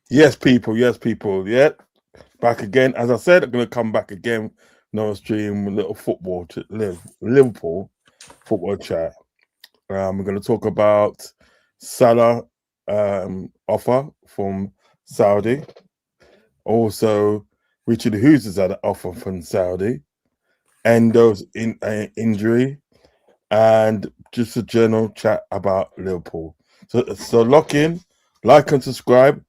Yes, people. Yes, people. Yeah, back again. As I said, I'm going to come back again. No stream, a little football to Liverpool football chat. We're going to talk about Salah offer from Saudi. Also, Richard Hughes has had an offer from Saudi. Endo's injury, and just a general chat about Liverpool. So lock in, like and subscribe,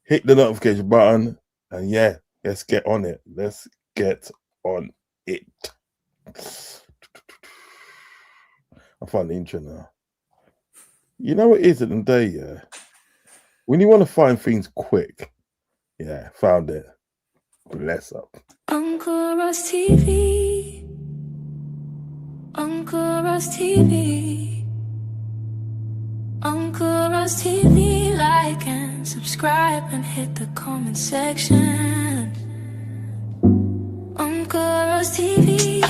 hit the notification button, and yeah, let's get on it. Let's get on it. I find the intro now. You know what it is at the day, yeah? When you want to find things quick, yeah, found it. Bless up. Uncle Ross TV. Uncle Ross TV. Uncle Ross TV. Like and subscribe and hit the comment section. Uncle Ross TV.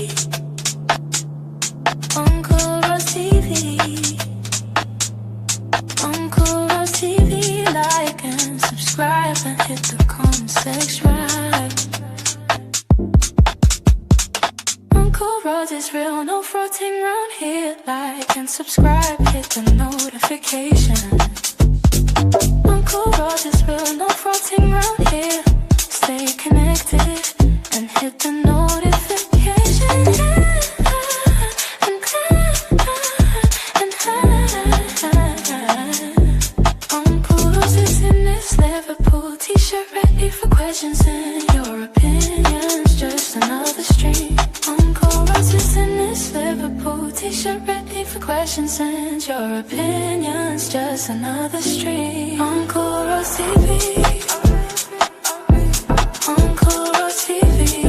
Uncle Ross TV. Uncle Ross TV. Like and subscribe and hit the comment section. Uncle Rodz is real, no frotting round here. Like and subscribe, hit the notification. Uncle Rodz is real, no frotting round here. Stay connected and hit the notification. Uncle Rodz is in his Liverpool t-shirt, ready for questions and your opinions. Just another stream. Uncle Rodz is in his Liverpool t-shirt, ready for questions and your opinions. Just another stream. Uncle Rodz TV. Uncle Rodz TV.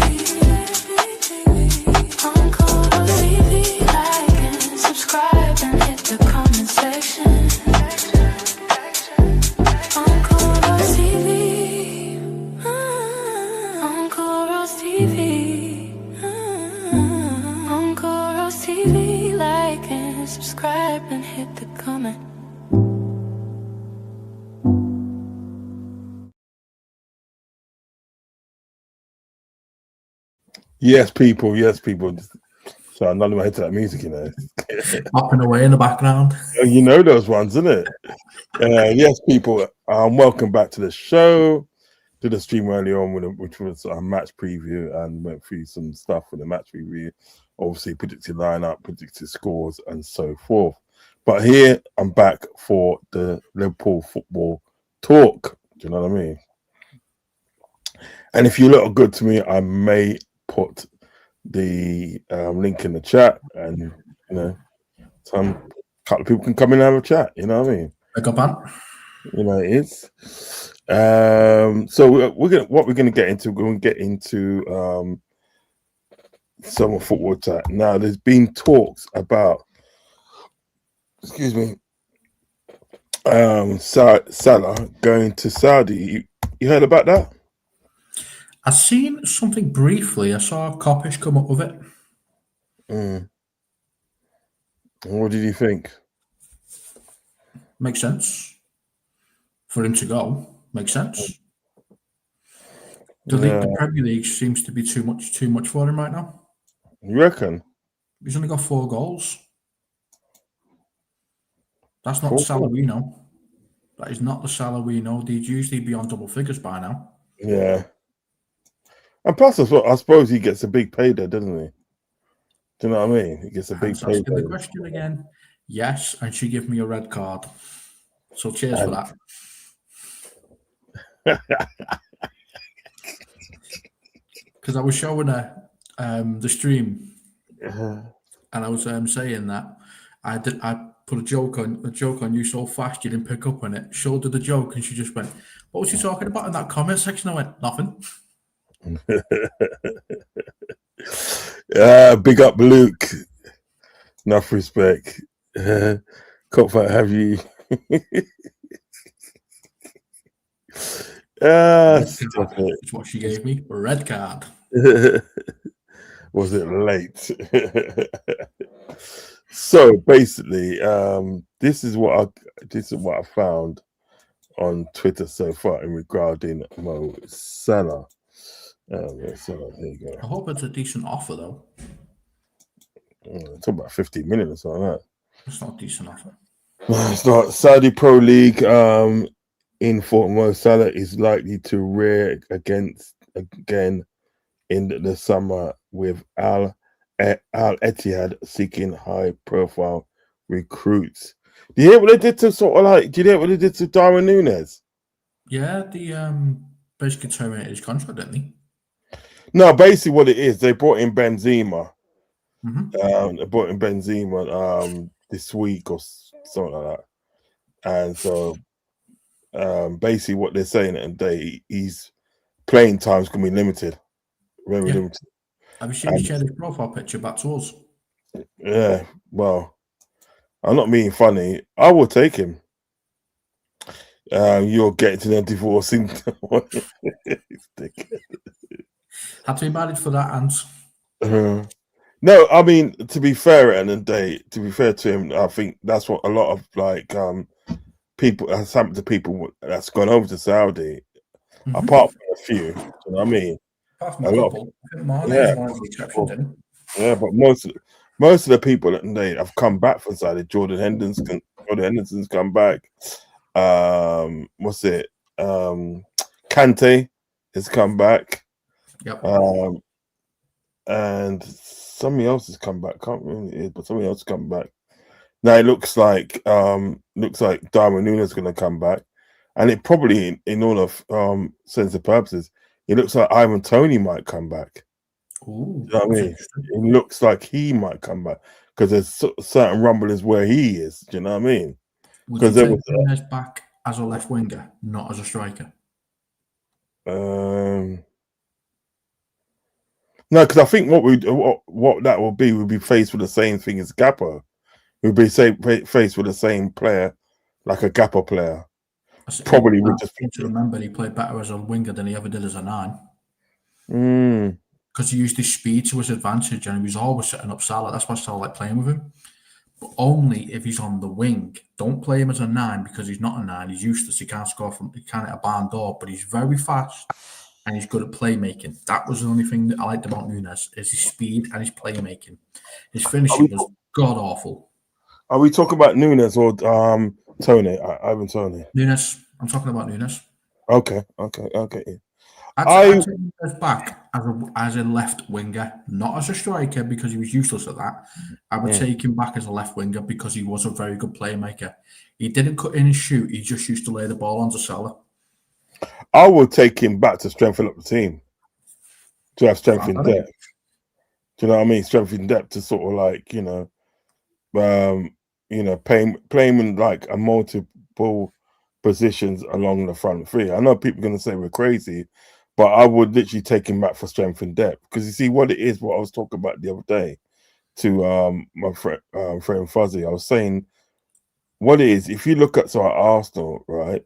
Uncle Rodz TV. Like and subscribe and hit the comment section. Uncle Rodz TV. Uncle Rodz TV. Uncle Rodz TV. Like and subscribe and hit the comment. Yes, people. Yes, people. So I'm not my head to that music, Hopping away in the background. You know those ones, isn't it? Yes, people. Welcome back to the show. Did a stream earlier on, which was a match preview, and went through some stuff with the match preview. Obviously, predicted lineup, predicted scores, and so forth. But here I'm back for the Liverpool football talk. Do you know what I mean? And if you look good to me, I may put the link in the chat, and some couple of people can come in and have a chat. You know what I mean? Pick up on. You know it is. So we're gonna get into. We're gonna get into some football chat. Now, there's been talks about. Excuse me. Salah going to Saudi. You heard about that? I've seen something briefly. I saw Kopish come up with it. What did you think? Makes sense. For him to go, makes sense. The Premier League seems to be too much for him right now. You reckon? He's only got 4 goals. That's not the Salah we know. That is not the Salah we know. They'd usually be on double figures by now. Yeah. And plus, I suppose he gets a big payday, doesn't he? Do you know what I mean? He gets a big payday. The question again, yes, and she gave me a red card. So cheers for that. Because I was showing her the stream, and I was saying that I put a joke on you so fast you didn't pick up on it. Showed her the joke, and she just went, "What was you talking about in that comment section?" I went, "Nothing." Big up Luke. Enough respect. Kopfather, have you? Stop it. That's what she gave me. A red card. Was it late? So basically, this is what I found on Twitter so far in regarding Mo Salah. So there you go. I hope it's a decent offer, though. It's about 50 million or something like that. It's not a decent offer. No, it's not. Saudi Pro League in Mo Salah is likely to rear again in the summer with Al Etihad seeking high-profile recruits. Do you hear what they did to Do you hear what they did to Darwin Núñez? Yeah, the basically terminated his contract, didn't he? No, basically what it is, they brought in Benzema. Mm-hmm. They brought in Benzema this week or something like that, and so basically what they're saying at the day, his playing time's gonna be limited, very limited. Have you seen his changed his profile picture back to us? Yeah, well, I'm not being funny. I will take him. You're getting to the divorcing. Had to be married for that, Ant. No, I mean, to be fair, at the end of the day, to be fair to him, I think that's what a lot of people has happened to people that's gone over to Saudi. Apart from a few, you know what I mean? Apart from a couple, I think Mane is one of the exceptions, didn't he? Yeah, but most of the people that they have come back from Saudi. Jordan Henderson's come back. What's it? Kante has come back. Yep. And somebody else has come back. Can't remember who it is, but somebody else has come back. Now it looks like Darwin Núñez is going to come back, and it probably, in all of sense of purposes, it looks like Ivan Toney might come back. Ooh, you know what I mean? It looks like he might come back because there's certain rumblings where he is. Do you know what I mean? Because there was Núñez back as a left winger, not as a striker. No, because I think what that will be, we'll be faced with the same thing as Gappo. We'll be faced with the same player, like a Gappo player. Probably would just remember he played better as a winger than he ever did as a 9. Because he used his speed to his advantage, and he was always setting up Salah. That's why Salah liked playing with him. But only if he's on the wing. Don't play him as a 9 because he's not a 9. He's useless. He can't score he can't hit a barn door, but he's very fast. And he's good at playmaking. That was the only thing that I liked about Núñez, is his speed and his playmaking. His finishing was god awful. Are we talking about Núñez or Toney? Ivan Toney. Núñez. I'm talking about Núñez. Okay. I'd take Núñez back as a left winger, not as a striker because he was useless at that. I would take him back as a left winger because he was a very good playmaker. He didn't cut in and shoot. He just used to lay the ball onto Salah. I will take him back to strengthen up the team, to have strength in depth. Do you know what I mean? Strength in depth to sort of playing in like a multiple positions along the front three. I know people are going to say we're crazy, but I would literally take him back for strength and depth because you see what it is. What I was talking about the other day to my friend Fuzzy, I was saying what it is. If you look at Arsenal, right?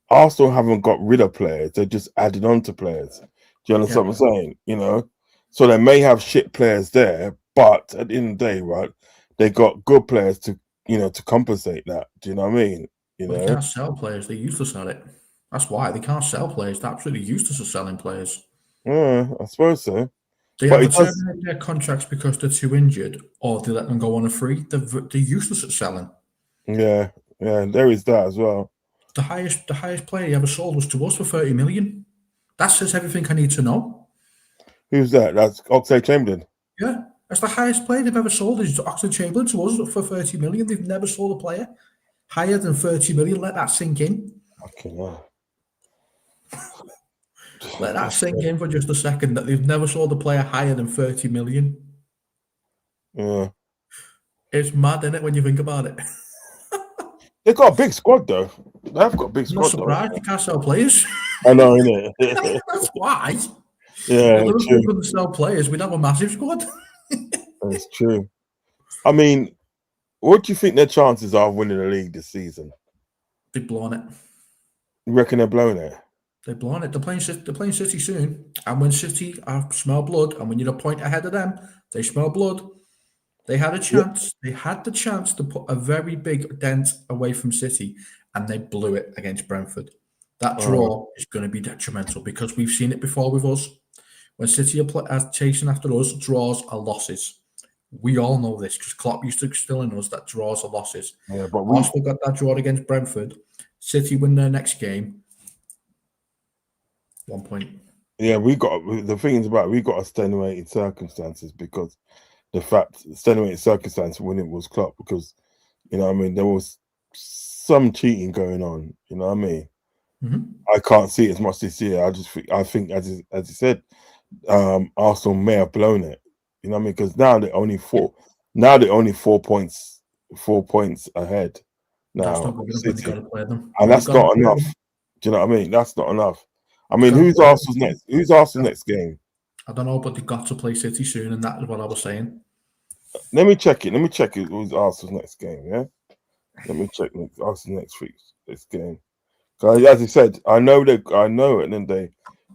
Arsenal haven't got rid of players; they're just added on to players. Do you understand what I'm saying? You know, so they may have shit players there, but at the end of the day, right, they got good players to compensate that. Do you know what I mean? They can't sell players; they're useless at it. That's why they can't sell players. They're absolutely useless at selling players. Yeah, I suppose so. They have to terminate their contracts because they're too injured, or they let them go on a free. They're useless at selling. Yeah, there is that as well. The highest player he ever sold was to us for 30 million. That says everything I need to know. Who's that? That's Oxlade-Chamberlain. Yeah, that's the highest player they've ever sold. Is Oxlade-Chamberlain to us for 30 million. They've never sold a player higher than 30 million. Let that sink in. Okay, wow. Let that sink in for just a second. That they've never sold a player higher than 30 million. Yeah, it's mad, isn't it, when you think about it? They got a big squad though. They've got a big squad. I'm not surprised they can't sell players. I know, innit? That's why. Yeah, if Liverpool couldn't sell players, we'd have a massive squad. That's true. I mean, what do you think their chances are of winning the league this season? They've blown it. You reckon they're blowing it? They've blown it. They're playing City soon, and when City smell blood, and when you're a point ahead of them, they smell blood. They had a chance. They had the chance to put a very big dent away from City, and they blew it against Brentford. That draw is going to be detrimental because we've seen it before with us. When City are chasing after us, draws are losses. We all know this because Klopp used to instill in us that draws are losses. Yeah, but Arsenal got that draw against Brentford. City win their next game. 1 point. Yeah, the thing is about we got extenuating circumstances because the fact extenuating circumstance when it was Klopp because you know what I mean there was some cheating going on. You know what I mean? I can't see it as much this year. I think as you said, Arsenal may have blown it. You know what I mean? Because now they're only four. Now they're only 4 points. 4 points ahead. Now, and that's not enough. Do you know what I mean? That's not enough. I mean, who's Arsenal's next? Who's Arsenal's next game? I don't know, but they've got to play City soon, and that is what I was saying. Let me check it. Who's Arsenal's next game? Yeah. Let me check Arsenal's next week's game. As you said, I know it, and then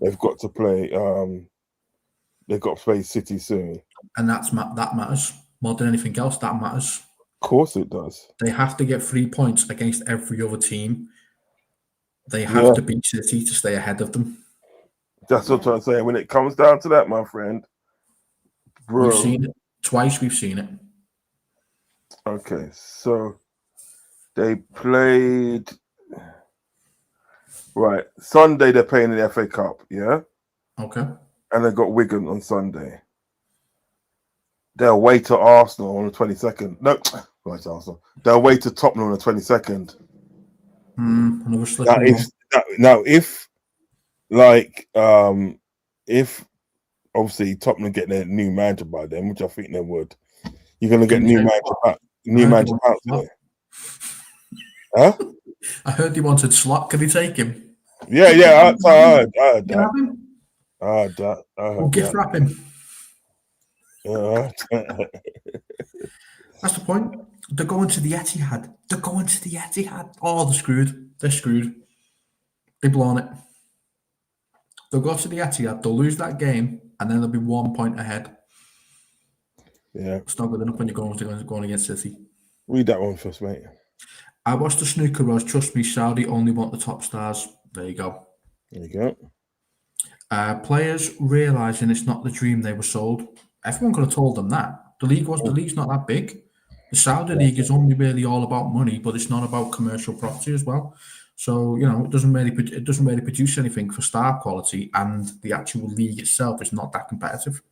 they've got to play. They've got to play City soon, and that matters more than anything else. That matters. Of course, it does. They have to get 3 points against every other team. They have to beat City to stay ahead of them. That's what I'm saying. When it comes down to that, my friend, bro, we've seen it twice. We've seen it. Okay, so they played. Right, Sunday they're playing in the FA Cup, yeah? Okay. And they got Wigan on Sunday. They're away to Arsenal on the 22nd. No, right, Arsenal. They're away to Tottenham on the 22nd. If obviously Tottenham get their new manager by then, which I think they would, you're going to get new manager out there. Huh? I heard he wanted Slot. Can he take him? Yeah. I heard that. We'll gift wrap him. Yeah. That's the point. They're going to the Etihad. Oh, they're screwed. They're screwed. They've blown it. They'll go to the Etihad. They'll lose that game, and then they'll be 1 point ahead. Yeah. It's not good enough when you're going against City. Read that one first, mate. I watched the snooker, Rodz. Trust me, Saudi only want the top stars. There you go. Players realising it's not the dream they were sold. Everyone could have told them that. The league's not that big. The Saudi league is only really all about money, but it's not about commercial property as well. So it doesn't really produce anything for star quality, and the actual league itself is not that competitive.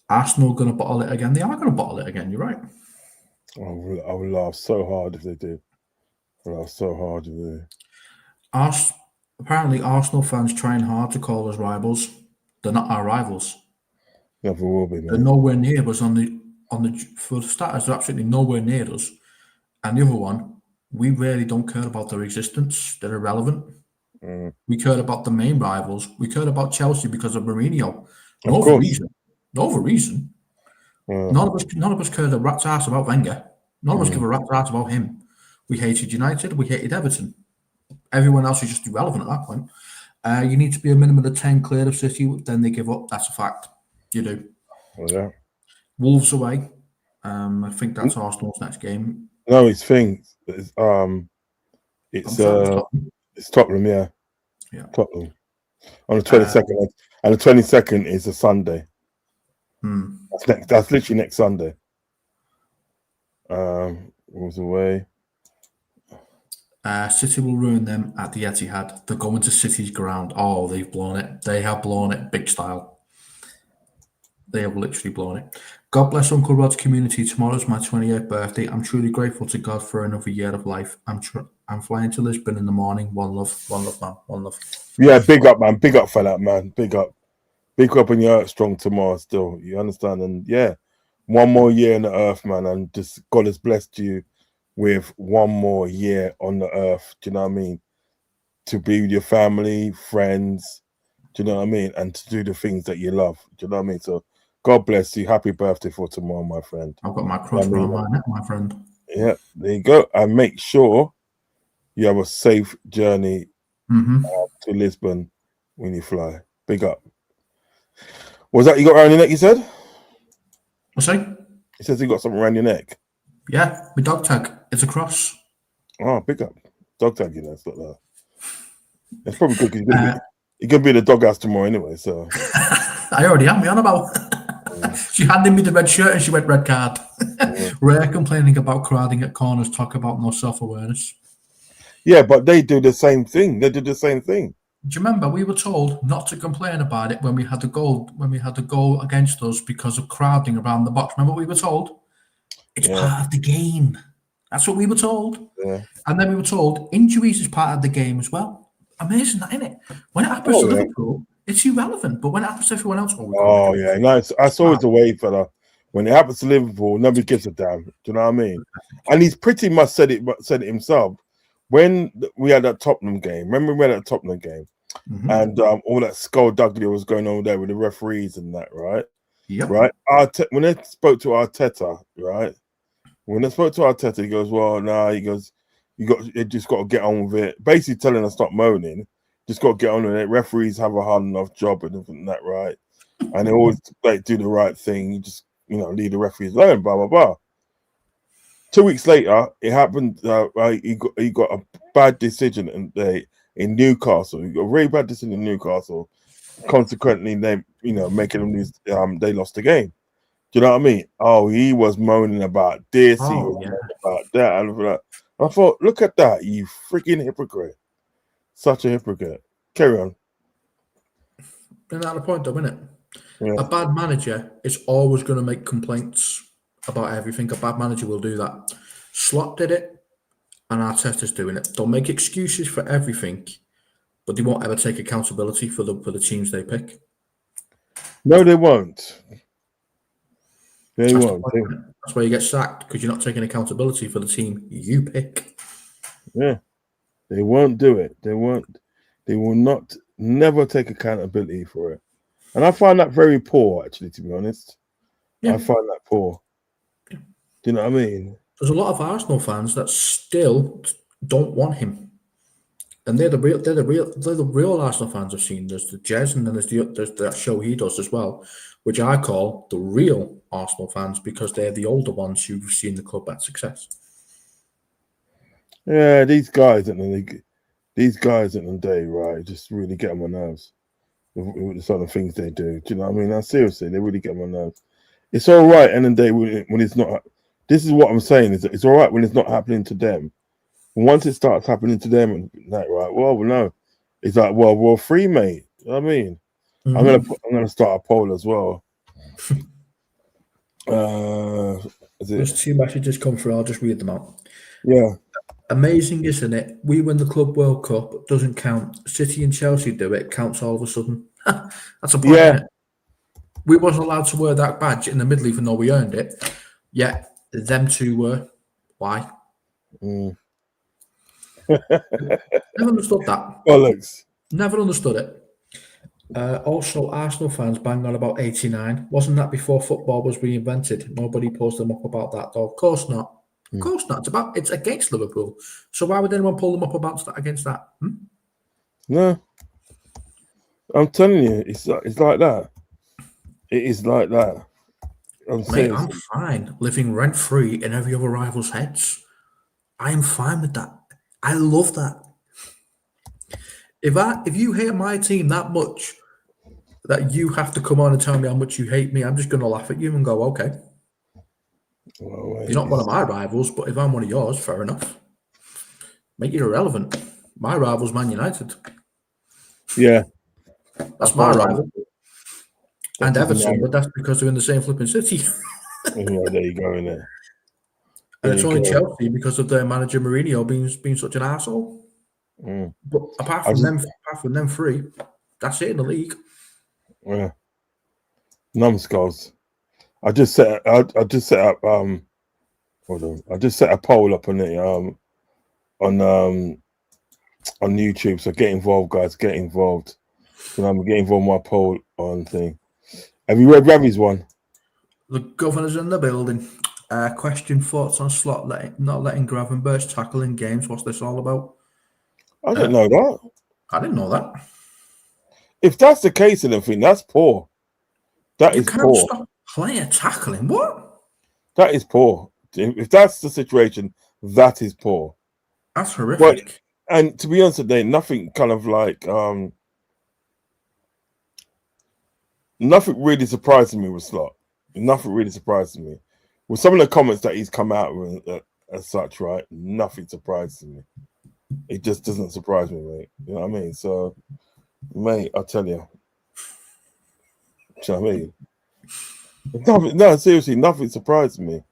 Arsenal going to bottle it again. They are going to bottle it again. You're right. I would laugh so hard if they did. Apparently, Arsenal fans trying hard to call us rivals. They're not our rivals. Never will be, man. They're nowhere near us for the starters. They're absolutely nowhere near us. And the other one, we really don't care about their existence. They're irrelevant. We care about the main rivals. We care about Chelsea because of Mourinho. No other reason. None of us care a rat's ass about Wenger. None of us give a rat's ass about him. We hated United. We hated Everton. Everyone else is just irrelevant at that point. You need to be a minimum of 10 clear of City. Then they give up. That's a fact. You do. Yeah. Wolves away. I think that's Arsenal's next game. No, it's things. It's Tottenham. Yeah. Tottenham on the 22nd, and the 22nd is a Sunday. That's literally next Sunday. Wolves away. City will ruin them at the Etihad. They're going to City's ground. Oh, they've blown it. They have blown it big style. They have literally blown it. God bless Uncle Rod's community. Tomorrow's my 28th birthday. I'm truly grateful to God for another year of life. I'm flying to Lisbon in the morning. One love, man. One love. Yeah, big up, man. Big up for that, man. Big up. Big up, and you're strong tomorrow still. You understand? And yeah, one more year on the earth, man. And just God has blessed you with one more year on the earth. Do you know what I mean? To be with your family, friends. Do you know what I mean? And to do the things that you love. Do you know what I mean? So God bless you. Happy birthday for tomorrow, my friend. I've got my cross around my neck, my friend. Yeah, there you go. And make sure you have a safe journey to Lisbon when you fly. Big up. Was that you got around your neck, you said? What's that? He says you got something around your neck. Yeah, my dog tag. It's a cross. Oh, big up. Dog tagging, that's not that. That's probably good because you're gonna be in the doghouse tomorrow anyway, so I already am. Me on about. She handed me the red shirt and she went red card. Rare complaining about crowding at corners. Talk about no self-awareness. yeah, but they do the same thing. They do the same thing. Do you remember we were told not to complain about it when we had the goal against us because of crowding around the box? Remember what we were told? It's part of the game. That's what we were told. Yeah. And then we were told injuries is part of the game as well. Amazing, that, isn't it? When it happens to Liverpool, it's irrelevant. But when it happens to everyone else, yeah, no, that's always the way, fella. When it happens to Liverpool, nobody gives a damn. Do you know what I mean? And he's pretty much said it himself. When we had that Tottenham game, remember we had that Tottenham game, and all that skullduggery was going on there with the referees and that, right? Yep. Right. When they spoke to Arteta, right? When they spoke to Arteta, he goes, "Well, nah." He goes, you just got to get on with it." Basically, telling us stop moaning. Just got to get on with it. Referees have a hard enough job and that, right? And they always do the right thing. You just leave the referees alone. Blah blah blah. 2 weeks later, it happened. He got a bad decision in Newcastle. He got a really bad decision in Newcastle. Consequently, they making them lose. They lost the game. Do you know what I mean? Oh, he was moaning about this. He was moaning about that. And I thought, look at that, you freaking hypocrite! Such a hypocrite. Carry on. Isn't that the point, though, isn't it? Yeah. A bad manager is always going to make complaints about everything. A bad manager will do that. Slot did it, and Arteta's doing it. They'll make excuses for everything, but they won't ever take accountability for the teams they pick. No, they won't. They won't. That's why you get sacked, because you're not taking accountability for the team you pick. Yeah. They won't do it. They won't. They will not. Never take accountability for it. And I find that very poor, actually, to be honest. Yeah. I find that poor. Yeah. Do you know what I mean? There's a lot of Arsenal fans that still don't want him, and they're the real Arsenal fans I've seen. There's the Jez, and then there's that show he does as well, which I call the real Arsenal fans, because they're the older ones who've seen the club at success. Yeah, these guys at the day, right, just really get on my nerves with the sort of things they do. Do you know what I mean? Now, seriously, they really get on my nerves. It's all right, end of the day, when it's not. This is what I'm saying, is that it's all right when it's not happening to them. Once it starts happening to them, and that, right? Well, no, it's like World War III, mate. You know what I mean? I'm gonna start a poll as well. There's 2 messages come through. I'll just read them out. Yeah. Amazing, isn't it? We win the Club World Cup, doesn't count. City and Chelsea do it, counts all of a sudden. That's a point. Yeah. We wasn't allowed to wear that badge in the middle, even though we earned it. Yeah, them two were. Why? Never understood that. Bollocks. Never understood it. Also, Arsenal fans bang on about 89. Wasn't that before football was reinvented? Nobody posed them up about that, though. Of course not. Of course not. It's against Liverpool. So why would anyone pull them up against that? No. I'm telling you, it's like that. It is like that. I'm fine living rent free in every other rival's heads. I am fine with that. I love that. If you hate my team that much that you have to come on and tell me how much you hate me, I'm just going to laugh at you and go, okay. Well, you're not one of my rivals, but if I'm one of yours, fair enough. Make it irrelevant. My rival's Man United. Yeah. That's my rival. And Everton, but that's because they're in the same flipping city. Yeah, there you go, innit? And it's only Chelsea because of their manager Mourinho being such an arsehole. But apart from them three, that's it in the league. Yeah. Numbskulls. I just set up hold on. I just set a poll up on it on YouTube. So get involved, guys. Get involved. So I'm getting involved in my poll on thing. Have you read Ravi's one? The governor's in the building. Question thoughts on Slot not letting Gravenberch tackle in games. What's this all about? I didn't know that. I didn't know that. If that's the case, and everything, that's poor. That is poor. Stop player tackling. What? That is poor. If that's the situation, that is poor. That's horrific. And to be honest today, nothing kind of like nothing really surprising me with Slot. Nothing really surprising me. With some of the comments that he's come out with as such, right? Nothing surprises me. It just doesn't surprise me, mate. You know what I mean? So, mate, I'll tell you. Do you know what I mean? No, seriously, nothing surprises me.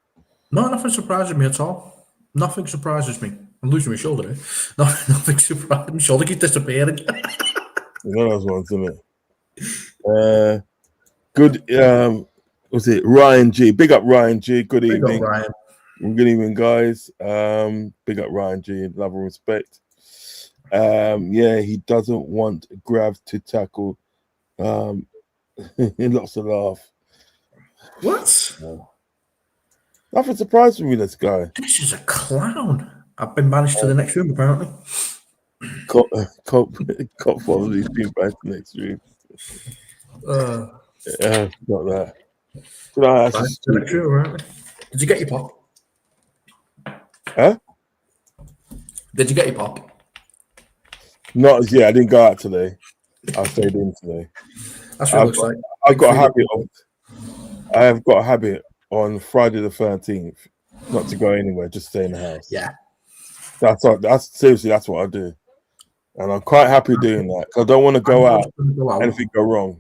No, nothing surprises me at all. Nothing surprises me. I'm losing my shoulder. Eh? No, nothing surprises me. My shoulder keeps disappearing. You know those ones, isn't it? Good. Was it Ryan G? Big up Ryan G. Good Big evening. up, Ryan. Good evening, guys. Big up Ryan G. Love and respect. Yeah, he doesn't want Grav to tackle. He lots to laugh. What? Nothing surprised me, this guy. This is a clown. I've been banished to the next room, apparently. Kopfather, he's been back to the next room. Not that. No, that's just The next room, apparently. Did you get your pop? Huh? Did you get your pop? Not as yet. I didn't go out today. I stayed in today. That's what it looks like. I've got a habit of. I have got a habit on Friday the 13th not to go anywhere, just stay in the house. Yeah. That's seriously, that's what I do. And I'm quite happy doing that because I don't want to go out and anything go wrong.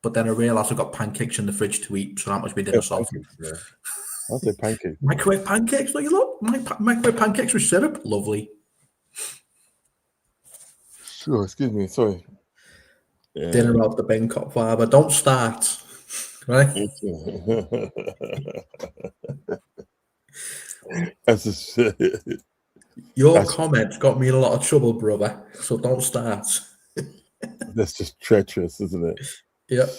But then I realised I've got pancakes in the fridge to eat, so that must be dinner soft. Yeah. I'll say pancakes. Microwave pancakes, look, you look. Microwave pancakes with syrup. Lovely. Sure, excuse me, sorry. Yeah. Dinner out the bin, Kopfather. Don't start. Right? That's just Your comments got me in a lot of trouble, brother. So don't start. That's just treacherous, isn't it? Yep.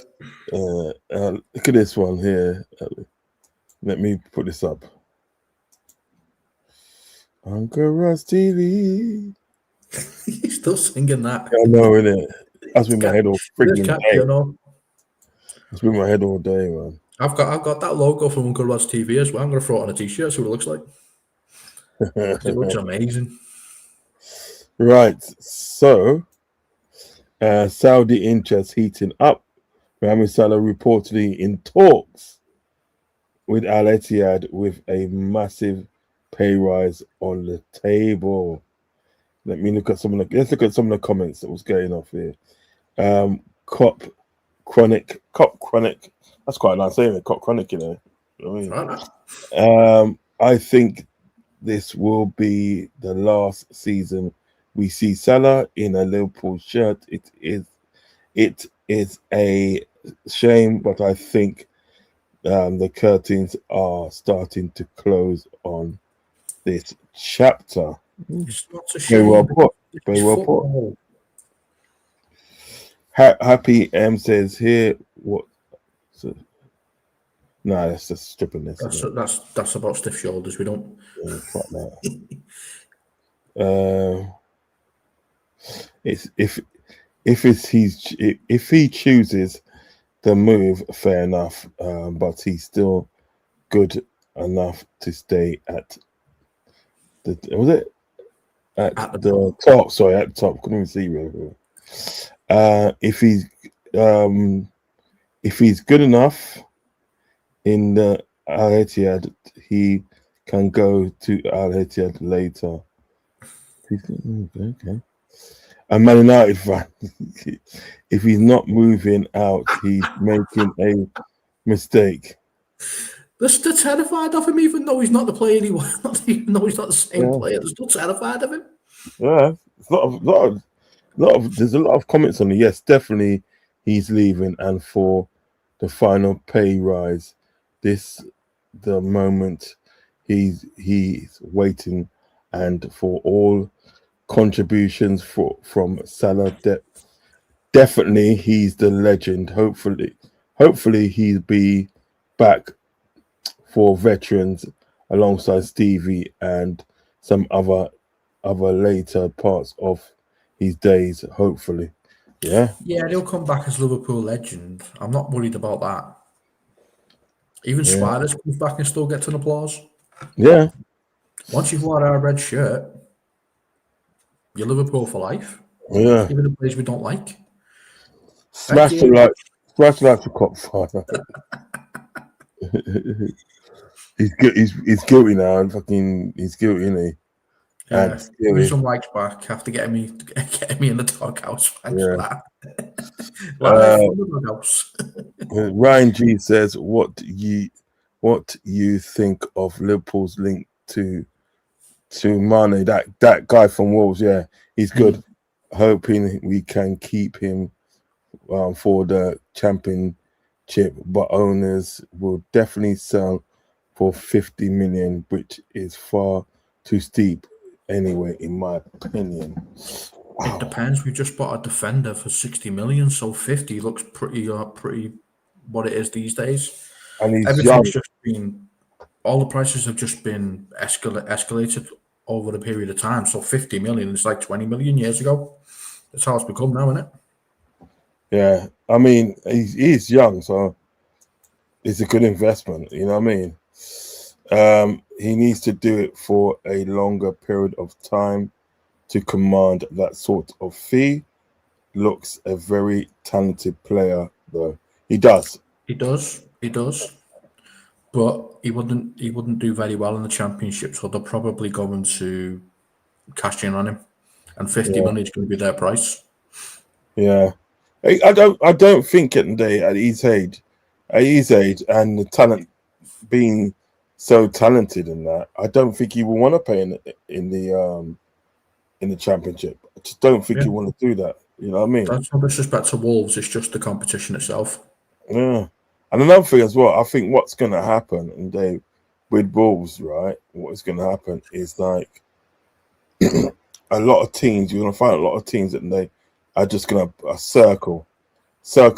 Look at this one here. Let me put this up. Uncle Rodz TV. He's still singing that. I know, innit? That's been my head all freaking day. You know. It's been my head all day, man. I've got that logo from Uncle Rodz TV as well. I'm gonna throw it on a t-shirt, see what it looks like. It looks amazing. Right. So Saudi interest heating up. Mohamed Salah reportedly in talks with Al Ittihad with a massive pay rise on the table. Let's look at some of the comments that was going off here. Cop Chronic. That's quite nice saying it. Cop Chronic, you know. I mean? I think this will be the last season we see Salah in a Liverpool shirt. It is a shame, but I think the curtains are starting to close on this chapter. Very well put. Very well put. Happy M says here what? So, no, that's just stripping this. That's about stiff shoulders. We don't. Yeah, fuck that. If he chooses the move, fair enough. But he's still good enough to stay at the top. Sorry, at the top. Couldn't even see really. If he's good enough in the Al Ittihad, he can go to Al Ittihad later. Okay. A Man United fan. If he's not moving out, he's making a mistake. They're still terrified of him, even though he's not the player he wants. Even though he's not the same player, they're still terrified of him. Yeah, there's a lot of comments on it. Yes, definitely he's leaving, and for the final pay rise, the moment he's waiting, and for all contributions from Salah. Definitely he's the legend. Hopefully he'll be back for veterans alongside Stevie and some other later parts of his days, hopefully. Yeah, he'll come back as Liverpool legend. I'm not worried about that. Even Suarez comes back and still gets an applause. Yeah. Once you've worn our red shirt, You're Liverpool for life. Yeah. Even the players we don't like. Smash the like for Kopfather. He's guilty now, and fucking he's guilty, isn't he? Yeah, And give me guilty. some likes back after getting me in the doghouse. Thanks for that. Uh, Live from the doghouse. Ryan G says, "What you think of Liverpool's link to Mane? That guy from Wolves, yeah, he's good. Hoping we can keep him for the championship, but owners will definitely sell for 50 million, which is far too steep anyway, in my opinion." It depends. We just bought a defender for 60 million, so 50 looks pretty what it is these days. And he's Everything's young. just been, all the prices have just been escalated over the period of time. So 50 million is like 20 million years ago. That's how it's become now, isn't it? Yeah, I mean, he's young, so it's a good investment. You know what I mean? He needs to do it for a longer period of time to command that sort of fee. Looks a very talented player, though. He does. He does. But he wouldn't do very well in the championship, so they're probably going to cash in on him. And 50 million is going to be their price. Yeah. I don't think at the day at his age and the talent being so talented in that, I don't think he will want to play in the championship. I just don't think he want to do that. You know what I mean? That's no disrespect to Wolves, it's just the competition itself. Yeah. And another thing as well, I think what's going to happen with Wolves, right? What is going to happen is like a lot of teams. You're going to find a lot of teams that they are just going to circle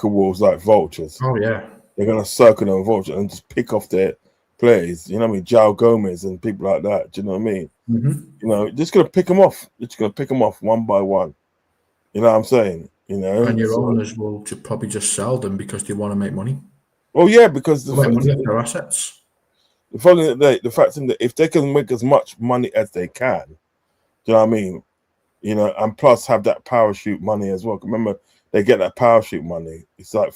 Wolves like vultures. Oh yeah, they're going to circle them vultures and just pick off their players. You know what I mean? João Gomez and people like that. Do you know what I mean? Mm-hmm. You know, just going to pick them off. Just going to pick them off one by one. You know what I'm saying? You know, and your owners will probably just sell them because they want to make money. Well, yeah, because they make money off their assets. The fact that if they can make as much money as they can, do you know what I mean? You know, and plus have that parachute money as well. Remember, they get that parachute money. It's like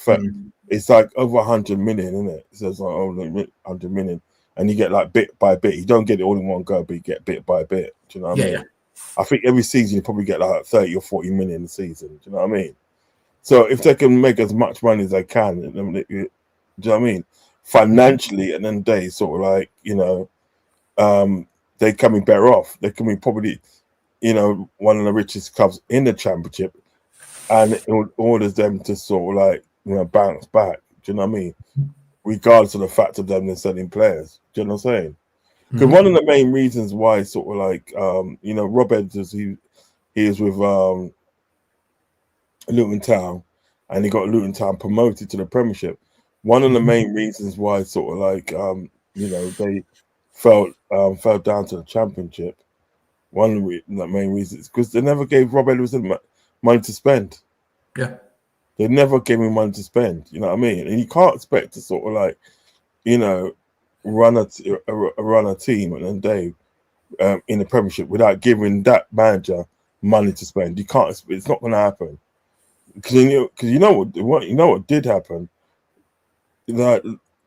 it's like over 100 million, isn't it? It says like over 100 million, and you get like bit by bit. You don't get it all in one go, but you get bit by bit. Do you know what I mean? Yeah. I think every season you probably get like 30 or 40 million a season. Do you know what I mean? So if they can make as much money as they can, do you know what I mean? Financially, and then they sort of like, you know, they can be better off. They can be probably, you know, one of the richest clubs in the championship, and it orders them to sort of like, you know, bounce back. Do you know what I mean? Regardless of the fact of them selling players. Do you know what I'm saying? Because one of the main reasons why sort of like, you know, Rob Edwards, he is with Luton Town, and he got Luton Town promoted to the Premiership. One of the main reasons why sort of like, you know, they fell down to the Championship, one of the main reasons, because they never gave Rob Edwards money to spend. Yeah. They never gave him money to spend, you know what I mean? And you can't expect to sort of like, you know, run a team and then in the Premiership without giving that manager money to spend. You can't. It's not going to happen. Because you know what did happen. Like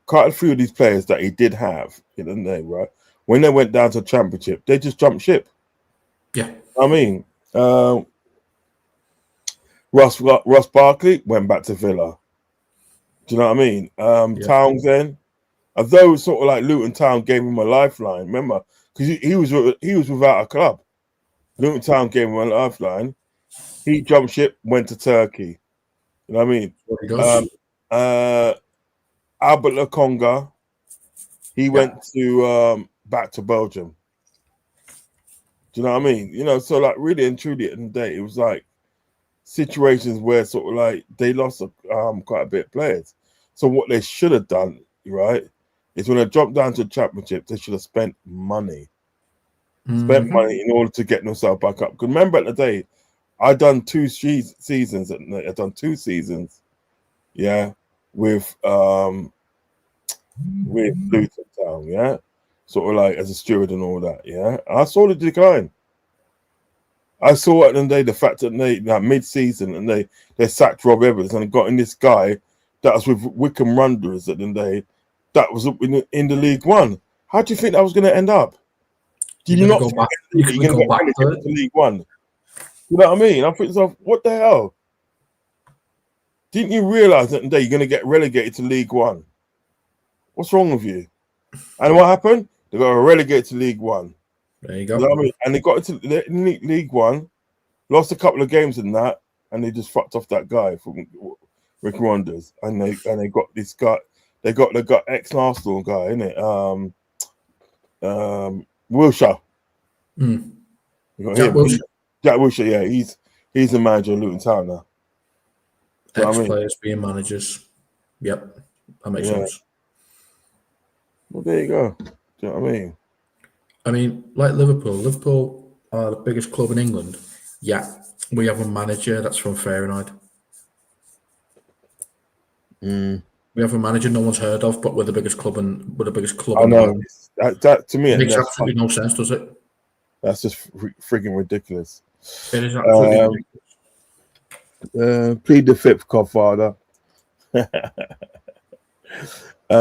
quite a few of these players that he did have, you know, right? When they went down to the Championship, they just jumped ship. Yeah. I mean, Ross Barkley went back to Villa. Do you know what I mean? Townsend, although sort of like Luton Town gave him a lifeline, remember? Because he was without a club. Luton Town gave him a lifeline. He jumped ship, went to Turkey. You know what I mean? Albert Lokonga, he went to back to Belgium. Do you know what I mean? You know, so like really and truly at the day, it was like situations where sort of like they lost quite a bit of players. So what they should have done, right, is when they dropped down to the Championship, they should have spent money. Spent money in order to get themselves back up. Because remember at the day, I done 2 seasons. I done 2 seasons, yeah, with Luton Town, yeah, sort of like as a steward and all that, yeah. I saw the decline. I saw it and the fact that they that mid-season and they sacked Rob Evans and got in this guy that was with Wickham Wanderers at the day that was in the League One. How do you think that was going to end up? Do you You're not going to go back. think You're you're going to going go to back get to relegated it. to League One? You know what I mean? I'm thinking to myself, what the hell? Didn't you realise that day you're going to get relegated to League One? What's wrong with you? And what happened? They got relegated to League One. There you You go. know what I mean? And they got into League One, lost a couple of games in that, and they just fucked off that guy from Rick Wonders. And they got this guy. They got ex-Arsenal guy, innit? Wilshere. Mm. You got Jack him. Wilshere. Jack Wilshere, yeah, he's the manager of Luton Town now. Do you know what I mean? Ex-players being managers. Yep, that makes sense. Well, there you go. Do you know what I mean? I mean, like Liverpool are the biggest club in England. Yeah, we have a manager that's from Fahrenheit. We have a manager no one's heard of, but we're the biggest club in I in know. England. That to me, It makes that's absolutely no sense, does it? That's just freaking ridiculous. It is absolutely ridiculous. Plead the fifth, Kopfather.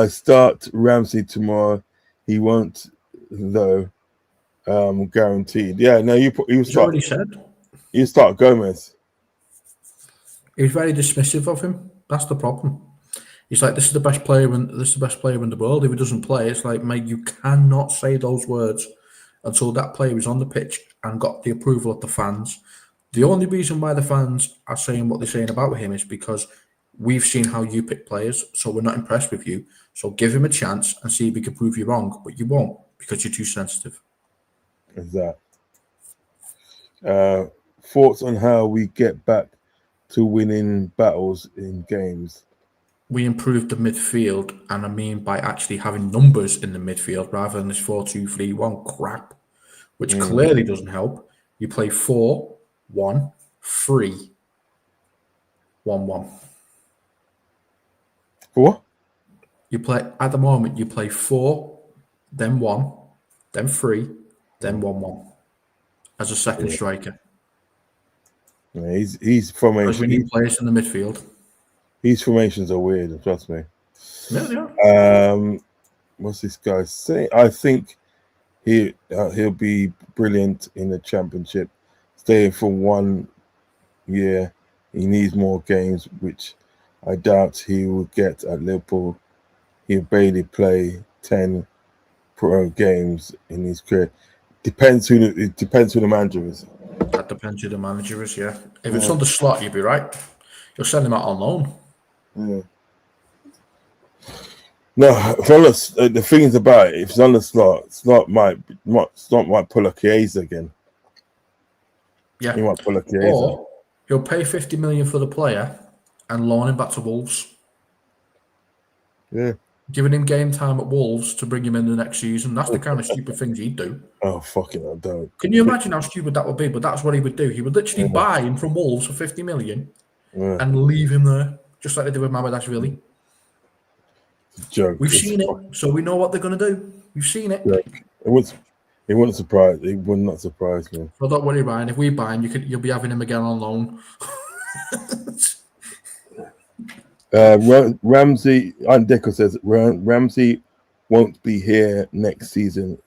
Start Ramsey tomorrow. He won't, though. Guaranteed. Yeah, no, you He's start. already said. You start Gomez. He's very dismissive of him. That's the problem. He's like, this is the best player in the world. If he doesn't play, it's like, mate, you cannot say those words until that player is on the pitch and got the approval of the fans. The only reason why the fans are saying what they're saying about him is because we've seen how you pick players, so we're not impressed with you. So give him a chance and see if he can prove you wrong, but you won't because you're too sensitive. Exactly. Thoughts on how we get back to winning battles in games? We improved the midfield, and I mean by actually having numbers in the midfield rather than this 4-2-3-1 crap, which clearly doesn't help. You play 4-1-3-1-1. What? You play at the moment. You play 4, then 1, then 3, then 1-1 as a second striker. Yeah, he's Because formation. we need players in the midfield. His formations are weird. Trust me. Yeah. What's this guy saying? I think he'll be brilliant in the Championship. Staying for 1 year, he needs more games, which I doubt he will get at Liverpool. He'll barely play 10 pro games in his career. Depends who the manager is. That depends who the manager is. Yeah. If it's on the slot, you'd be right. You'll send him out on loan. Yeah. No, the thing is about it, if it's on the slot might pull a Chiesa again. Yeah. He might pull a Chiesa. Or he'll pay 50 million for the player and loan him back to Wolves. Yeah. Giving him game time at Wolves to bring him in the next season. That's the kind of stupid things he'd do. Oh, fucking I don't. Can you imagine how stupid that would be? But that's what he would do. He would literally buy him from Wolves for 50 million and leave him there, just like they did with Mamadashvili. Joke. We've seen it, so we know what they're going to do. We've seen it. Joke. It wouldn't surprise. It would not surprise me. So don't worry, Ryan. If we buy him, you'll be having him again on loan. Ramsey and Deco says Ramsey won't be here next season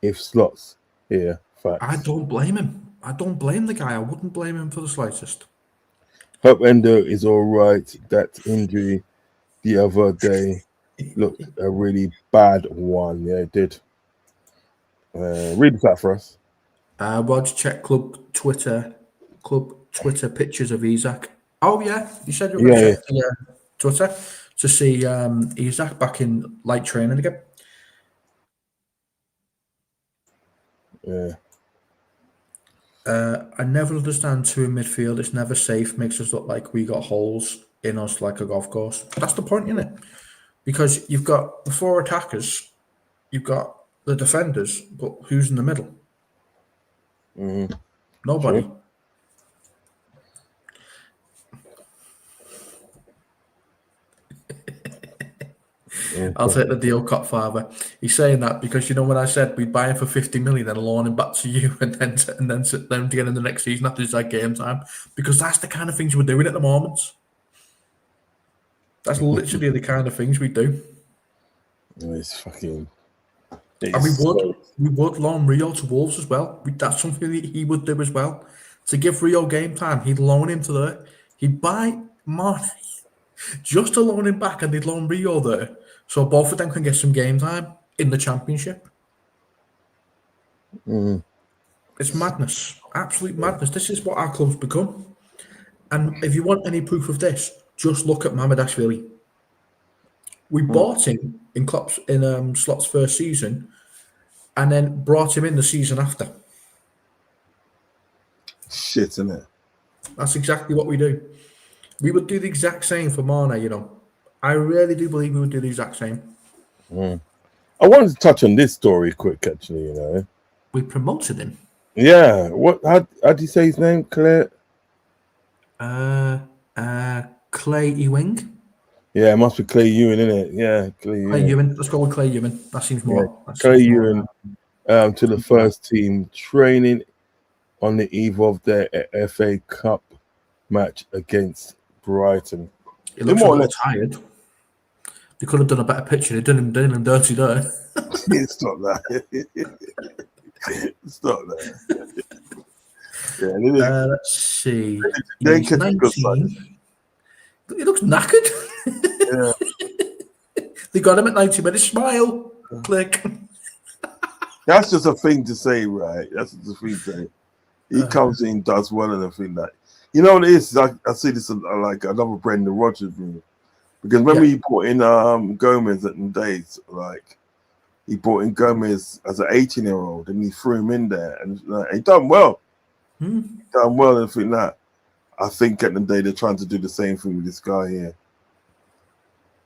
if Slot's here. Facts. I don't blame him. I don't blame the guy. I wouldn't blame him for the slightest. Hope Endo is all right. That injury the other day looked a really bad one. Yeah, it did. Read that for us. Rodz, check club Twitter pictures of Isaac. Oh yeah, you said you were going to check the Twitter to see Isaac back in light training again. Yeah. I never understand two in midfield. It's never safe. Makes us look like we got holes in us like a golf course. That's the point, isn't it? Because you've got the 4 attackers, you've got the defenders, but who's in the middle? Nobody. Sure. I'll take the deal, Kopfather. He's saying that because when I said we'd buy him for 50 million and loan him back to you, and then sit down again in the next season after his game time, because that's the kind of things we're doing at the moment. That's literally the kind of things we do. It's fucking. And we would loan Rio to Wolves as well. That's something that he would do as well. To give Rio game time, he'd loan him to there. He'd buy Mane just to loan him back, and they'd loan Rio there, so both of them can get some game time in the Championship. It's madness, absolute madness. This is what our club's become. And if you want any proof of this, just look at Mamadashvili. We bought him in Slot's first season, and then brought him in the season after. Shit, isn't it? That's exactly what we do. We would do the exact same for Mane, I really do believe we would do the exact same. I wanted to touch on this story quick, actually, We promoted him. Yeah. How do you say his name, Claire? Clay Ewing. Yeah, it must be Clay Ewing, isn't it? Yeah, Clay Ewing. Let's go with Clay Ewing. That seems more. Yeah. Clay Ewing to the first team training on the eve of their FA Cup match against Brighton. He looks more or less tired. They could have done a better picture. They did him dirty there. Stop that. Stop that. Yeah, let's see. He's 19. He looks knackered. Yeah. They got him at 90 minutes. Smile. Click. That's just a thing to say, right? That's just a thing to say. He comes in, does well, and I think that. You know what it is? I see this like another Brendan Rodgers move. Because remember he brought in Gomez at the days, like he brought in Gomez as an 18-year-old and he threw him in there and he done well. He done well, and I think that. I think at the day they're trying to do the same thing with this guy here.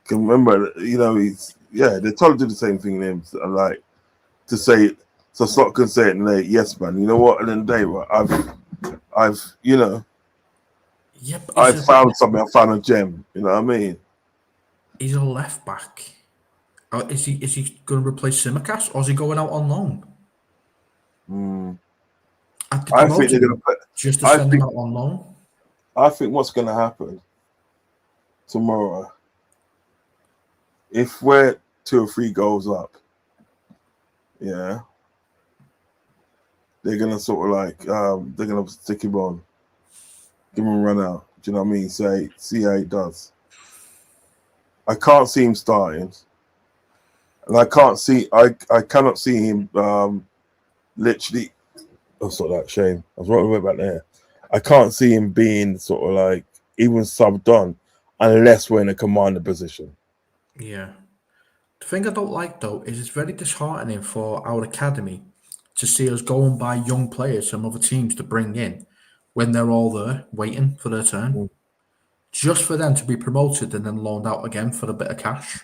Can remember, they're trying to do the same thing with him. So, like to say, so Slot can say it and say, yes, man. You know what? At the end of the day, right, I found something. I found a gem. You know what I mean? He's a left back. Is he going to replace Simicast, or is he going out on loan? I think they're going to just to send him out on loan. I think what's going to happen tomorrow, if we're 2 or 3 goals up, they're going to sort of like, they're going to stick him on, give him a run out. Do you know what I mean? See how he does. I can't see him starting, and I cannot see him literally. Oh, sort of that shame. I was wrong about there. I can't see him being sort of like even subbed on unless we're in a commander position. Yeah. The thing I don't like though is it's very disheartening for our academy to see us go and buy young players from other teams to bring in when they're all there waiting for their turn. Just for them to be promoted and then loaned out again for a bit of cash.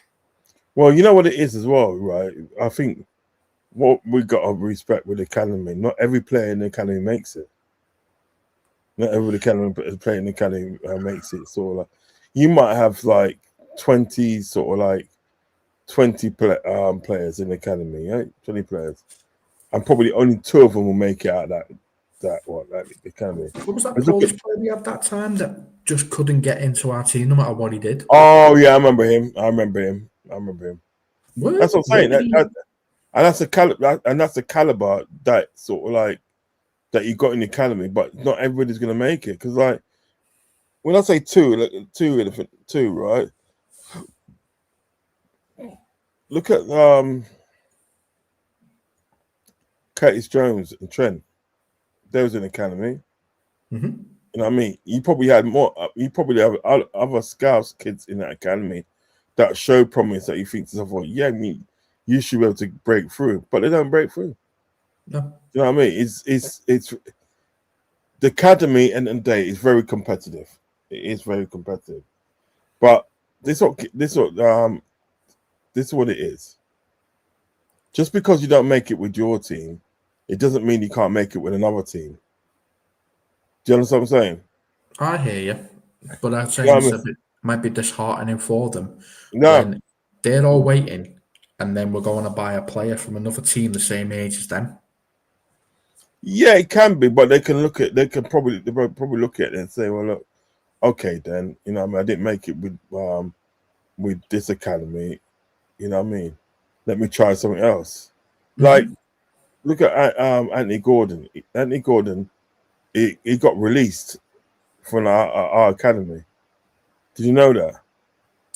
Well, you know what it is as well, right? I think what we got to respect with the academy, not every player in the academy makes it. Not every player in the academy makes it. So like, you might have like 20 players in the academy, right? 20 players, and probably only 2 of them will make it out that academy. What was that Polish player we had that time that just couldn't get into our team no matter what he did? Oh yeah, I remember him. What? That's what I'm saying. That's a caliber that sort of like that you got in the academy, but not everybody's gonna make it. Because like when I say two, right? Look at Curtis Jones and Trent. They was in the academy. You know what I mean? You probably had more. You probably have other scouts kids in that academy that show promise that you think to yourself, well, yeah, you should be able to break through, but they don't break through. No. You know what I mean? It's the academy and the day is very competitive. It is very competitive, but this is what it is. Just because you don't make it with your team, it doesn't mean you can't make it with another team. Do you understand what I'm saying? I hear you, but I'd say it might be disheartening for them when they're all waiting, and then we're going to buy a player from another team the same age as them. Yeah, it can be, but they can probably look at it and say, well, look, okay, then, you know what I mean, I didn't make it with this academy, you know what I mean? Let me try something else. Like, look at Anthony Gordon. Anthony Gordon, he got released from our academy. Did you know that?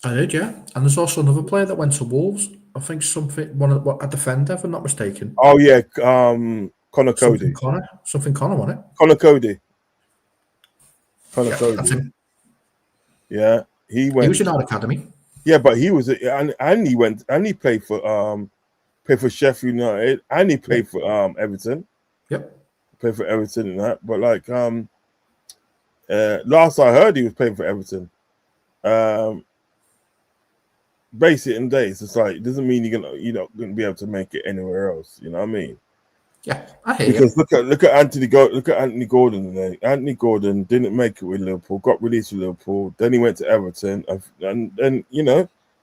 I did, yeah. And there's also another player that went to Wolves. I think a defender, if I'm not mistaken. Oh yeah, Connor Cody. Something Connor, wasn't it? Connor Cody. Connor Yeah, Cody. that's him. Yeah, he went. He was in our academy. Yeah, but he was, and he went, and he played for Sheffield United, and he played for Everton. Yep. Played for Everton and that. But like last I heard, he was playing for Everton. Basic in days, it's like, it doesn't mean you're not going to be able to make it anywhere else. You know what I mean? Yeah, I hear because you. look at Anthony Gordon. Today. Anthony Gordon didn't make it with Liverpool, got released with Liverpool, then he went to Everton, and then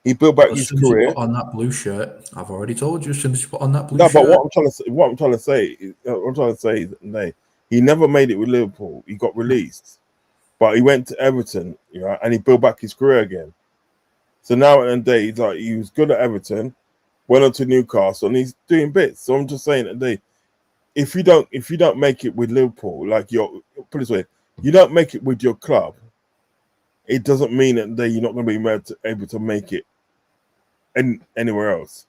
he built back his career. On that blue shirt, I've already told you. As soon as you put on that blue shirt. But what I'm trying to say is that he never made it with Liverpool. He got released, but he went to Everton, and he built back his career again. So now at the end of the day, he's like, he was good at Everton, went on to Newcastle, and he's doing bits. So I'm just saying that if you don't make it with Liverpool, like put it this way, you don't make it with your club, it doesn't mean that you're not going to be able to make it anywhere else.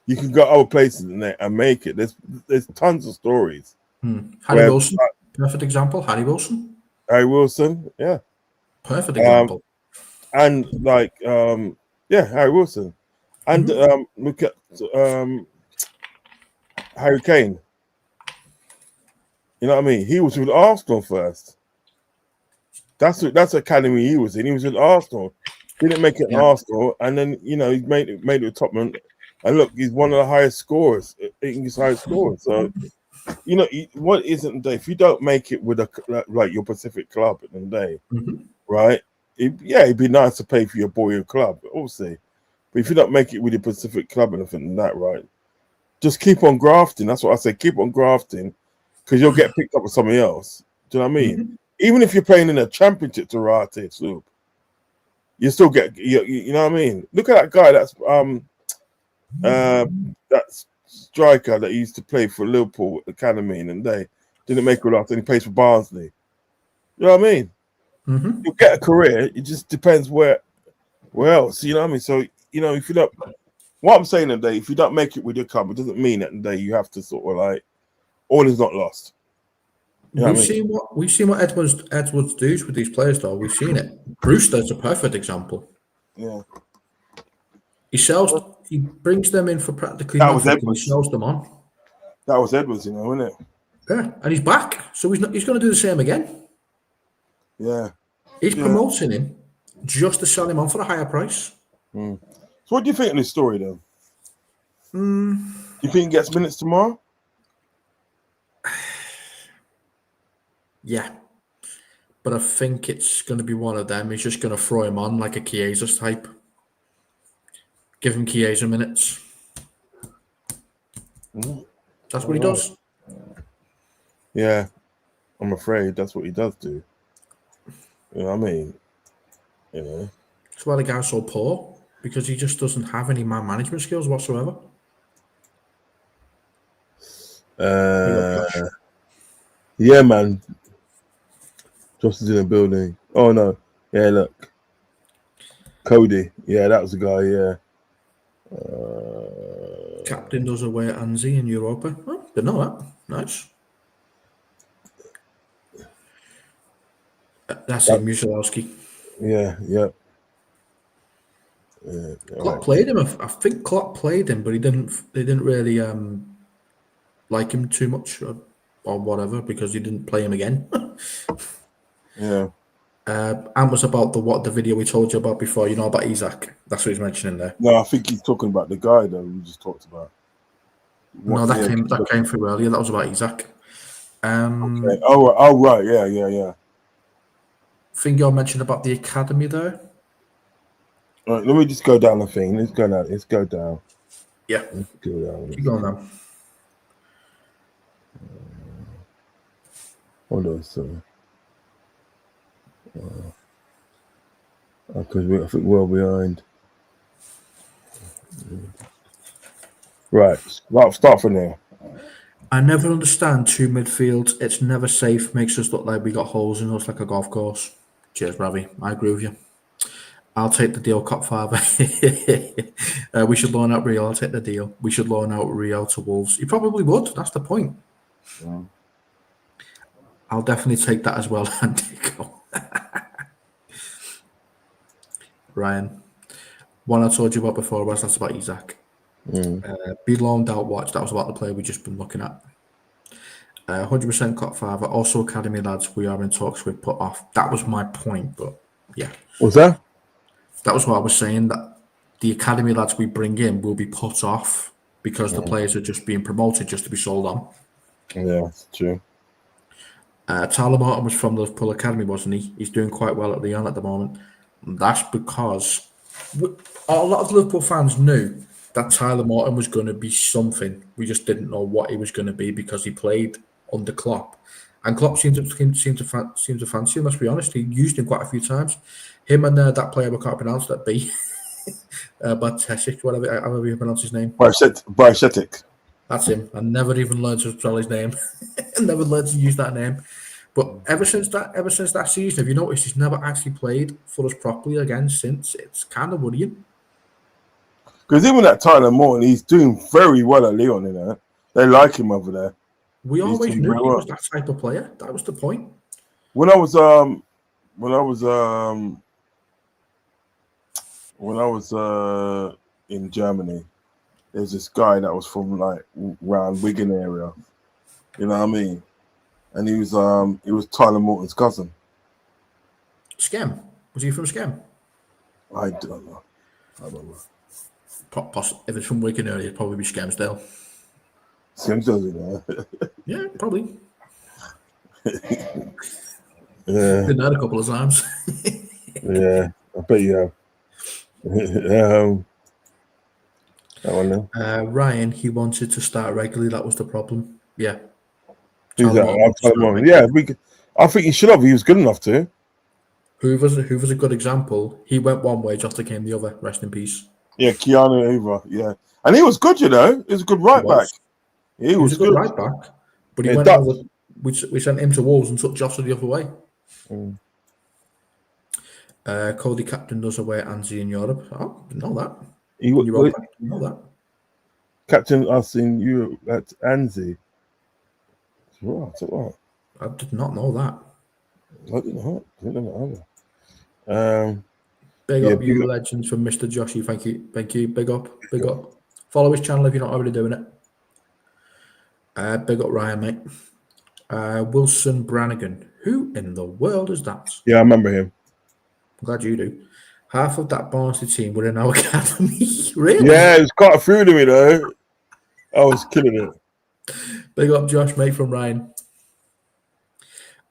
You can go other places and make it. There's tons of stories. Harry Wilson, perfect example. Harry Wilson, yeah, perfect example. And like Harry Wilson, and look at Harry Kane. You know what I mean? He was with Arsenal first. That's academy he was in. He was with Arsenal. Didn't make it in Arsenal, and then he made it with Tottenham. And look, he's one of the highest scorers, English highest scorers. So what isn't there? If you don't make it with like your Pacific club at the end of the day, right? It'd be nice to pay for your boy club, obviously. But if you don't make it with your Pacific club and everything like that, right? Just keep on grafting. That's what I say. Keep on grafting. Because you'll get picked up with something else. Do you know what I mean? Even if you're playing in a championship to Rate Sloop, you still get you know what I mean? Look at that guy that striker that used to play for Liverpool Academy and they didn't make it after, and he plays for Barnsley. You know what I mean? You'll get a career, it just depends where else, you know what I mean? So, if you don't, what I'm saying today, if you don't make it with your club, it doesn't mean that today you have to sort of like, all is not lost. We've seen what Edwards does with these players, though. We've seen it. Brewster's a perfect example. Yeah. He brings them in for practically nothing. He sells them on. That was Edwards, isn't it? Yeah, and he's back, so he's going to do the same again. Yeah. He's promoting him just to sell him on for a higher price. So what do you think of this story, though? Do you think he gets minutes tomorrow? Yeah, but I think it's going to be one of them. He's just going to throw him on like a Chiesa type. Give him Chiesa minutes. That's what he does. Yeah, I'm afraid that's what he does do. You know what I mean? That's why the guy's so poor, because he just doesn't have any man management skills whatsoever. Yeah, man. Josh is in the building. Oh no. Yeah, look. Cody. Yeah, that was the guy, yeah. Captain does away at Anzi in Europa. Oh, didn't know that. Nice. That's it, Musilowski. Yeah. Klopp played him. I think Klopp played him, but they didn't really like him too much or whatever, because he didn't play him again. Yeah. And was about the video we told you about before, about Isaac. That's what he's mentioning there. No, I think he's talking about the guy that we just talked about. That came through earlier. That was about Isaac. Okay. Oh, right. Yeah. Thing you mentioned about the academy there. Right, let me just go down the thing. Let's go down. Let's go down. Yeah. Let's go down. Keep going now. Hold on, sorry. Because I think we're behind. Right, start from there. I never understand two midfields. It's never safe. Makes us look like we got holes in us like a golf course. Cheers, Ravi. I agree with you. I'll take the deal, Kopfather. We should loan out Rio. I'll take the deal. We should loan out Rio to Wolves. He probably would. That's the point. Yeah. I'll definitely take that as well, Antico. Ryan. One I told you about before was that's about Isaac. Be loaned out watch. That was about the player we've just been looking at. 100% Kopfather. Also, academy lads, we are in talks with put off. That was my point, but yeah. What's that? That was what I was saying, that the academy lads we bring in will be put off because the players are just being promoted just to be sold on. Yeah, that's true. Tyler Morton was from Liverpool Academy, wasn't he? He's doing quite well at Lyon at the moment. And that's because a lot of Liverpool fans knew that Tyler Morton was going to be something. We just didn't know what he was going to be because he played under Klopp. And Klopp seemed to fancy him, let's be honest. He used him quite a few times. Him and that player we can't pronounce, that B. Batesic, whatever, however you pronounce his name. Bryshetic. That's him. I never even learned to spell his name. Never learned to use that name. But ever since that season, have you noticed he's never actually played for us properly again since? It's kind of worrying. Because even that Tyler Morton, he's doing very well at Lyon, you know. They like him over there. We always knew he was that type of player. That was the point. When I was in Germany, there's this guy that was from like around Wigan area. You know what I mean? And he was Tyler Morton's cousin. Scam. Was he from Scam? I don't know. If it's from Wigan area, it'd probably be Scansdale. Scansdale's in there. Yeah, probably. Yeah. Been there a couple of times. Yeah, I bet you have. That one then. Ryan, he wanted to start regularly. That was the problem. Yeah. Yeah, I think he should have. He was good enough to. Hoover's a good example. He went one way, Jota came the other. Rest in peace. Yeah, Keanu Hoover. Yeah, and he was good. You know, he was a good right back. He was a good right back, but he went over. We sent him to Wolves and took Jota the other way. Cody captain does away at Anzi in Europe. Oh, didn't know that. Didn't know that. Captain us in Europe at Anzi. Right. I did not know that. I didn't know either. Big up you legends from Mr. Joshy. Thank you. Big up. Follow his channel if you're not already doing it. Big up Ryan, mate. Wilson Brannigan. Who in the world is that? Yeah, I remember him. I'm glad you do. Half of that Barnsley team were in our academy. Really? Yeah, it was quite a few of them, you know. I was killing it. Big up Josh, mate, from Ryan.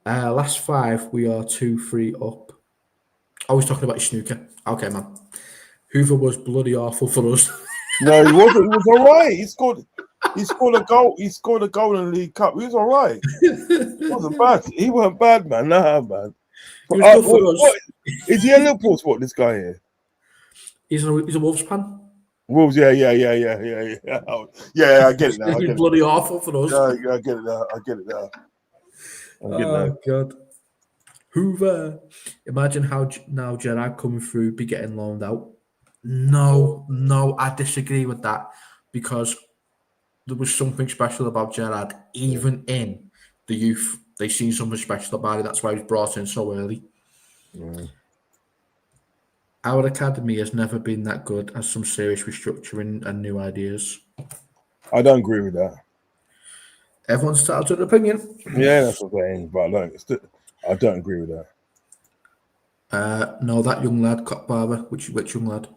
Last 5, we are 2-3 up. I was talking about snooker. Okay, man. Hoover was bloody awful for us. No, he wasn't. He was all right. He scored a goal. He scored a goal in the League Cup. He was all right. He wasn't bad. He wasn't bad, man. Nah, man. He was good for us. Is he a Liverpool sport, this guy here? He's a Wolves fan. Wolves, yeah. Yeah, I get it now. He's bloody awful for us. Yeah, I get it now. Oh, God. Hoover. Imagine how now Gerrard coming through be getting loaned out. No, I disagree with that because there was something special about Gerrard, even in the youth. They seen something special about it. That's why he was brought in so early. Mm. Our academy has never been that good as some serious restructuring and new ideas. I don't agree with that. Everyone's entitled to an opinion. Yeah, that's what I'm saying, but I don't agree with that. No, that young lad, Kopfather. Which young lad?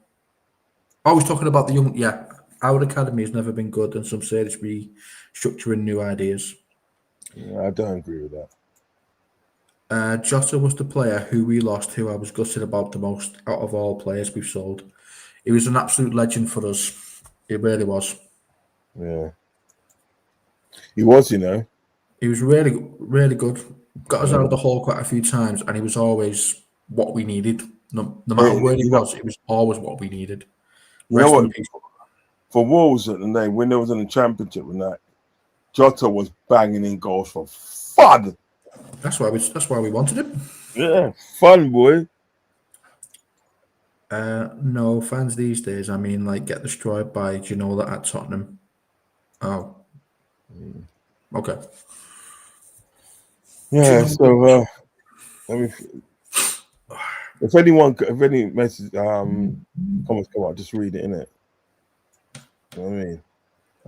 I was talking about the young. Yeah, our academy has never been good and some serious restructuring new ideas. Yeah, I don't agree with that. Jota was the player who we lost, who I was gutted about the most out of all players we've sold. He was an absolute legend for us. He really was. Yeah. He was, you know. He was really, really good. Got us out of the hole quite a few times, and he was always what we needed. No matter where he was, it was always what we needed. You know what? In peace. For Wolves at the name, when they was in the championship and that, Jota was banging in goals for fun. That's why we wanted him. Yeah, fun, boy. No, fans these days, I mean, like, get destroyed by, do you know that at Tottenham? Oh. Okay. Yeah, so if any message comments come out, just read it, innit? You know what I mean?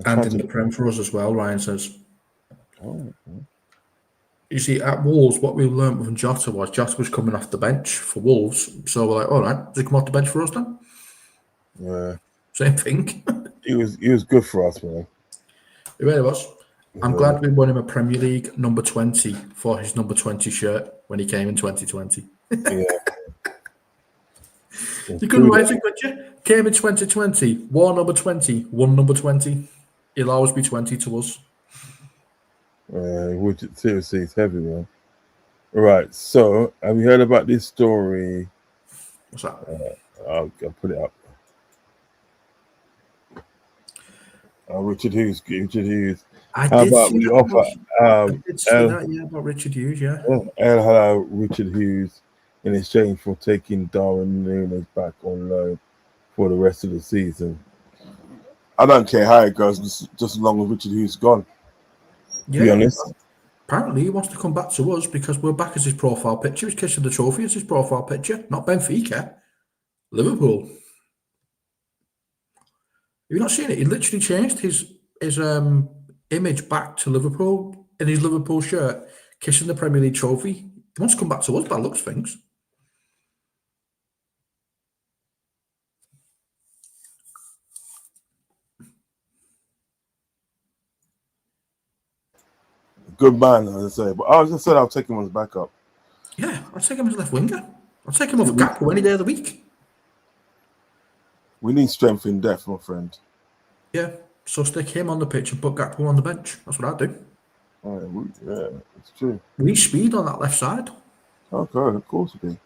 And in the Prem for us as well, Ryan says. Oh. You see, at Wolves, what we learned from Jota was coming off the bench for Wolves. So we're like, all right, does he come off the bench for us then? Yeah. Same thing. He was good for us, man. He really was. I'm glad we won him a Premier League number 20 for his number 20 shirt when he came in 2020. Yeah. You couldn't write it, could you? Came in 2020, wore number 20, won number 20. He'll always be 20 to us. Seriously, it's heavy, man. All right, so have you heard about this story? What's that? I'll put it up. Richard Hughes. I How did about see we that. offer I did see that, yeah, about Richard Hughes, yeah. Hello, Richard Hughes, in exchange for taking Darwin Núñez back on loan for the rest of the season. I don't care how it goes, just as long as Richard Hughes is gone. To be honest. Apparently, he wants to come back to us because we're back as his profile picture. He's kissing the trophy as his profile picture, not Benfica. Liverpool. Have you not seen it? He literally changed his image back to Liverpool in his Liverpool shirt, kissing the Premier League trophy. He wants to come back to us, by looks of things. Good man, as I say. But I was just saying I'll take him as backup. Yeah, I'll take him as left winger. I'll take him over Gakpo any day of the week. We need strength in depth, my friend. Yeah, so stick him on the pitch and put Gakpo on the bench. That's what I'd do. Yeah, it's true. We need speed on that left side. Okay, of course we do.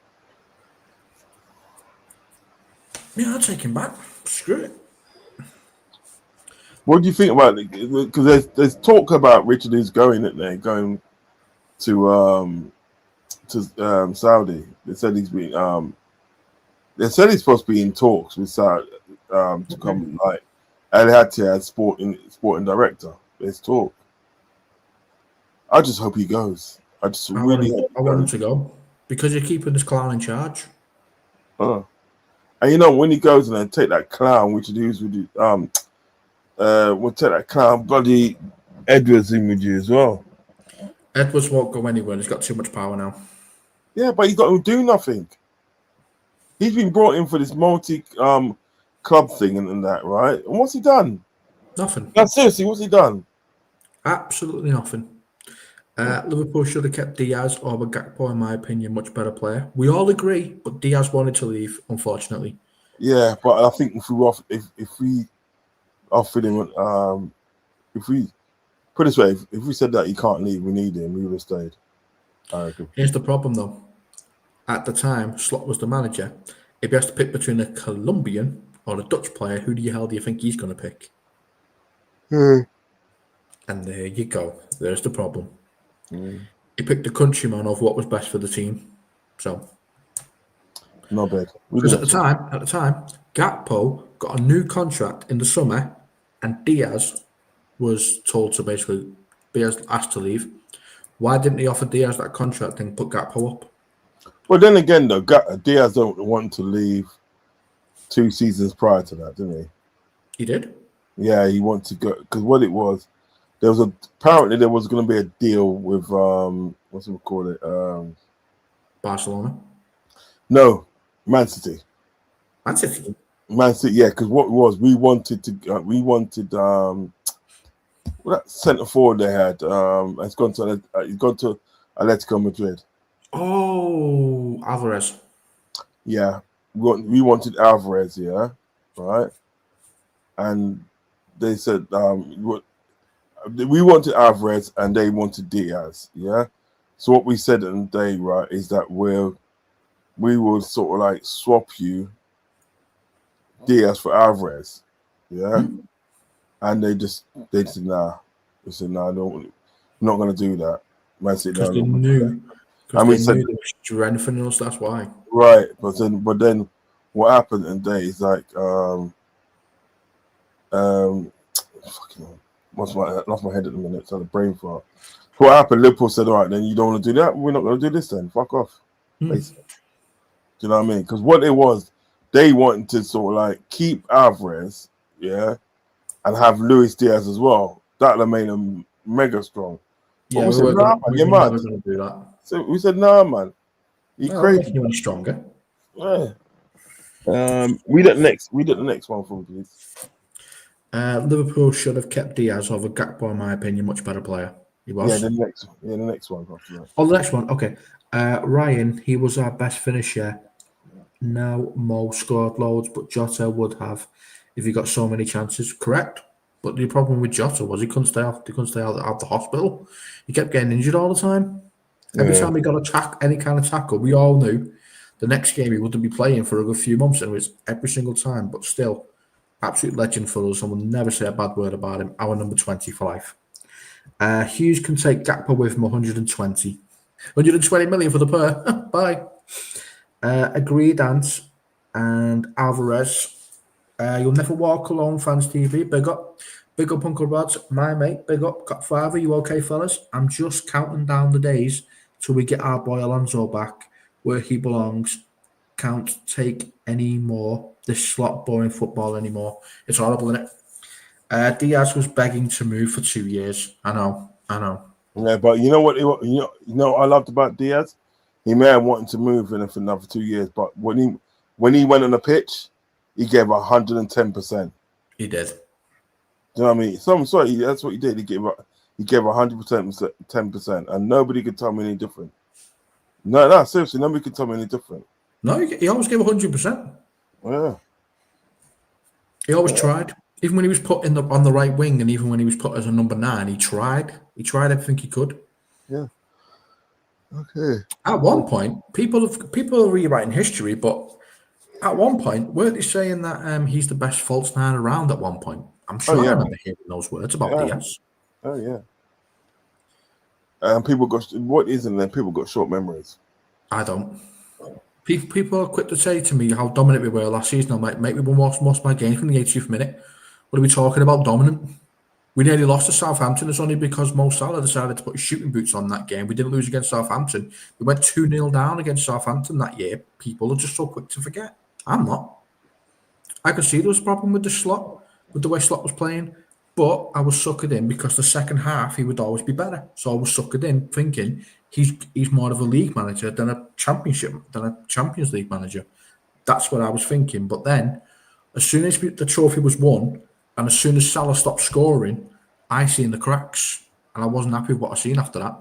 Yeah, I'll take him back. Screw it. What do you think about it? Because there's talk about Richard Hughes going to Saudi. They said he's been they said he's supposed to be in talks with Saudi to come, like Al Ittihad sporting director. There's talk. I just hope he goes. I want him to go because you're keeping this clown in charge. And you know, when he goes and then take that clown, Richard Hughes would do, we'll take that clown bloody Edwards in with you as well. Edwards won't go anywhere. He's got too much power now. Yeah, but he's got to do nothing. He's been brought in for this club thing and that, right? And what's he done? Nothing. No, seriously, what's he done? Absolutely nothing. Liverpool should have kept Diaz over Gakpo, in my opinion, much better player. We all agree, but Diaz wanted to leave, unfortunately. Yeah, but I think if we offered him, if we put it this way, if we said that he can't leave, we need him, we would have stayed. I reckon. Here's the problem, though. At the time, Slot was the manager. If he has to pick between a Colombian or a Dutch player, who the hell do you think he's going to pick? And there you go. There's the problem. He picked the countryman of what was best for the team. So, not bad. Because at the time, Gakpo got a new contract in the summer, and Diaz was told to basically Diaz asked to leave. Why didn't he offer Diaz that contract and put Gakpo up? Well, then again, though, Diaz don't want to leave 2 seasons prior to that, didn't he? He did. Yeah, he wanted to go because what it was, apparently there was going to be a deal with what's it called it? Barcelona. No, Man City. Man City, yeah, because what it was, we wanted that centre forward they had. He's gone to Atletico Madrid. Oh, Alvarez. Yeah, we wanted Alvarez, yeah, right? And they said we wanted Alvarez and they wanted Diaz, yeah. So what we said in the day, right, is that we will sort of like swap you Diaz for Alvarez, yeah. And they said nah, they said nah, no, we're not gonna do that. Man said Because no, they not gonna do that. knew, because And we they said knew they were strengthening us. That's why. right, but then what happened in the day is like fucking lost my head at the minute, so the brain fart. What happened? Liverpool said, all right, then you don't want to do that. We're not going to do this then. Fuck off. Basically. Do you know what I mean? Because what it was, they wanted to sort of like keep Alvarez, yeah, and have Luis Diaz as well. That would have made them mega strong. But Yeah, we said, nah, man, we you're were mad. never going to do that. So we said, nah, man, you No, I'm crazy. making you any stronger. Yeah. Read it next. Read it the next one for me, please. Liverpool should have kept Diaz over Gakpo, in my opinion. Much better player. He Yeah, was. the next one. Yeah, the next one after that. Oh, the next one. Okay. Ryan, he was our best finisher. Now Mo scored loads, but Jota would have if he got so many chances. Correct. But the problem with Jota was he couldn't stay off. He couldn't stay out of the hospital. He kept getting injured all the time. Every Yeah. time he got any kind of tackle, we all knew the next game he wouldn't be playing for a good few months, and it was every single time. But still, absolute legend for us, and we'll never say a bad word about him. Our number 20 for life. Hughes can take Gakpo with him 120. 120 million for the pair. Bye. Agreed, Ant and Alvarez. You'll never walk alone, fans TV. Big up. Big up, Uncle Rodz. My mate. Big up, Kopfather. You okay, fellas? I'm just counting down the days till we get our boy Alonso back where he belongs. Can't take any more this slot boring football anymore. It's horrible, isn't it? Diaz was begging to move for 2 years. I know. Yeah, but you know what? You know what I loved about Diaz? He may have wanted to move in for another 2 years, but when he went on the pitch, he gave 110%. He did. Do you know what I mean? So I'm sorry, that's what he did. He gave 100%, 10%, and nobody could tell me any different. No, seriously, nobody could tell me any different. No, he always gave 100%. Yeah. He always tried. Even when he was put on the right wing, and even when he was put as a number 9, he tried. He tried everything he could. Yeah. Okay. At one point, people are rewriting history, but at one point, weren't they saying that he's the best false nine around? At one point, I'm sure I remember hearing those words about Diaz. Oh yeah. And people got people got short memories. I don't. People are quick to say to me how dominant we were last season. I'm like, mate, we won most of my games from the 80th minute. What are we talking about dominant? We nearly lost to Southampton. It's only because Mo Salah decided to put his shooting boots on that game. We didn't lose against Southampton. We went 2-0 down against Southampton that year. People are just so quick to forget. I'm not. I could see there was a problem with the slot, with the way Slot was playing, but I was suckered in because the second half he would always be better. So I was suckered in thinking he's more of a league manager than a Champions League manager. That's what I was thinking. But then, as soon as the trophy was won, and as soon as Salah stopped scoring, I seen the cracks, and I wasn't happy with what I seen after that.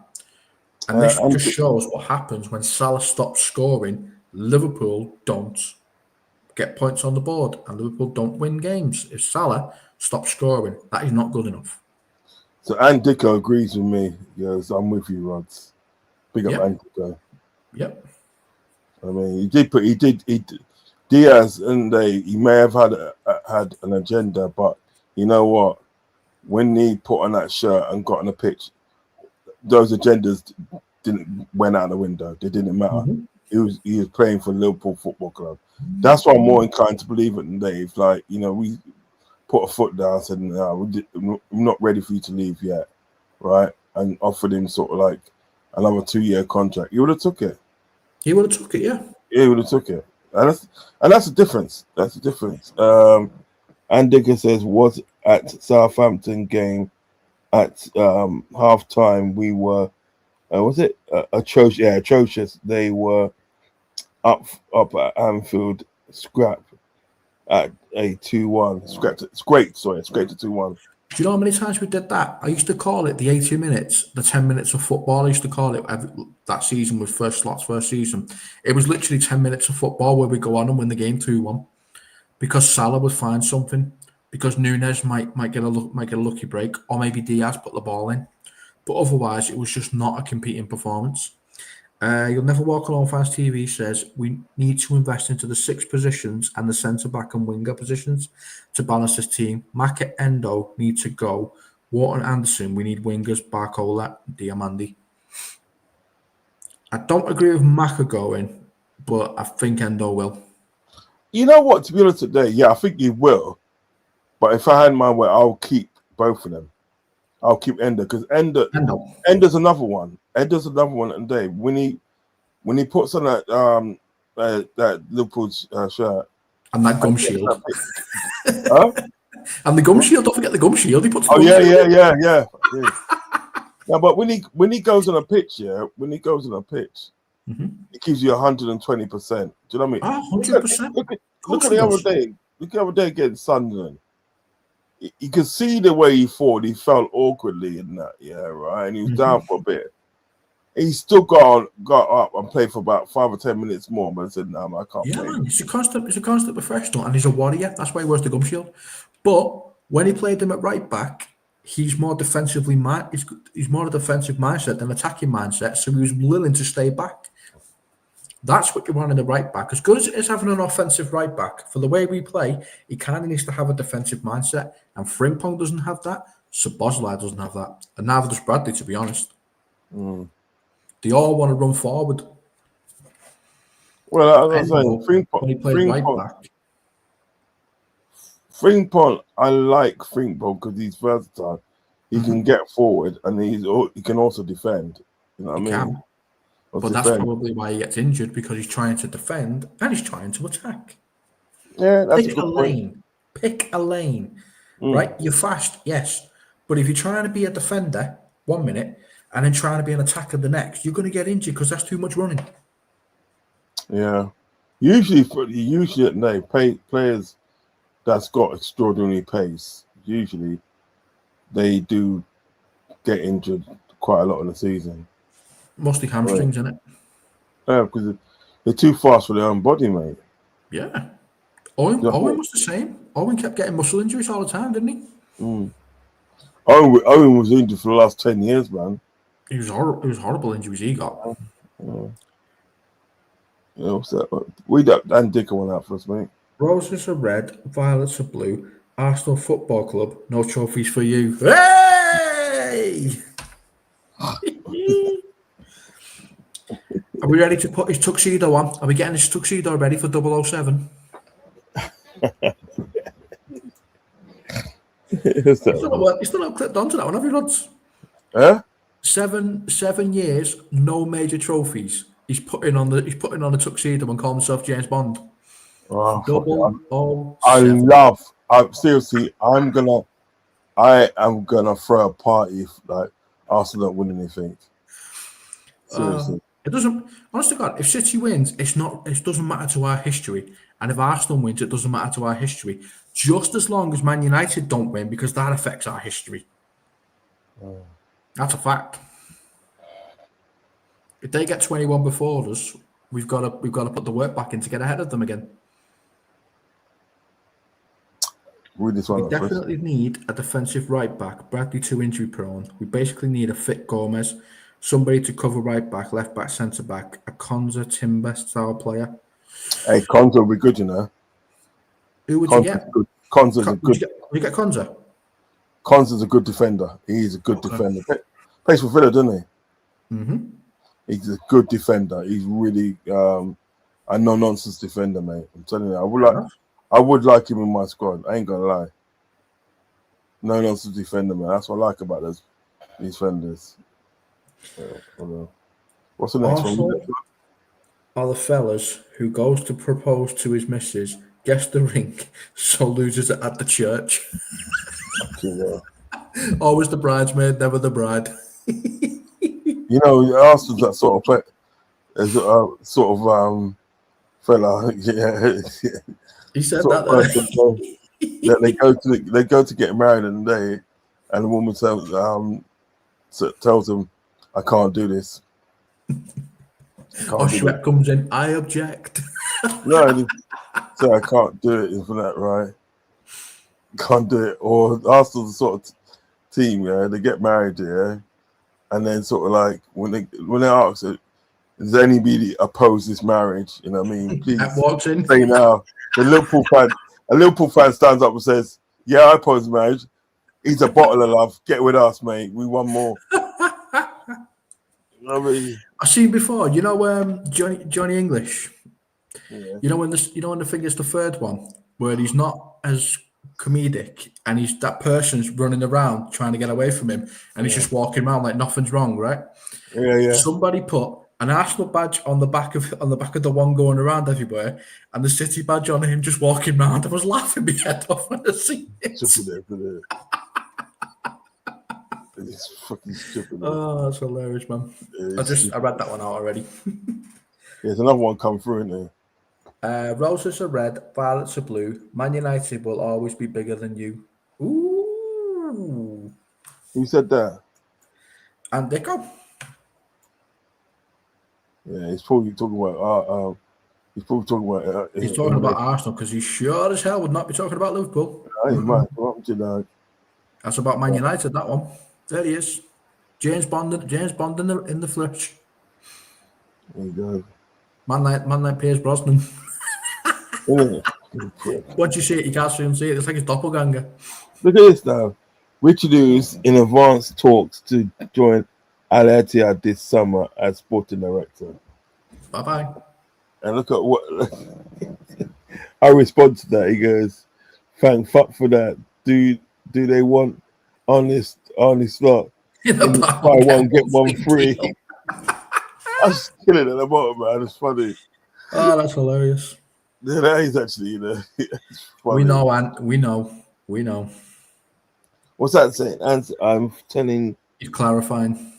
And this just shows what happens when Salah stops scoring. Liverpool don't get points on the board, and Liverpool don't win games. If Salah stops scoring, that is not good enough. So Andico agrees with me. Yes, I'm with you, Rodz. Big up Andico. Yep. I mean, he did. Diaz and he may have had an agenda, but you know what? When he put on that shirt and got on the pitch, those agendas went out the window. They didn't matter. Mm-hmm. He was playing for Liverpool Football Club. That's why I'm more inclined to believe it than Dave. Like, you know, we put a foot down and said, no, we're not ready for you to leave yet, right? And offered him sort of like another 2-year contract. He would have took it. He would have took it, yeah. He would have took it. And that's the difference. That's the difference. And Dicker says, was at Southampton game at half time, we were was it atrocious? Yeah, atrocious. They were up at Anfield, scrap at a 2-1. Scraped to 2-1. Do you know how many times we did that? I used to call it the 80 minutes, the 10 minutes of football. I used to call it that season with first season. It was literally 10 minutes of football where we go on and win the game 2-1 because Salah would find something, because Nunes might get a lucky break, or maybe Diaz put the ball in. But otherwise, it was just not a competing performance. You'll Never Walk Alone Fans TV says we need to invest into the 6 positions and the centre-back and winger positions to balance this team. Maka, Endo need to go. Wharton, Anderson, we need wingers. Barcola, Diamandi. I don't agree with Maka going, but I think Endo will. You know what? To be honest today, yeah, I think he will. But if I had my way, I'll keep both of them. I'll keep Endo because Endo's another one. Endo's another one today. When he puts on that Liverpool shirt and that gum shield, huh? And the gum shield. Don't forget the gum shield. He puts. Yeah. No, but when he goes on a pitch, it gives you 120%. Do you know what I mean? 100%. Look at the other day. Look at the other day against Sunderland. You could see the way he fought. He felt awkwardly in that, right? And he was down for a bit. He still got up and played for about 5 or 10 minutes more, but I said, "No, man, I can't play." Man, he's a constant professional, and he's a warrior. That's why he wears the gum shield. But when he played him at right back, he's more defensively he's more a defensive mindset than attacking mindset. So he was willing to stay back. That's what you want in the right back. As good as it is having an offensive right back, for the way we play, he kind of needs to have a defensive mindset. And Frimpong doesn't have that. Szoboszlai doesn't have that. And neither does Bradley, to be honest. They all want to run forward. Well, as I was saying, Frimpong, I like Frimpong because he's versatile. He can get forward and he can also defend. You know what I mean? But that's probably why he gets injured, because he's trying to defend and he's trying to attack. Yeah, that's Pick a lane. Pick a lane. Right? You're fast, yes. But if you're trying to be a defender 1 minute and then trying to be an attacker the next, you're going to get injured because that's too much running. Yeah. Usually players that's got extraordinary pace, usually they do get injured quite a lot in the season. Mostly hamstrings, isn't it? Yeah, because they're too fast for their own body, mate. Yeah. Owen was the same. Owen kept getting muscle injuries all the time, didn't he? Owen was injured for the last 10 years, man. It was horrible injuries he got. We got Dan Dicker one out for us, mate. Roses are red, violets are blue. Arsenal Football Club, no trophies for you. Hey! Are we ready to put his tuxedo on? Are we getting his tuxedo ready for 007? You still not clipped onto that one, have you, Rodz? Huh? 7 years, no major trophies. He's putting on the tuxedo and calling himself James Bond. Seriously, I am gonna throw a party if like Arsenal don't win anything. Seriously. It doesn't. Honest to God, if City wins, it doesn't matter to our history, and if Arsenal wins, it doesn't matter to our history. Just as long as Man United don't win, because that affects our history. That's a fact. If they get 21 before us, we've got to put the work back in to get ahead of them again. We definitely need a defensive right back. Bradley too injury prone. We basically need a fit Gomez. Somebody to cover right back, left back, centre back, a Konza Timber style player. Hey, Konza will be good, you know. Who would you get? Konza's a good. Would you get Konza? Konza's a good defender. He's a good defender. Plays for Villa, doesn't he? Mm-hmm. He's a good defender. He's really a no-nonsense defender, mate. I'm telling you, I would like him in my squad. I ain't gonna lie. No-nonsense defender, man. That's what I like about these defenders. What's the next one? Are the fellas who goes to propose to his missus, guess the ring, so loses it at the church. Always the bridesmaid, never the bride. You know, Arsenal's that sort of play, fella. Yeah. He said that. They go to get married and and the woman tells him, "I can't do this." Or Shrek comes in, I object. No, so I can't do it. Isn't that right? Can't do it. Or Arsenal's the sort of team, yeah, they get married, yeah, and then sort of like when they ask it, does anybody oppose this marriage? You know what I mean? Please walks in. say now. A Liverpool fan stands up and says, "Yeah, I oppose marriage. He's a bottle of love. Get with us, mate. We want more." You know what I mean? I've seen before. You know, Johnny English. Yeah. You know when the thing is the third one where he's not as comedic and that person's running around trying to get away from him and he's just walking around like nothing's wrong, right? Yeah. Somebody put an Arsenal badge on the back of the one going around everywhere, and the City badge on him just walking around. I was laughing my head off when I see it. It's fucking stupid. Oh, that's hilarious, man. I read that one out already. There's another one come through in there. Roses are red, violets are blue. Man United will always be bigger than you. Ooh. Who said that? And they go. Yeah, he's probably talking about. He's talking about Arsenal because he sure as hell would not be talking about Liverpool. That's about Man United. That one. There he is. James Bond in the flesh. There you go. Man like Piers Brosnan. Once you see it, you can't see it. It's like his doppelganger. Look at this now. Richard is in advanced talks to join Al Ittihad this summer as sporting director. Bye. And look at what I respond to that. He goes, "Thank fuck for that. Do they want honest lot? Buy one get one free." I was killing at the bottom, man. It's funny. Oh, that's hilarious. Yeah, that is actually, we know, and we know. What's that saying? And I'm telling. He's clarifying.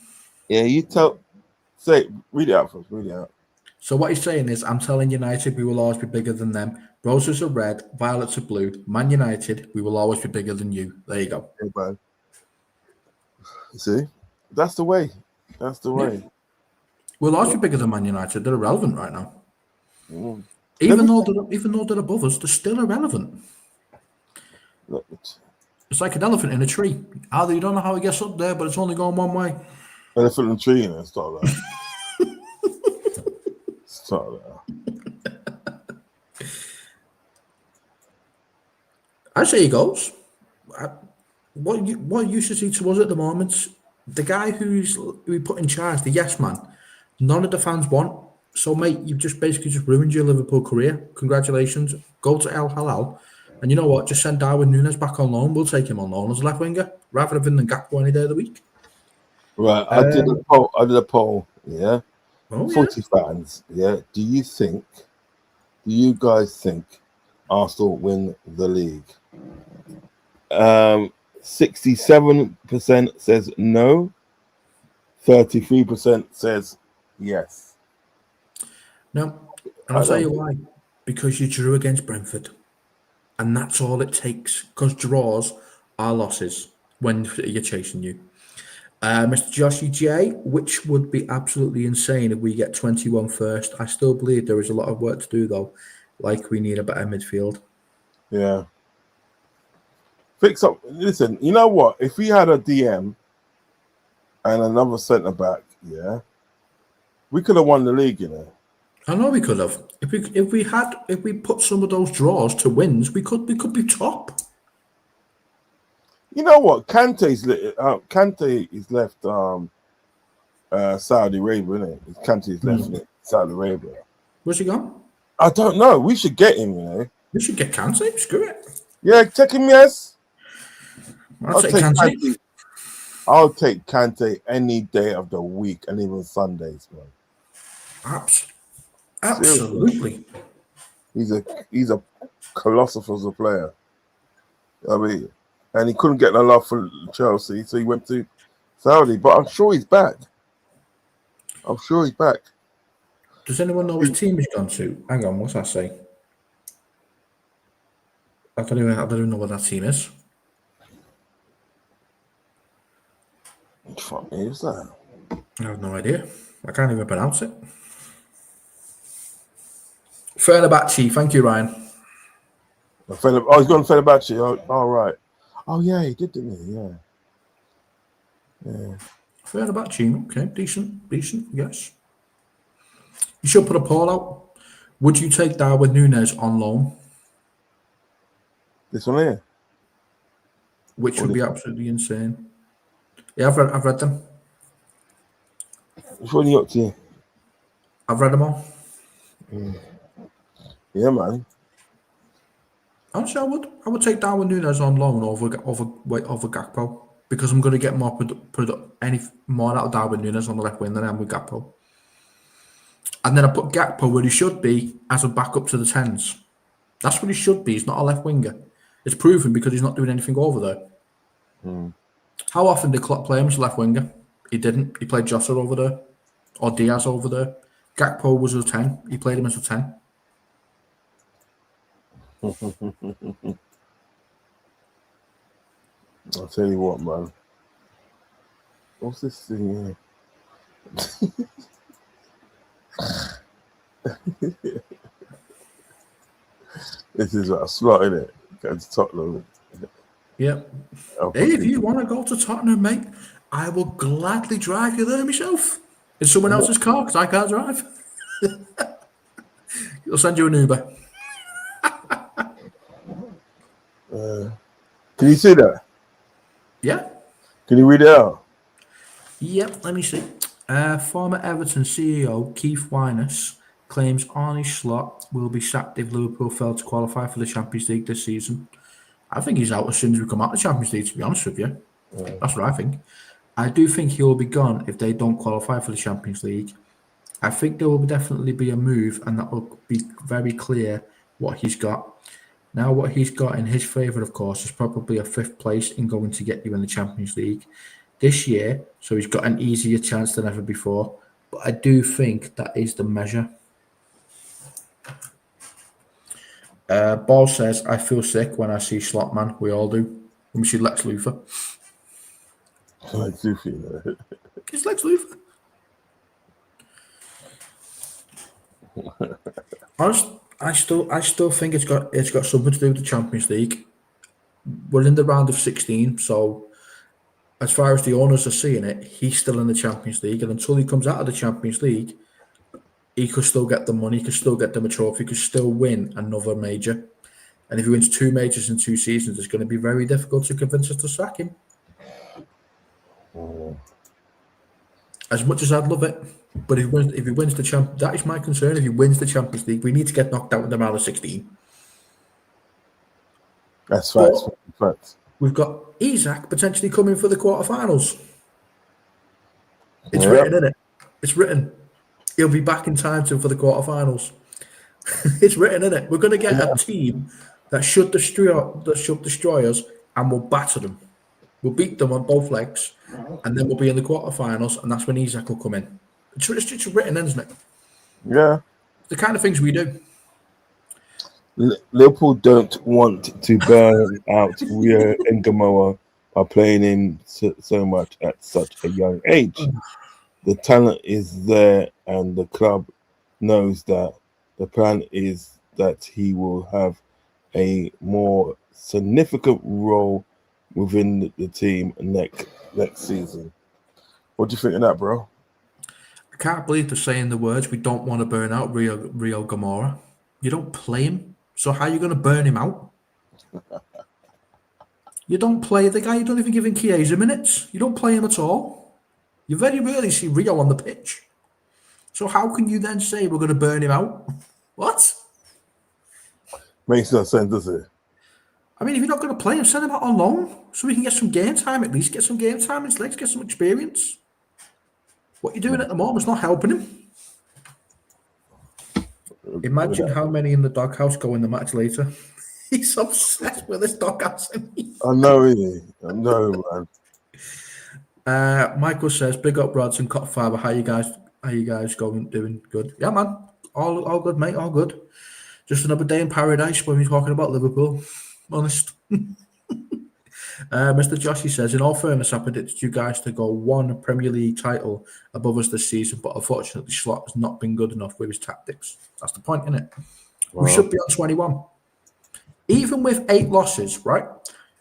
Yeah, read it out first. Read it out. So what he's saying is, I'm telling United we will always be bigger than them. Roses are red, violets are blue. Man United, we will always be bigger than you. There you go. Hey, man. See, that's the way. That's the way. Yeah. We'll always be bigger than Man United. They're irrelevant right now. Mm. Even though they're above us, they're still irrelevant. Look. It's like an elephant in a tree. Either you don't know how it gets up there, but it's only going one way. Elephant in a tree, start that. Start that. I say he goes. What use is he to us at the moment? The guy who we put in charge, the yes man, none of the fans want. So, mate, you've just basically ruined your Liverpool career. Congratulations. Go to El Halal. And you know what? Just send Darwin Núñez back on loan. We'll take him on loan as a left winger rather than Gakpo any day of the week. Right. I did a poll. Yeah. 40 fans. Yeah. Do you guys think Arsenal win the league? 67% says no. 33% says yes. No, and I'll tell you why. Because you drew against Brentford. And that's all it takes. Because draws are losses when you're chasing you. Mr. Joshy J, which would be absolutely insane if we get 21 first. I still believe there is a lot of work to do, though. Like we need a better midfield. Yeah. Fix up. Listen, you know what? If we had a DM and another centre back, yeah, we could have won the league, you know. I know we could have. If we put some of those draws to wins, we could be top. You know what? Kante is left Saudi Arabia, isn't it? Kante is left Saudi Arabia. Where's he gone? I don't know. We should get him, you know. We should get Kante. Screw it. Yeah, take him, yes. I'll take Kante. I'll take Kante any day of the week and even Sundays, man. Absolutely. He's a colossal as a player. I mean, and he couldn't get enough for Chelsea, so he went to Saudi. But I'm sure he's back. Does anyone know which team he's gone to? Hang on, what's that say? I don't even know what that team is. Fuck me, who's that? I have no idea. I can't even pronounce it. Fenerbahce, thank you, Ryan. He's gone Fenerbahce. Oh, right. Oh, yeah, he did, didn't he? Yeah. Fenerbahce, okay, decent, yes. You should put a poll out. Would you take Darwin Núñez on loan? This one here. Which would be absolutely insane. Yeah, I've read them. Which one are you up to? I've read them all. Yeah, man. Honestly, I would take Darwin Núñez on loan over Gakpo because I'm going to get more more out of Darwin Núñez on the left wing than I am with Gakpo. And then I put Gakpo where he should be as a backup to the 10s. That's what he should be. He's not a left winger. It's proven because he's not doing anything over there. How often did Klopp play him as a left winger? He didn't. He played Jota over there or Diaz over there. Gakpo was a 10. He played him as a 10. I'll tell you what, man. What's this thing here? This is a slot, isn't it? Going to Tottenham. Yep. Hey, if you want to go to Tottenham, mate, I will gladly drive you there myself. In someone else's car, because I can't drive. I'll send you an Uber. Can you see that? Yeah. Can you read it out? Yep, let me see. Former Everton CEO Keith Winus claims Arne Slot will be sacked if Liverpool fail to qualify for the Champions League this season. I think he's out as soon as we come out of the Champions League, to be honest with you. That's what I think. I do think he will be gone if they don't qualify for the Champions League. I think there will definitely be a move, and that will be very clear what he's got. Now, what he's got in his favour, of course, is probably a 5th place in going to get you in the Champions League this year. So he's got an easier chance than ever before. But I do think that is the measure. Ball says, I feel sick when I see Slot, man. We all do. When we see Lex Luthor. Lex Luthor. It's Lex Luthor. I still think it's got something to do with the Champions League. We're in the round of 16, so as far as the owners are seeing it, he's still in the Champions League, and until he comes out of the Champions League, he could still get the money, he could still get them a trophy, he could still win another major. And if he wins 2 majors in 2 seasons, it's going to be very difficult to convince us to sack him. As much as I'd love it, but if he wins the champ, that is my concern. If he wins the Champions League, we need to get knocked out in the round of 16. That's facts. We've got Isak potentially coming for the quarterfinals. It's written, isn't it? It's written. He'll be back in time for the quarterfinals. It's written, isn't it? We're going to get a team that should destroy us, and we'll batter them. We'll beat them on both legs, and then we'll be in the quarterfinals, and that's when Isak will come in. It's written, isn't it? Yeah. The kind of things we do. Liverpool don't want to burn out Rio and Gamoa by playing in so much at such a young age. The talent is there, and the club knows that. The plan is that he will have a more significant role within the team next season. What do you think of that, bro? I can't believe they're saying the words, we don't want to burn out Rio Gamora. You don't play him, so how are you going to burn him out? You don't play the guy, you don't even give him Chiesa minutes. You don't play him at all. You very rarely see Rio on the pitch. So how can you then say we're going to burn him out? What? Makes no sense, does it? I mean, if you're not going to play him, send him out on loan so we can get some game time at least. Get some game time in his legs, get some experience. What you're doing at the moment is not helping him. Imagine how many in the doghouse go in the match later. He's obsessed with this doghouse. I know, isn't he? I know, man. Michael says, big up Rodz and Kopfather. How you guys going? Doing good? Yeah, man. All good, mate. All good. Just another day in paradise when we're talking about Liverpool. Honest. Mr. Joshy says, in all fairness, I predicted you guys to go one Premier League title above us this season, but unfortunately, Slot has not been good enough with his tactics. That's the point, isn't it? We should be on 21. Even with 8 losses, right?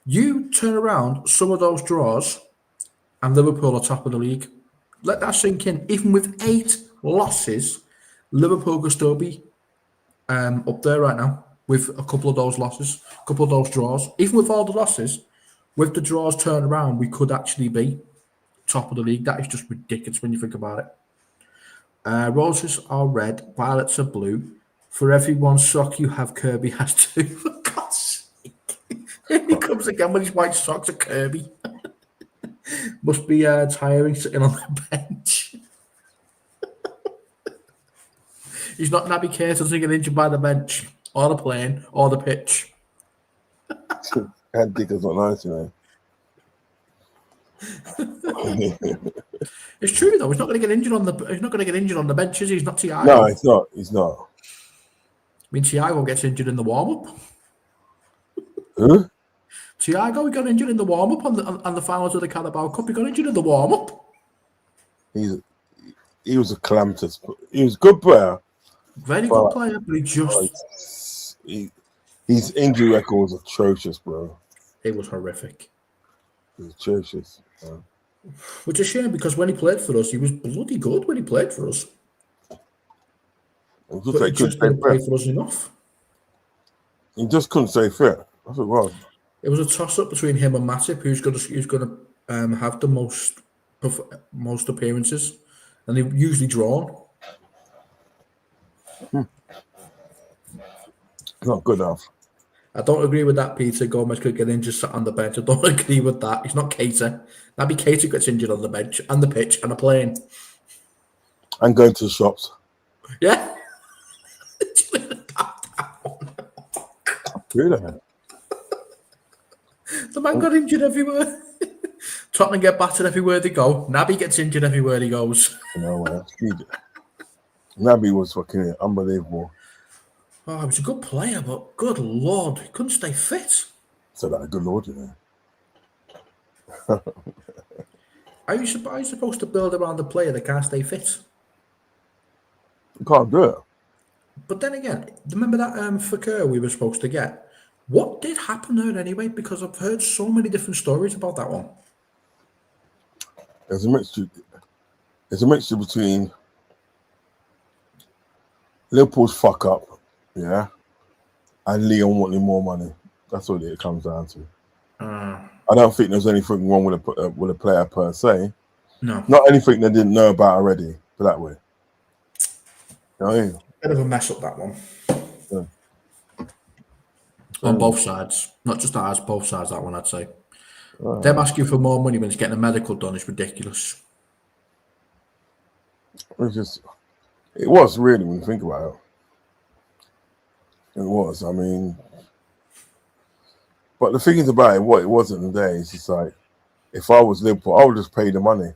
You turn around some of those draws, and Liverpool are top of the league. Let that sink in. Even with 8 losses, Liverpool could still be up there right now with a couple of those losses, a couple of those draws. Even with all the losses, with the draws turned around, we could actually be top of the league. That is just ridiculous when you think about it. Roses are red, violets are blue. For every one sock you have, Kirby has 2. For God's sake. Here he comes again with his white socks at Kirby. Must be tiring sitting on the bench. He's not Naby Keita doesn't get injured by the bench, or the plane, or the pitch. That dick is not nice, you know. It's true though. He's not going to get injured on the. He's not going to get injured on the bench, is he? He's not Thiago. No, it's not. It's not. I mean, Thiago gets injured in the warm up. Huh? Thiago got injured in the warm up on the finals of the Carabao Cup. He got injured in the warm up. He was a calamitous. He was a good player. Very good player, but he just his injury record was atrocious, bro. It was horrific. It was atrocious. Bro. Which is a shame because when he played for us, he was bloody good when he played for us. But he just didn't play for us enough. He just couldn't stay fit. That's what it was. It was a toss-up between him and Matip, who's going to have the most appearances, and they're usually drawn. Not good enough. I don't agree with that, Peter. Gomez could get injured sat on the bench. I don't agree with that. He's not Keita. Naby Keita gets injured on the bench, and the pitch, and a plane. And going to the shops. Yeah. Really? The man got injured everywhere. Tottenham get battered everywhere they go. Naby gets injured everywhere he goes. No way. Naby was fucking unbelievable. Oh, he was a good player, but good lord, he couldn't stay fit. So that a good lord, you know. Are you supposed to build around a player that can't stay fit? You can't do it. But then again, remember that Fakir we were supposed to get? What did happen there anyway? Because I've heard so many different stories about that one. There's a mixture between Liverpool's fuck up, yeah, and Leon wanting more money. That's what it comes down to. I don't think there's anything wrong with a player per se. No. Not anything they didn't know about already, put that way. You know what I mean? Bit of a mess up, that one. Yeah. On both sides. Not just ours, both sides, that one, I'd say. Them asking for more money when it's getting a medical done is ridiculous. It was really, when you think about it. It was, I mean. But the thing is about it, what it was in the day, it's just like, if I was Liverpool, I would just pay the money.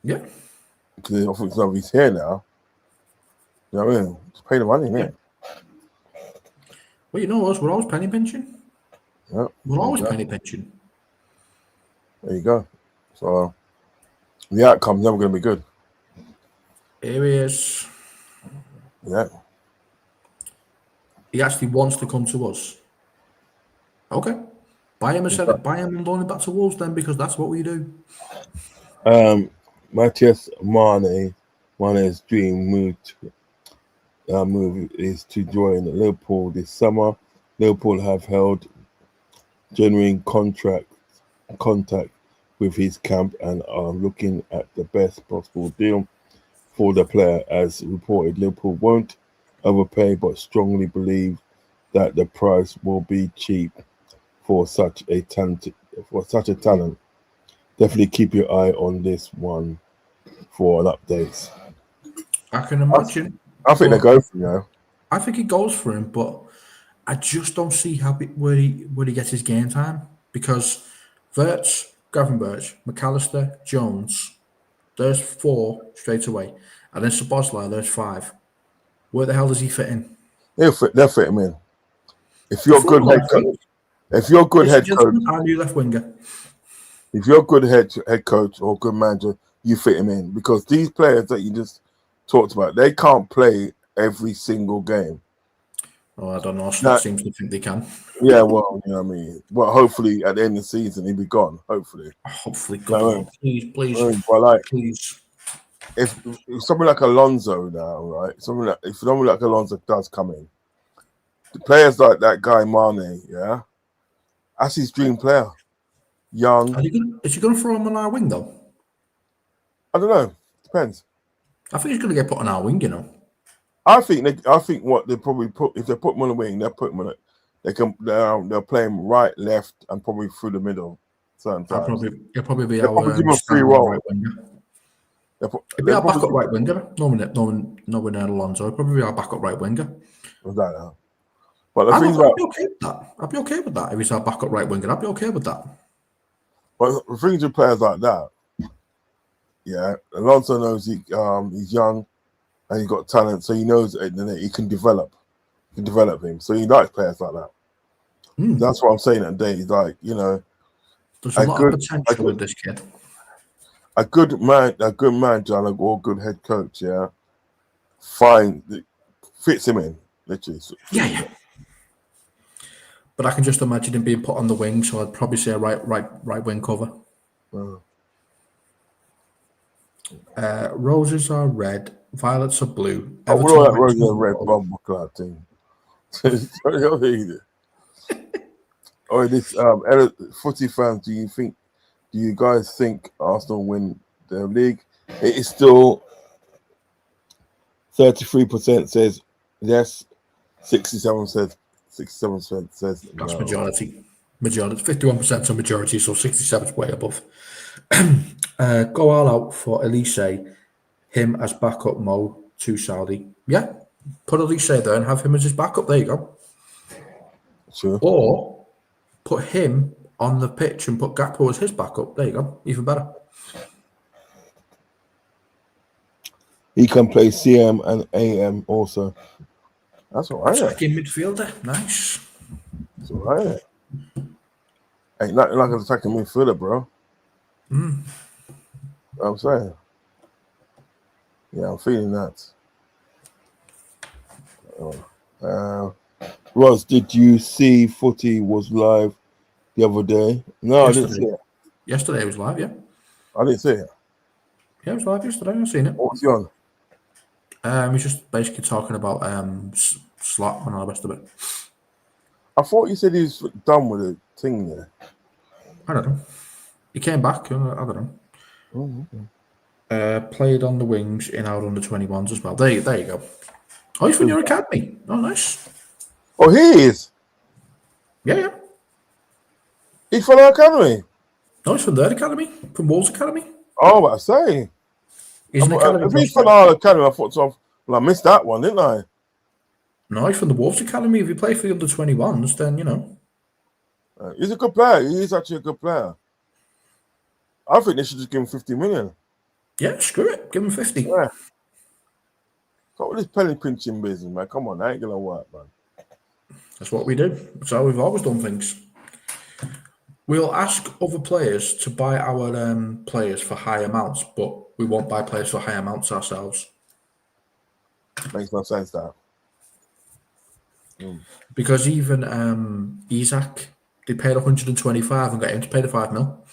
Yeah. Because I think he's here now. You know what I mean? Just pay the money, man. Well, you know us, we're always penny pinching. Yeah. We're always penny pinching. There you go. So the outcome's never going to be good. Here he is. Yeah. He actually wants to come to us. Okay. Buy him and loan him back to Wolves then, because that's what we do. Matthias Mane's dream move is to join Liverpool this summer. Liverpool have held genuine contact with his camp and are looking at the best possible deal for the player. As reported, Liverpool won't overpay, but strongly believe that the price will be cheap for such a talent. Definitely keep your eye on this one for an update. I can imagine. I think they go for him, you know. I think he goes for him, but I just don't see where he gets his game time, because Wirtz, Gravenberch, McAllister, Jones, there's 4 straight away, and then Szoboszlai, there's 5. Where the hell does he fit in? They'll fit him in. If you're a good head coach, If you're a good head coach, our new left winger. if you're a good head coach or good manager, you fit him in because these players that you just talked about, they can't play every single game. Oh, I don't know. Slot seems to think they can. Yeah, well, you know what I mean. Well, hopefully at the end of the season he'll be gone. Hopefully, God, you know please, well, like, please. If somebody like Alonso now, right? If somebody like Alonso does come in, the players like that guy Mane, yeah, that's his dream player. Young. Is he going to throw him on our wing though? I don't know. Depends. I think he's going to get put on our wing. You know. I think what they probably put if they put him on the wing, they'll put him on it. They'll play him right, left, and probably through the middle. Sometimes He'll probably be they'll our give him a free roll. right winger. He'll be our backup right winger. No one Alonso. He'll probably be our backup right winger. But the I'd things be okay with that. I'd be okay with that if he's our backup right winger. I'd be okay with that. But the things with players like that, yeah, Alonso knows he's young and he's got talent, so he knows that he can develop. Him. So he likes players like that. That's what I'm saying today. He's like, you know, there's a lot of potential with this kid. A good manager or good head coach, yeah, fits him in, literally. Yeah. But I can just imagine him being put on the wing, so I'd probably say a right wing cover. Roses are red, violets are blue. I would like roses are red bomb club thing. Oh, this footy fans, do you guys think Arsenal win the league? It is still 33% says yes, 67% says no. That's majority. 51% of majority, so 67 is way above. Go all out for Elise, him as backup Mo to Saudi. Yeah, put Elise there and have him as his backup. There you go. Sure. Or put him on the pitch and put Gakpo as his backup. There you go. Even better. He can play CM and AM also. That's all right. Attacking midfielder. Nice. That's all right. Ain't nothing like an attacking midfielder, bro. I'm saying. Yeah, I'm feeling that. Rodz, did you see footy was live the other day? No, I didn't see it. Yesterday it was live, yeah. I didn't see it. Yeah, it was live yesterday. I've seen it. What was he on? He's just basically talking about slot and all the rest of it. I thought you said he was done with the thing there. I don't know. He came back. I don't know. Oh, okay. Played on the wings in our under-21s as well. There you go. Oh, he's from your academy. Oh, nice. Oh, he is? Yeah. He's from our academy? No, he's from their academy. From Wolves Academy. Oh, what I say? He's an academy. If he's from our academy, I thought so. Well, I missed that one, didn't I? No, he's from the Wolves Academy. If you play for the under-21s, then, you know. He's a good player. He is actually a good player. I think they should just give him 50 million. Yeah, screw it. Give him 50. Yeah. Got all this penny pinching business, man. Come on, that ain't going to work, man. That's what we do. That's how we've always done things. We'll ask other players to buy our players for high amounts, but we won't buy players for high amounts ourselves. Makes no sense, that. Because even Isaac, they paid 125 and got him to pay the 5 mil.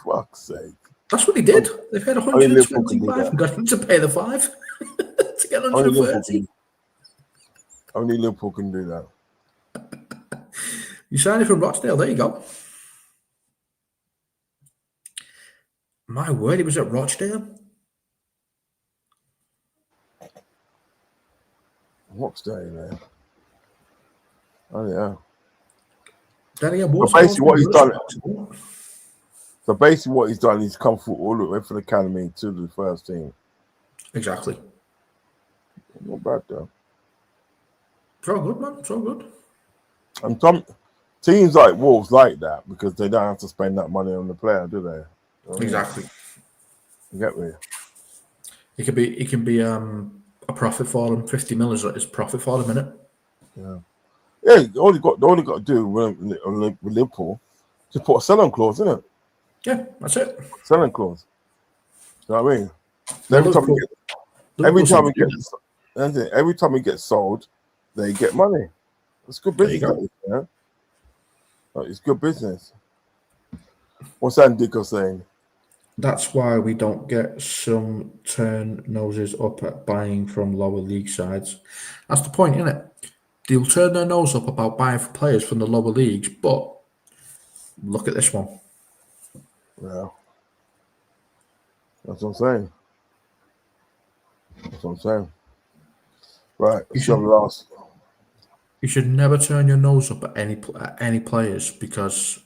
Fuck's sake. That's what he did. They paid 125 and got him to pay the 5 to get 130. Only Liverpool can do that. You signed it from Rochdale. There you go. My word, he was at Rochdale. Rochdale, man. Oh, yeah. So basically, what he's done. So basically, what he's done, he's come through all the way from the academy to the first team. Exactly. Not bad, though. It's all good, man. It's all good. And some teams like Wolves like that because they don't have to spend that money on the player, do they? Exactly. You get me? It can be a profit for them. 50 mil is profit for them, isn't it? Yeah. Yeah, they only got to do with Liverpool, just put a sell-on clause, isn't it? Yeah, that's it. Selling clause. You know what I mean? So Well, every time he gets sold, they get money. It's good there you business. go. Yeah? Like, it's good business. What's Andico saying? That's why we don't get some turn noses up at buying from lower league sides. That's the point, isn't it? They'll turn their nose up about buying for players from the lower leagues, but look at this one. Yeah, that's what I'm saying. That's what I'm saying. Right, let's go last. You should never turn your nose up at any players because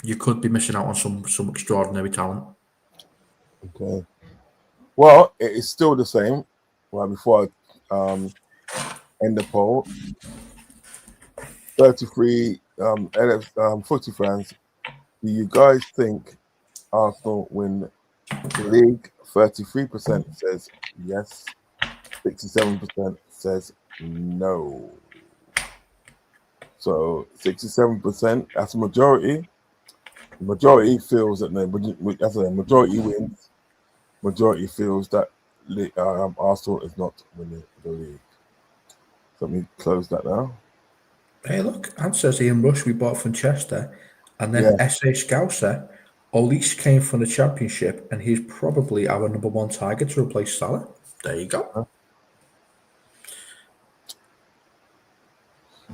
you could be missing out on some extraordinary talent. Okay. Well, it is still the same. Right before I end the poll, 33 footy fans. Do you guys think Arsenal win the league? 33% says yes. 67% says no. So 67%, that's a majority. The majority feels that majority wins. Majority feels that Arsenal is not winning the league. So let me close that now. Hey, look, and says Ian Rush we bought from Chester, and then Yeah. S.A. Scouser. Olise came from the Championship, and he's probably our number one target to replace Salah. There you go.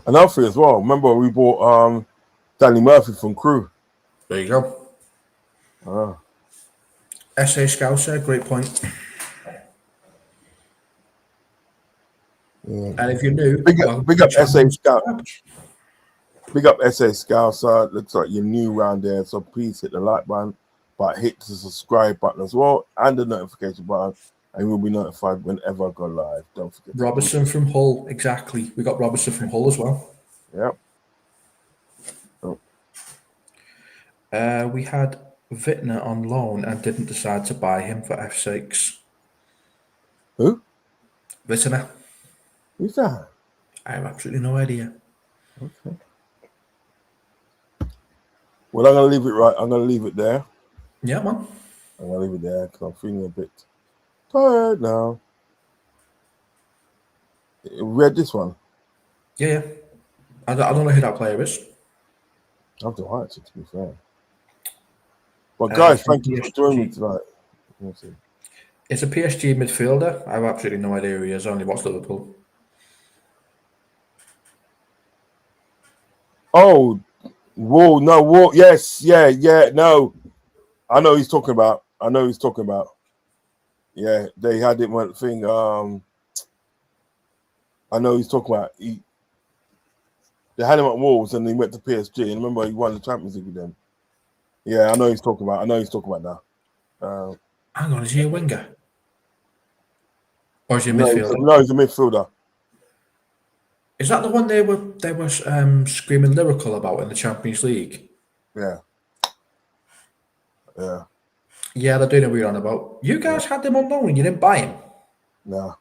Another thing as well. Remember we bought Danny Murphy from Crew. There you go. S.A. Scouser, great point. Yeah. And if you're new, Big up SA Scout. Big up SA Scout. Looks like you're new around there, so please hit the like button, but hit the subscribe button as well and the notification button, and you'll be notified whenever I go live. Don't forget. Robertson from Hull, exactly. We got Robertson from Hull as well. Yep. We had Wittner on loan and didn't decide to buy him for F's sakes. Who? Wittner. Who's that? I have absolutely no idea. Okay. Well, I'm gonna leave it right. I'm gonna leave it there. Yeah, man. I'm gonna leave it there because I'm feeling a bit tired now. Read this one. Yeah. I don't know who that player is. I have to watch it, to be fair. But guys, thank you for joining me tonight. Let's see. It's a PSG midfielder. I have absolutely no idea who he is. I only watched Liverpool. Oh, whoa, no, whoa, yes, yeah, no. I know he's talking about. Yeah, they had it one thing. I know he's talking about. They had him at Wolves and he went to PSG. And remember, he won the Champions League with them. Yeah, I know he's talking about now. Hang on, is he a winger? Or is he a No, midfielder? he's a midfielder. Is that the one they were screaming lyrical about in the Champions League? Yeah. Yeah, I do know what you're on about. You guys had him on loan and you didn't buy him? Nah.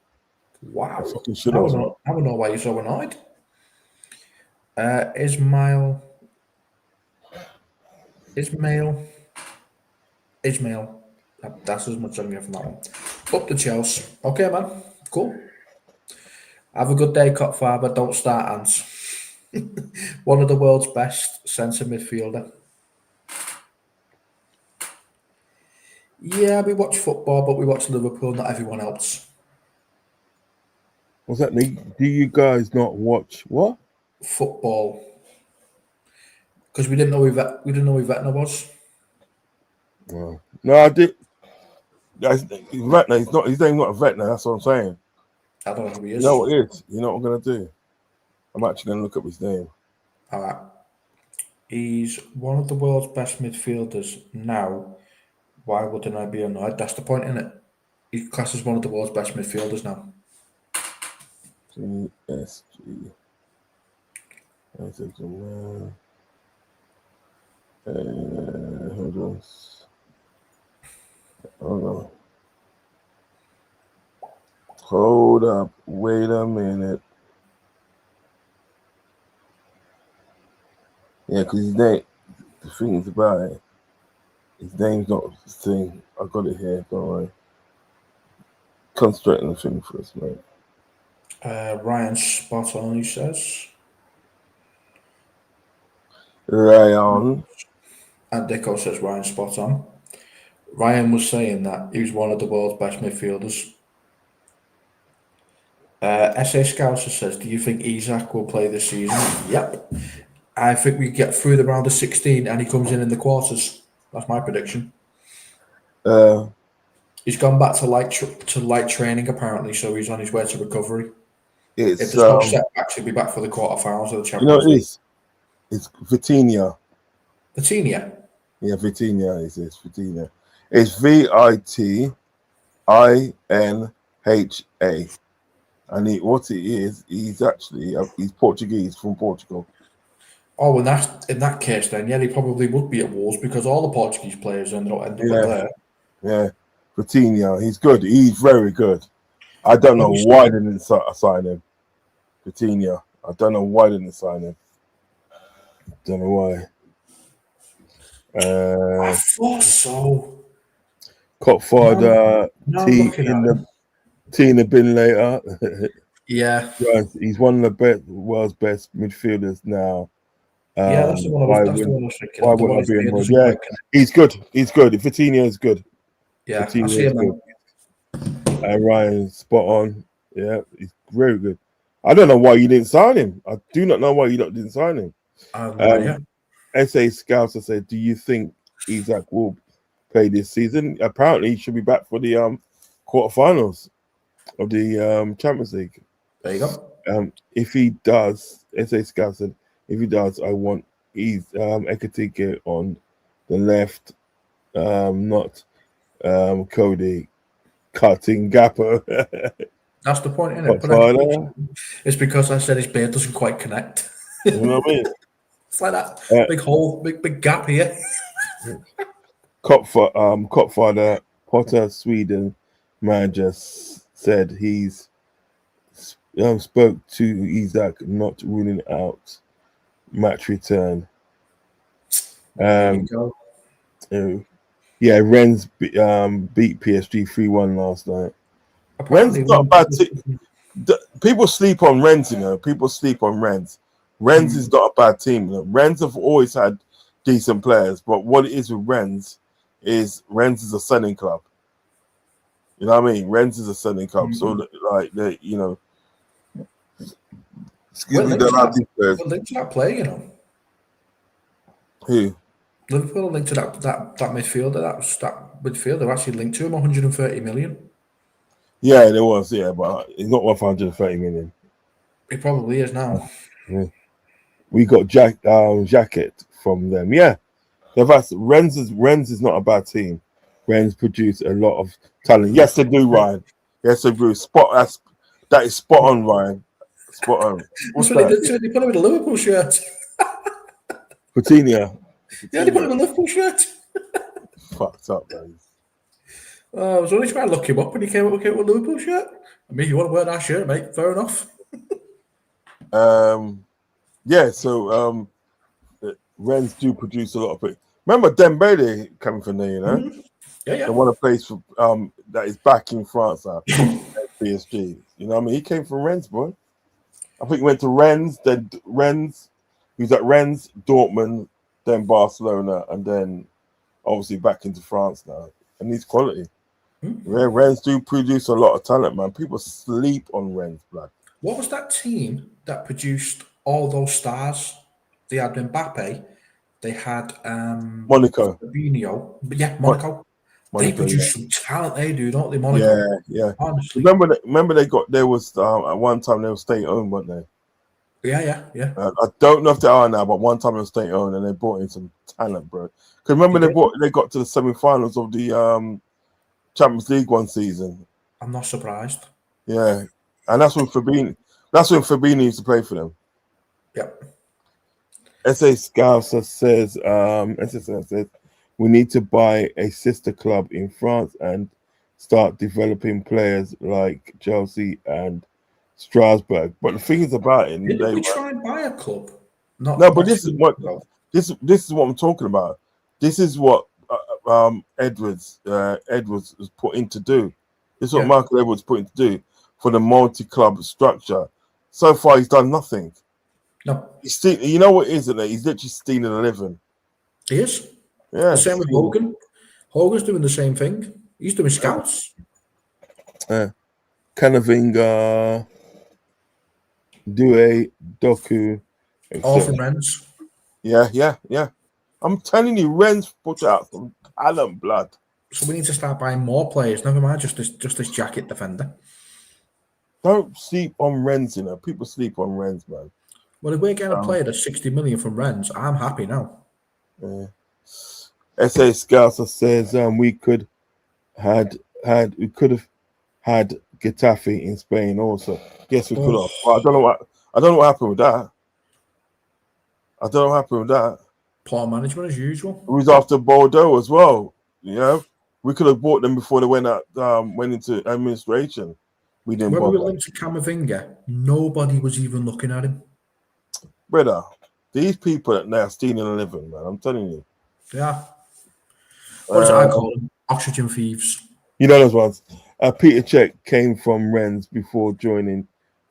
Wow. I fucking I should don't have. know why you're so annoyed. Ismail. That's as much as I'm getting from that one. Up to Chelsea. Okay, man. Cool. Have a good day, Kopfather. Don't start ants. One of the world's best centre midfielder. Yeah, we watch football, but we watch Liverpool, not everyone else. What's that? Do you guys not watch what? Football. Because we didn't know who Vetna was. No, I did. Vetna. He's not. His name's not Vetna. That's what I'm saying. I don't know who he is. You know what it is. You know what I'm gonna do? I'm actually gonna look up his name. All right. He's one of the world's best midfielders now. Why wouldn't I be annoyed? That's the point, isn't it? He classes one of the world's best midfielders now. PSG. Hold up. Wait a minute. Yeah, because his name. The thing is about it. His name's not the thing. I got it here. Don't worry. Concentrate on the thing first, mate. Ryan's spot on, he says. Ryan. And Dicko says Ryan's spot on. Ryan was saying that he was one of the world's best midfielders. SA Scouser says, do you think Isak will play this season? Yep. I think we get through the round of 16 and he comes in the quarters. That's my prediction. He's gone back to light training apparently, so he's on his way to recovery. If there's no setbacks, he'll be back for the quarterfinals of the Champions League. It's Vitinha. Vitinha? Yeah, Vitinha is this. Vitinha. It's Vitinha. And what it is, he's actually he's Portuguese from Portugal. Oh, in that case, then yeah, he probably would be at Wolves because all the Portuguese players end up there. Yeah, Vitinha, he's good. He's very good. I don't know why they didn't sign him. Vitinha, I don't know why they didn't sign him. Don't know why. I thought so. Kopfather, T in the bin later. Yeah. He's one of the world's best midfielders now. Yeah, that's the one I was thinking. Why would I be involved? Yeah, he's good. He's good. Vitinha is good. Yeah, Vitinha I see him good. And Ryan, spot on. Yeah, he's very good. I don't know why you didn't sign him. I do not know why you didn't sign him. SA Scouser said, do you think Isak will play this season? Apparently, he should be back for the quarterfinals of the Champions League. There you go. If he does, SA Scouser said, if he does, I want Ekatike on the left, not Cody cutting Gapper. That's the point, isn't it? It's because I said his beard doesn't quite connect. You know what I mean? It's like that big hole, big gap here. Kopfather, Potter, Sweden manager said he's spoke to Isak, not ruling out match return. Rennes beat PSG 3-1 last night. Rennes not a bad team. People sleep on Rennes, you know. People sleep on Rennes. Rennes is not a bad team. You know? Rennes have always had decent players, but what it is with Rennes is a selling club. You know what I mean? Rennes is a selling club, so like they, you know. Excuse me, they're not these players. Linked to that play, you know. Who? Liverpool linked to that midfielder. That midfielder actually linked to him 130 million. Yeah, there was, but it's not worth 130 million. It probably is now. Yeah. We got Jacket from them. Yeah. Rennes is not a bad team. Rennes produce a lot of talent. Yes, they do, Ryan. Yes, they do. That is spot on, Ryan. Spot on. What's that? They put him in a Liverpool shirt. Vitinha. Yeah, they put him in a Liverpool shirt. Fucked up, man. I was only trying to look him up and he came up with a Liverpool shirt. I mean, you want to wear that shirt, mate? Fair enough. Rennes do produce a lot of it. Remember Dembele coming from there, you know? Mm-hmm. Yeah. They want a place for that is back in France now. PSG. You know what I mean? He came from Rennes, boy. I think he went to Rennes, then Rennes. He was at Rennes, Dortmund, then Barcelona, and then obviously back into France now. And he's quality. Mm-hmm. Yeah, Rennes do produce a lot of talent, man. People sleep on Rennes, blood. What was that team that produced all those stars? They had Mbappe. They had Monaco. Fabinho. Yeah, Monaco. They produce some talent, they do, don't they, Monaco? Yeah. Honestly. Remember there was at one time they were state-owned, weren't they? Yeah. I don't know if they are now, but one time they were state-owned and they brought in some talent, bro. Because remember they got to the semi-finals of the Champions League one season. I'm not surprised. Yeah. And that's when Fabinho used to play for them. Yep. SA Scouser says, we need to buy a sister club in France and start developing players like Chelsea and Strasbourg. But the thing is about it, didn't we try and buy a club? No, but this is what This is what I'm talking about. This is what Edwards was put in to do. This is what Yeah. Michael Edwards put in to do for the multi-club structure. So far, he's done nothing. No, You know what it is, isn't it? He's literally stealing a living. he is. Yeah. The same with Hogan. Hogan's doing the same thing. He's doing scouts. Canavinga, Due, Doku, All etc. from Rennes. Yeah. I'm telling you, Ren's put out some talent, blood. So we need to start buying more players. Never mind just this jacket defender. Don't sleep on Ren's, you know. People sleep on Ren's, man. Well, if we're getting a player that's 60 million from Rennes, I'm happy now. Yeah. SA Scouser says we could have had Getafe in Spain also. Yes, we could have. But I don't know what happened with that. Poor management as usual. It was after Bordeaux as well. You know, we could have bought them before they went into administration. We didn't When we bother. were linked to Camavinga, nobody was even looking at him. Brother, these people that now stealing a living, man. I'm telling you. Yeah. What is it I call them? Oxygen thieves. You know those ones. Peter Cech came from Rennes before joining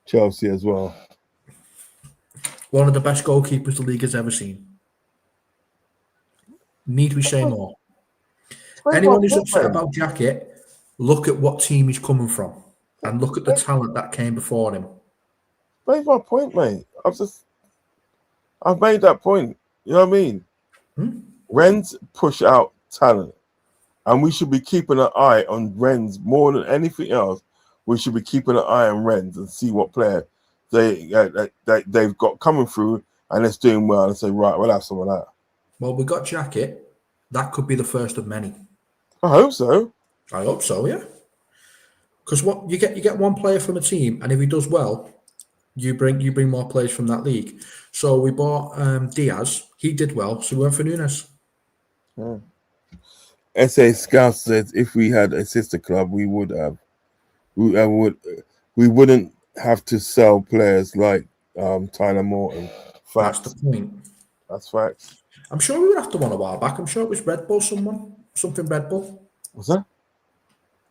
Chelsea as well. One of the best goalkeepers the league has ever seen. Need we say more? Anyone who's upset about Jacket, look at what team he's coming from and look at the talent that came before him. Make my point, mate. I've made that point. You know what I mean? Rennes push out talent, and we should be keeping an eye on Rennes more than anything else. We should be keeping an eye on Rennes and see what player they've got coming through, and it's doing well. And say, right, we'll have some of that. Well, we got Jacket. That could be the first of many. I hope so. I hope so, yeah. Because what you get one player from a team, and if he does well, you bring more players from that league. So we bought Diaz. He did well, so we went for Nunes. Yeah. SA Scouts says if we had a sister club, we would have. We wouldn't have to sell players like Tyler Morton. Facts. That's the point. That's facts. I'm sure we were after one a while back. I'm sure it was Red Bull. Something Red Bull. What's that?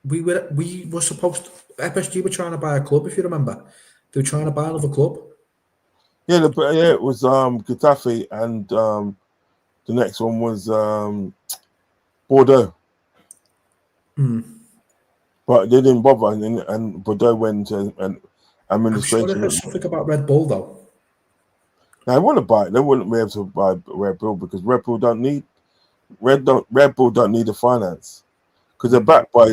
We were supposed to. FSG were trying to buy a club, if you remember. They were trying to buy another club. Yeah, it was Getafe, and the next one was Bordeaux. But they didn't bother, and Bordeaux went to an administration. I'm sure there's something about Red Bull though. Now, they want to buy it. They wouldn't be able to buy Red Bull because Red Bull don't need the finance because they're backed by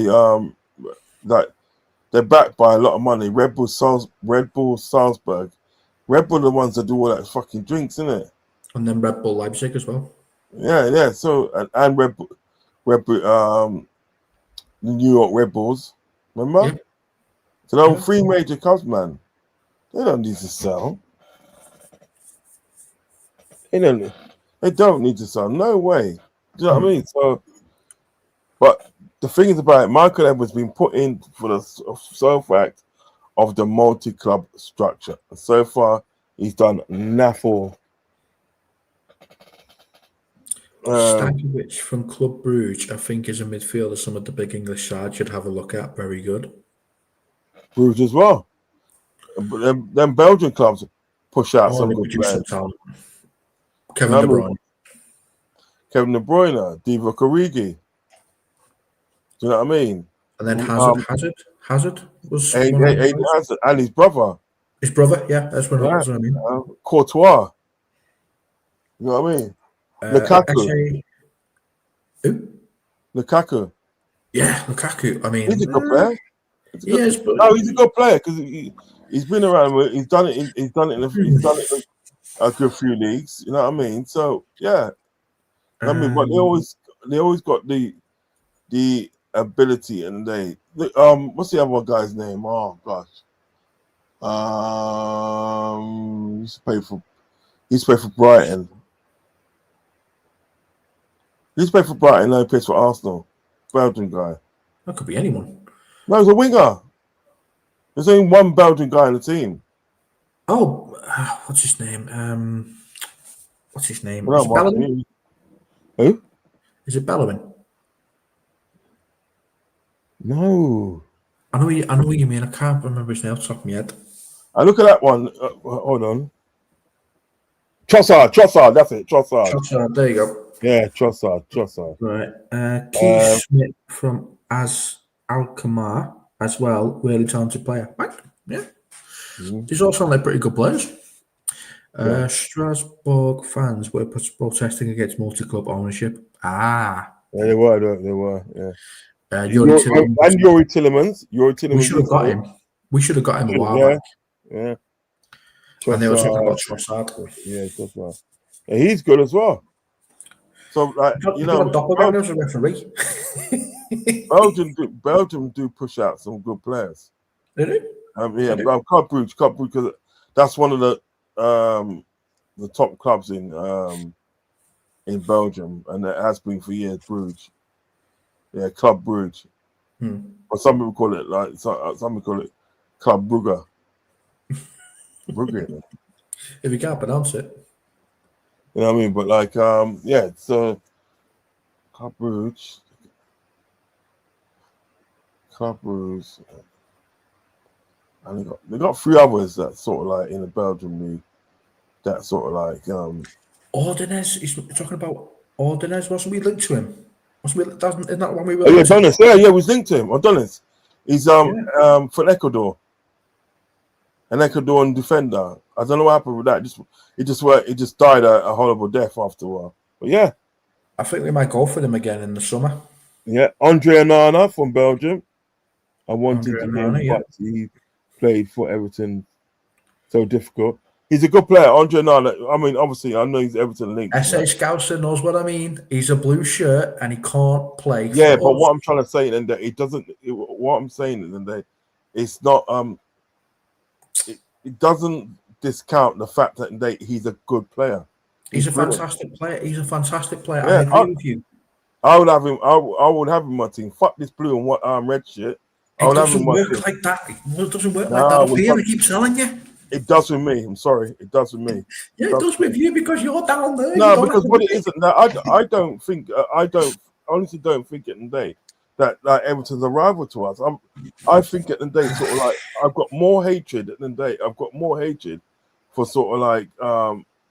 they're backed by a lot of money. Red Bull Salzburg. Red Bull are the ones that do all that fucking drinks, isn't it? And then Red Bull Leipzig as well. Yeah. So and Red Bull, New York Red Bulls. Remember? Yeah. So those three major clubs, man. They don't need to sell. They don't need to sell. No way. Do you know what I mean? So, but the thing is about it, Michael Edwards been put in for the sole fact of the multi-club structure. And so far, he's done naffle. Stankovic from Club Brugge, I think, is a midfielder some of the big English sides should have a look at. Very good. Brugge as well. Them Belgian clubs push out some good players. Kevin De Bruyne. Divock Origi. Do you know what I mean? And then Hazard was Hazard and his brother. His brother, yeah, that's what I mean. Courtois. You know what I mean? Lukaku. Who? Lukaku. Yeah, Lukaku. I mean, he's a good player. He's a good player because he's been around. He's done it. He's done it in a good few leagues. You know what I mean? So yeah, I mean, but they always got the ability, and what's the other guy's name? Oh gosh, he used to play for Brighton. He's played for Brighton, now he plays for Arsenal. Belgian guy. That could be anyone. No, he's a winger. There's only one Belgian guy in the team. Oh, what's his name? What's his name? Well, Is it Bellerin? Who? Is it Bellerin? No. I know what you mean. I can't remember his name off the top of my head. I look at that one. Hold on. Trossard. That's it. Trossard. There you go. Yeah, Trossard. Right. Keith Smith from Alkmaar as well. Really talented player. Right. Yeah. These all sound like pretty good players. Strasbourg fans were protesting against multi-club ownership. Yeah, they were. Yeah. Yuri Tillemans. We should have got him. We should have got him a while back. Yeah. And they were talking about Trossard. Yeah, Trossard. Yeah, he's good as well. So, like, Doppelganger as a referee. Belgium do push out some good players. Did it? Club Brugge, because that's one of the top clubs in Belgium, and it has been for years. Brugge, yeah, Club Brugge, or some people call it some people call it Club Brugge. Brugge. If you can't pronounce it, you know what I mean. But like, so Club Brugge. And they got three others that sort of like in the Belgian league that sort of like Ordonez. He's talking about Ordonez. Wasn't we linked to him? Isn't that one we were? Ordonez. Yeah, we was linked to him. Ordonez. He's from Ecuador, an Ecuadorian defender. I don't know what happened with that. It just died a horrible death after a while. But yeah, I think we might go for them again in the summer. Yeah, Andre Onana from Belgium. I wanted him, but he played for Everton. So difficult. He's a good player, Andre Onana. I mean, obviously, I know he's Everton linked. SA Scouser knows what I mean. He's a blue shirt and he can't play. Yeah, but what I'm trying to say is that it doesn't. What I'm saying is that it's not. It doesn't discount the fact that he's a good player. He's a fantastic player. He's a fantastic player. Yeah, I agree with you. I would have him. I would have him on my team. Fuck this blue and red shit. It doesn't work like that. It doesn't work like that up here. I keep telling you. It does with me. I'm sorry. It does with me. Yeah, it does with you because you're down there. No, because what it isn't that I don't think honestly don't think at the day that Everton's a rival to us. I think at the day sort of like I've got more hatred at the day. I've got more hatred for sort of like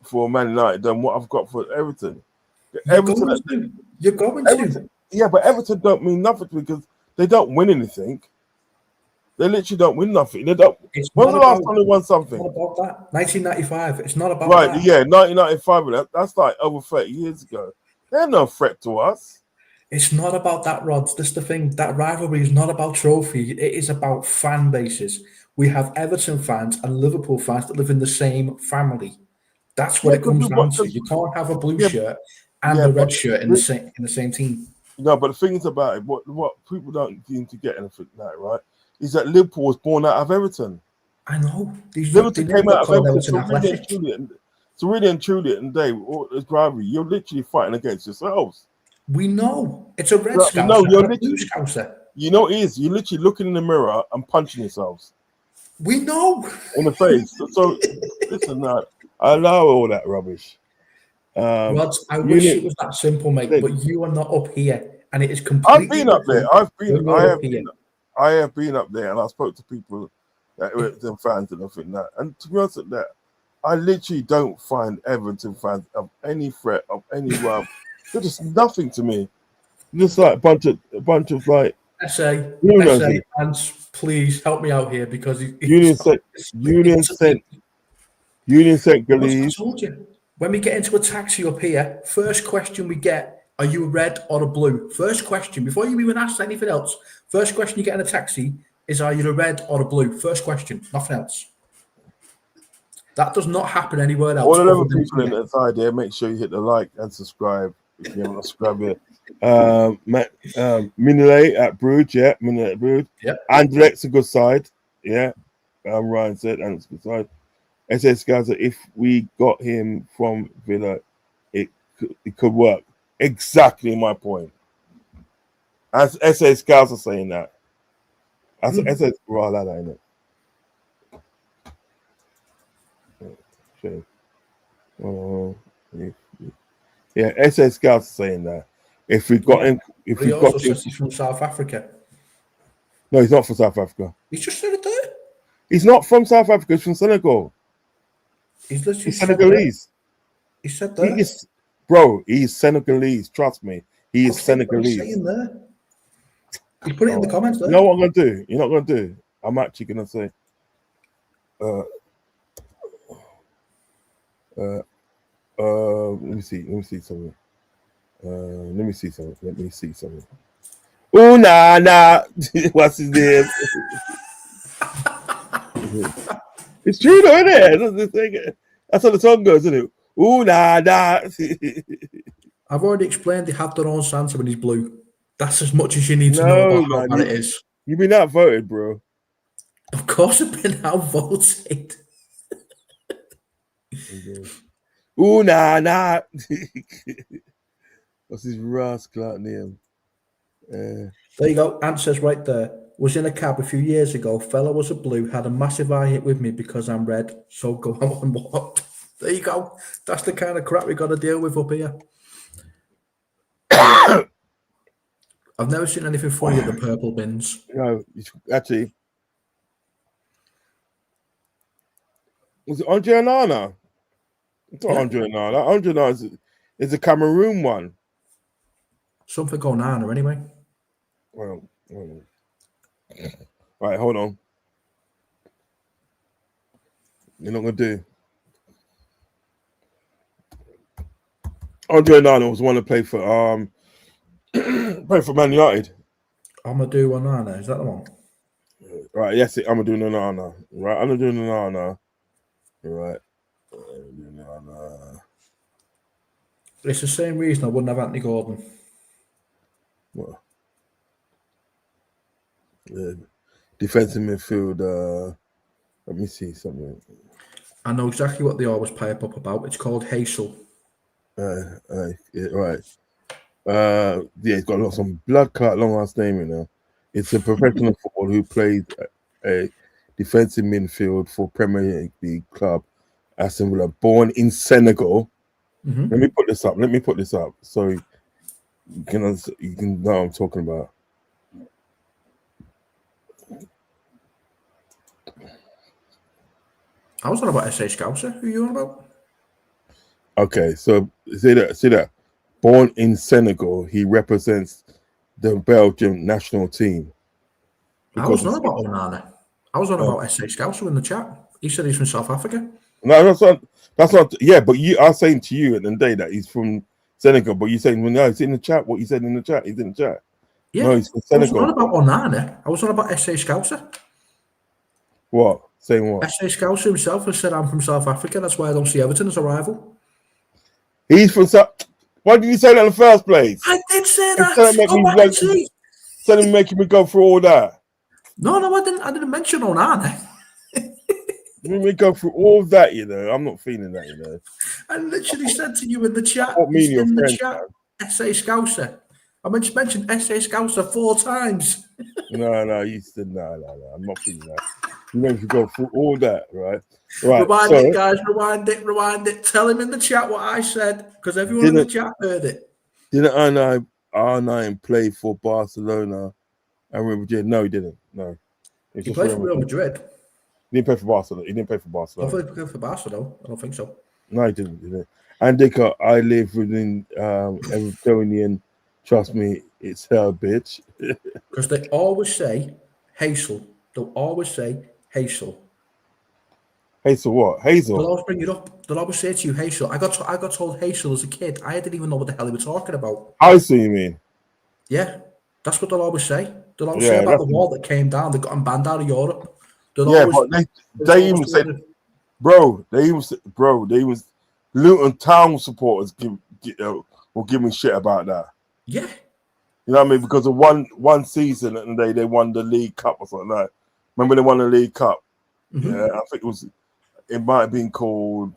for Man United than what I've got for Everton. You're going to. Yeah, but Everton don't mean nothing because they don't win anything. They literally don't win nothing. They don't. When's the last time they won something? It's not about that. 1995. It's not about that. Right, yeah, 1995. That's like over 30 years ago. They're no threat to us. It's not about that, Rodz. That's the thing. That rivalry is not about trophy. It is about fan bases. We have Everton fans and Liverpool fans that live in the same family. That's what it comes down to. You can't have a blue shirt and a red shirt in the same team. No, but the thing is about it, what people don't seem to get anything that right is that Liverpool was born out of Everton. I know. Liverpool came out of Everton. So really and truly, and Dave, this rivalry, you're literally fighting against yourselves. We know it's a red scouser. No, you're literally scouser. You know it is. You're literally looking in the mirror and punching yourselves. We know in the face. So listen, I allow all that rubbish. Rodz, I wish it was that simple, mate. But you are not up here, and it is completely. I've been up there. I have been up there, and I spoke to people that were Everton fans and everything that. And to be honest with that, I literally don't find Everton fans of any threat of any realm. They're just nothing to me. Just like a bunch of like. SA fans, please help me out here because Union Saint Galise. I told you. When we get into a taxi up here, first question we get: are you a red or a blue? First question before you even ask anything else. First question you get in a taxi is: are you a red or a blue? First question, nothing else. That does not happen anywhere else. All the other people inside there, make sure you hit the like and subscribe if you haven't subscribed yet. Minile at Brugge, yeah, Minile at Brugge. Yeah. Anderlecht's a good side, yeah. Ryan said, and it's a good side. SA Scouts, if we got him from Villa, it could work. Exactly my point. As SA Scouts are saying that. That's SA raw lad, ain't it? Okay. Yeah, SA Scouts are saying that. If we got him, if But we he also got him, says he's from South Africa. no, he's not from South Africa. He's just said it there. He's not from South Africa. He's from Senegal. He's literally He's said that. Senegalese. He said He that. is, bro. He's Senegalese. Trust me, he is He's Senegalese. saying there. He put it in the comments there. You know what I'm gonna do? You're not gonna do. I'm actually gonna say. Let me see. Let me see something. Let me see something. Oh nah. What's his name? It's true though, isn't it? That's how the song goes, isn't it? Ooh nah. I've already explained they have their own Santa and he's blue. That's as much as you need to know No, about how man, bad it is. You've been outvoted, bro. Of course, I've been outvoted. Ooh nah. What's his rascal name? There you go. Ant says right there. Was in a cab a few years ago. Fella was a blue. Had a massive eye hit with me because I'm red. So go out and walk. There you go. That's the kind of crap we got to deal with up here. I've never seen anything funny at the purple bins. No, actually, was it Andre Onana? It's not Andre Onana. Andre Onana is a Cameroon one. Something going on anyway. Well, right, hold on. You're not gonna do. Andre Onana was one to play for Man United. Amadou Onana, is that the one? Right, yes, Amadou Onana. Right, Amadou Onana. Right. It's the same reason I wouldn't have Anthony Gordon. Well, defensive midfield. Let me see something. I know exactly what they always pipe up about. It's called Hazel. Yeah, right. Yeah, he's got some blood clot long ass name, you know. It's a professional footballer who plays a defensive midfield for Premier League club Aston Villa, born in Senegal. Mm-hmm. Let me put this up so you can know what I'm talking about. I was on about SA Scouser. Who are you on about? Okay, so see that. Born in Senegal, he represents the Belgium national team. I was not about Onana. I was on about SA Scouser in the chat. He said he's from South Africa. No, that's not. Yeah, but you are saying to you at the end of the day that he's from Senegal, but you're saying, well, no, it's in the chat. What you said in the chat, he's in the chat. Yeah, no, he's from Senegal. I was not about Onana. I was on about SA Scouser. What? Saying what? SA Scouser himself has said I'm from South Africa. That's why I don't see Everton as a rival. He's from South. Why did you say that in the first place? I did say that. Instead of making me go through all that. No, I didn't. I didn't mention Onana. When we go through all that, you know, I'm not feeling that, you know. I literally said to you in the chat, SA Scouser. I mentioned SA Scouser 4 times. No, you said no. I'm not feeling that. You made me go through all that, right? Rewind it, guys. Rewind it. Tell him in the chat what I said, because everyone in the chat heard it. Didn't R9 play for Barcelona and Real Madrid? No, he didn't. No. He played for Real Madrid. He didn't play for Barcelona. He didn't play for Barcelona. I played for Barcelona. I don't think so. No, he didn't. And Dicker, I live within Evertonian. Trust me, it's hell, bitch. Because they always say Hazel. They'll always say Hazel. Hazel what? Hazel? They'll always bring it up. They'll always say to you, Hazel. I got told Hazel as a kid. I didn't even know what the hell he was talking about. I see what you mean. Yeah, that's what they'll always say. They'll always say about the wall that came down. They got him banned out of Europe. But they even said, bro, they was Luton Town supporters were giving shit about that. Yeah. You know what I mean? Because of one season and they won the League Cup or something like that. Remember they won the League Cup? Mm-hmm. Yeah, I think it might have been called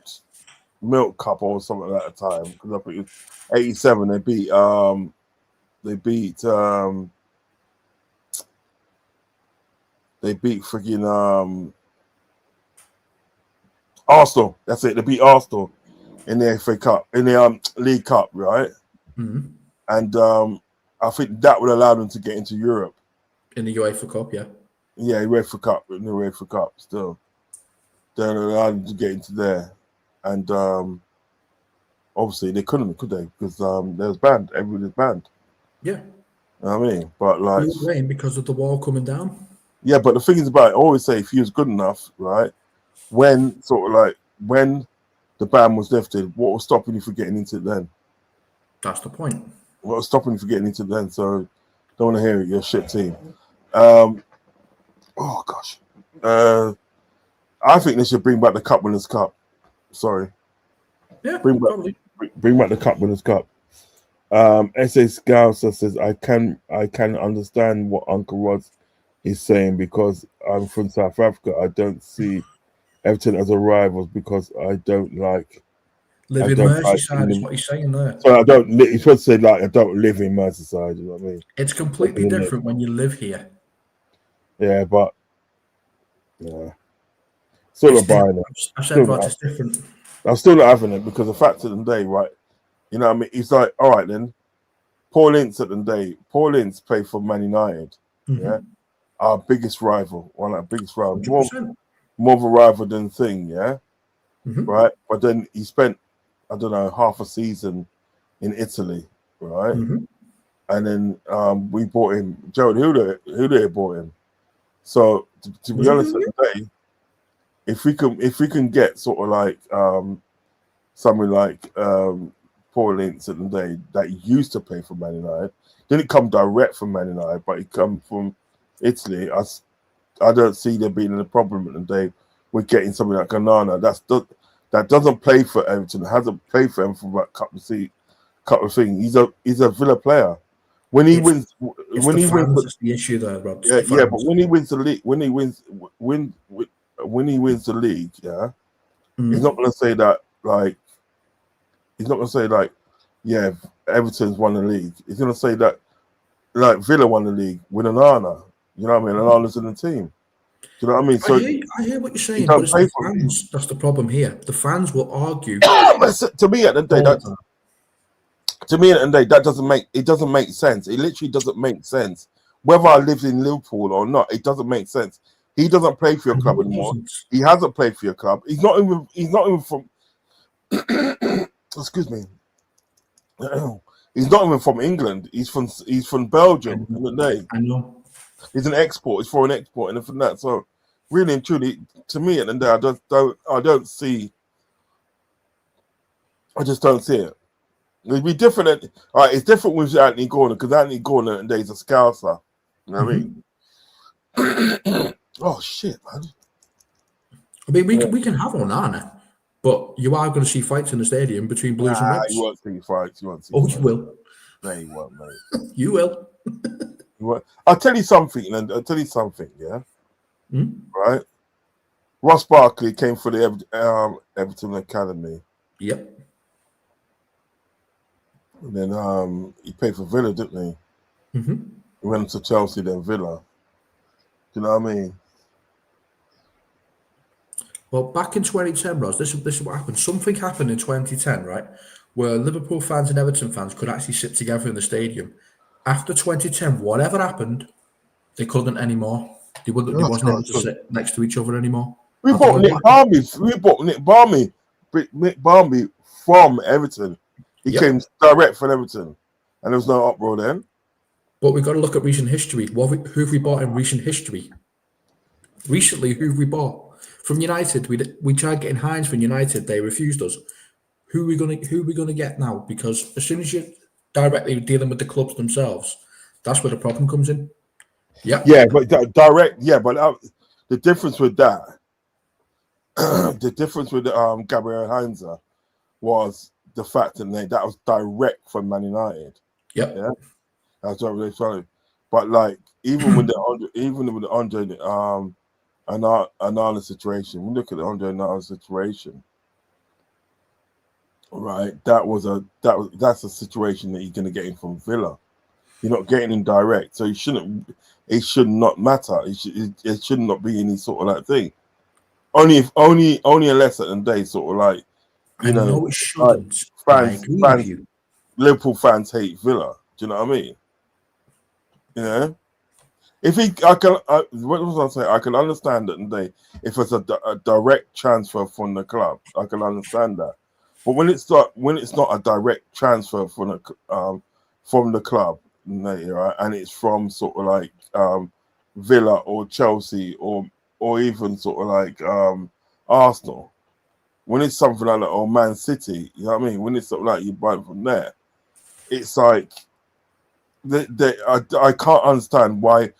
Milk Cup or something at the time. Because I think it was 87. They beat freaking Arsenal. That's it. They beat Arsenal. in the FA Cup, in the League Cup, right? Mhm. And I think that would allow them to get into Europe. In the UEFA Cup, yeah. Yeah, UEFA Cup, in the UEFA Cup still. Then allow them to get into there. And obviously they couldn't, could they? Because they was banned. Everybody was banned. Yeah. You know what I mean? But like, You were playing because of the wall coming down. yeah, but the thing is about it, I always say if he was good enough, right? When when the ban was lifted, what was stopping you from getting into it then? That's the point. What was stopping you from getting into it then? So don't want to hear it, you're a shit team. Oh gosh. I think they should bring back the Cup Winners' Cup. Sorry. Yeah, Bring back the Cup Winners' Cup. SA Scouser says I can understand what Uncle Rodz is saying because I'm from South Africa. I don't see Everton as a rival because I don't like. Live in Merseyside is what he's saying there. So I don't. He's supposed to say like I don't live in Merseyside. You know what I mean? It's completely different when you live here. Yeah, but yeah, still not buying it. I said Rodz is different. I'm still not having it because the fact of the day, right? You know what I mean? It's like, all right then. Paul Ince at the day. Paul Ince played for Man United. Mm-hmm. Yeah, our biggest rival, one of our biggest rivals, 100%. more of a rival than thing. Yeah, Mm-hmm. right. But then he spent, I don't know, half a season in Italy, right? Mm-hmm. And then we bought him. Gerald Huda bought him. So to be honest, at the day, if we can get sort of like something like Paul Ince at the day that used to play for Man United, didn't come direct from Man United, but he come from Italy. I don't see there being a problem at the day with getting something like Ganana. That doesn't play for Everton, hasn't played for him for about a couple of things. He's a Villa player. When he wins, that's the issue there, Rob. Yeah, but when he wins the league, when he wins the league, yeah, he's not going to say that like. He's not going to say like, yeah, Everton's won the league. He's going to say that like Villa won the league with Onana. You know what I mean? Onana's in the team. Do you know what I mean? So I hear what you're saying, but it's the fans. That's the problem here. The fans will argue. To me, at the day, that doesn't make sense. It literally doesn't make sense. Whether I lived in Liverpool or not, it doesn't make sense. He doesn't play for your club anymore. He hasn't played for your club. He's not even from. Excuse me. He's not even from England. He's from Belgium. I know. He's an export. He's for an export and from that. So really and truly, to me at the end of the day, I don't see. I just don't see it. It'd be different. All right, it's different with Anthony Gordon because Anthony Gordon at the day is a Scouser. You know what I mean? Oh shit, man. I mean, we can have Onana. But you are going to see fights in the stadium between Blues and Reds. You won't see fights. You will. No, you won't, mate. You will. You won't. I'll tell you something, yeah? Right? Ross Barkley came for the Everton Academy. Yep. And then he played for Villa, didn't he? Mm-hmm. He went to Chelsea, then Villa. Do you know what I mean? Well, back in 2010, Roz, this is what happened. Something happened in 2010, right, where Liverpool fans and Everton fans could actually sit together in the stadium. After 2010, whatever happened, they couldn't anymore. They wasn't able to sit next to each other anymore. We bought Nick Barmby from Everton. He came direct from Everton, and there was no uproar then. But we've got to look at recent history. Who have we bought in recent history? Recently, who have we bought? From United, we tried getting Hines from United. They refused us. Who are we gonna get now? Because as soon as you're directly dealing with the clubs themselves, that's where the problem comes in. Yeah. Yeah, but direct. Yeah, but the difference with that, Gabriel Heinze was the fact that that was direct from Man United. Yep. Yeah. That's what they started. But like even with the Andre Onana situation. We look at the Andre Onana situation, right? That's a situation that you're going to get in from Villa. You're not getting him direct, so it should not matter. It should not be any sort of that thing. Only unless at the day sort of like I know it like, shouldn't, but I agree with you. Liverpool fans hate Villa. Do you know what I mean? Yeah. If what was I saying? I can understand that if it's a direct transfer from the club, I can understand that. But when it's not a direct transfer from the club, right, and it's from sort of like Villa or Chelsea or even sort of like Arsenal, when it's something like that, or Man City, you know what I mean? When it's sort of like you buy it from there, it's like I can't understand why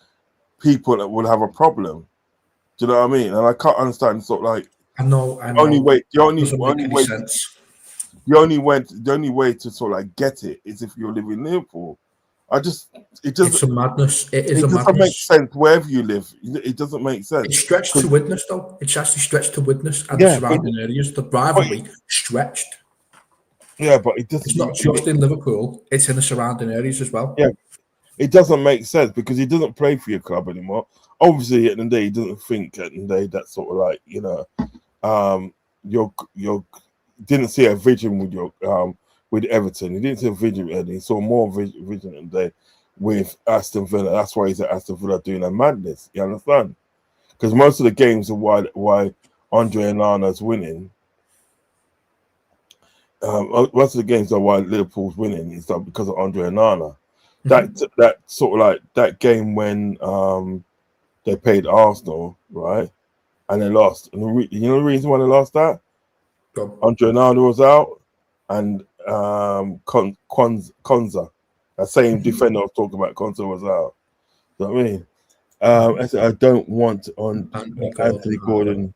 people that would have a problem. Do you know what I mean? And I can't understand sort of like I know. the only way to sort of like get it is if you live in Liverpool. It's a madness. It doesn't make sense wherever you live. It doesn't make sense. It's stretched to Widnes though. It's actually stretched to Widnes and the surrounding areas. The rivalry stretched. Yeah, but it doesn't. It's not just in Liverpool. It's in the surrounding areas as well. Yeah, it doesn't make sense because he doesn't play for your club anymore. Obviously, at the end of the day, he doesn't think at the end of the day that sort of like you didn't see a vision with with Everton. He didn't see a vision with Eddie. He saw more vision at the day with Aston Villa. That's why he's at Aston Villa doing a madness. You understand? Because most of the games are why Andre Onana's winning. Most of the games are why Liverpool's winning is because of Andre Onana. That sort of like that game when they played Arsenal, right, and they lost. And you know the reason why they lost that? Andre Onana was out, and Konza, that same defender I was talking about, Konza was out. You know what I mean? I said I don't want on Anthony Gordon.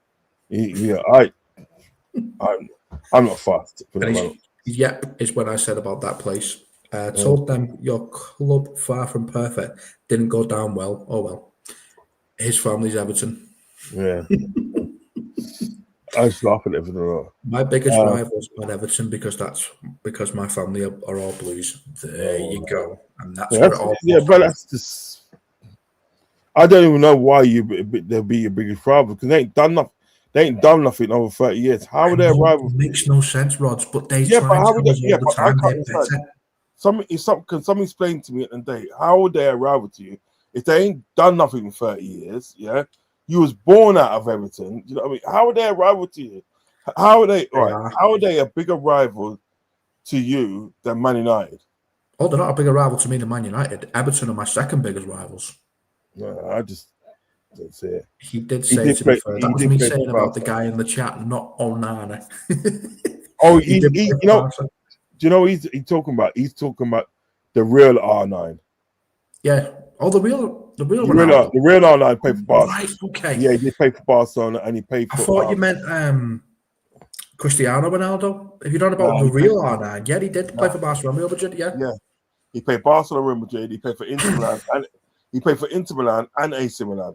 I'm not fast. Yep, is what I said about that place. Told them your club, far from perfect, didn't go down well. Oh well. His family's Everton. Yeah. I was laughing at everything. My biggest rivals are Everton because my family are all Blues. There you go. And that's where it all but that's just I don't even know why they'll be your biggest rival because they ain't done nothing. They ain't done nothing over 30 years. How are they a rival? It makes no sense, Rodz. But they try to tell us all the time they're better. Can somebody explain to me at the day how are they a rival to you if they ain't done nothing in 30 years? Yeah, you was born out of Everton. You know what I mean? How are they a rival to you? How are they How are they a bigger rival to you than Man United? Oh, they're not a bigger rival to me than Man United. Everton are my second biggest rivals. No, I just didn't say it. He did say to me first. That was me saying about the guy in the chat, not Onana. Oh, you know. Do you know what he's talking about? He's talking about the real R9. Yeah. Oh, the real R9 played for Barcelona. Right, okay. Yeah, he did play for Barcelona and he paid for. I thought you meant Cristiano Ronaldo. If you're not about the real R9, yeah, he did play for Barcelona, Real Madrid, yeah. Yeah. He played Barcelona, Real Madrid, he played for Inter Milan and AC Milan.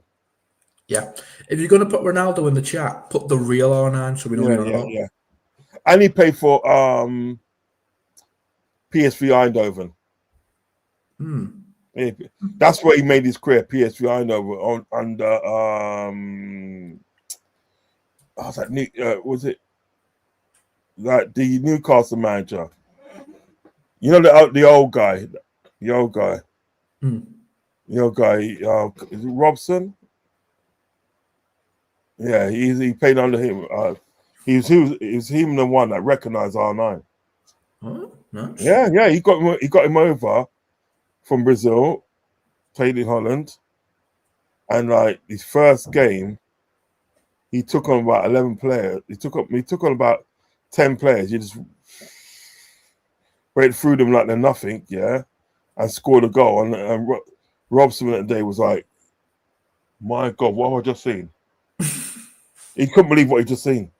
Yeah. If you're gonna put Ronaldo in the chat, put the real R9 so we know Yeah. And he played for PSV Eindhoven. Yeah, that's where he made his career. PSV Eindhoven under was it like the Newcastle manager? You know the old guy, is it Robson? Yeah, he played under him. He was him the one that recognized R9. Oh, nice. Yeah, he got him over from Brazil, played in Holland, and like his first game, he took on about 11 players. He took on about 10 players. He just went through them like they're nothing, yeah, and scored a goal. And Robson that day was like, "My God, what have I just seen?" He couldn't believe what he just seen.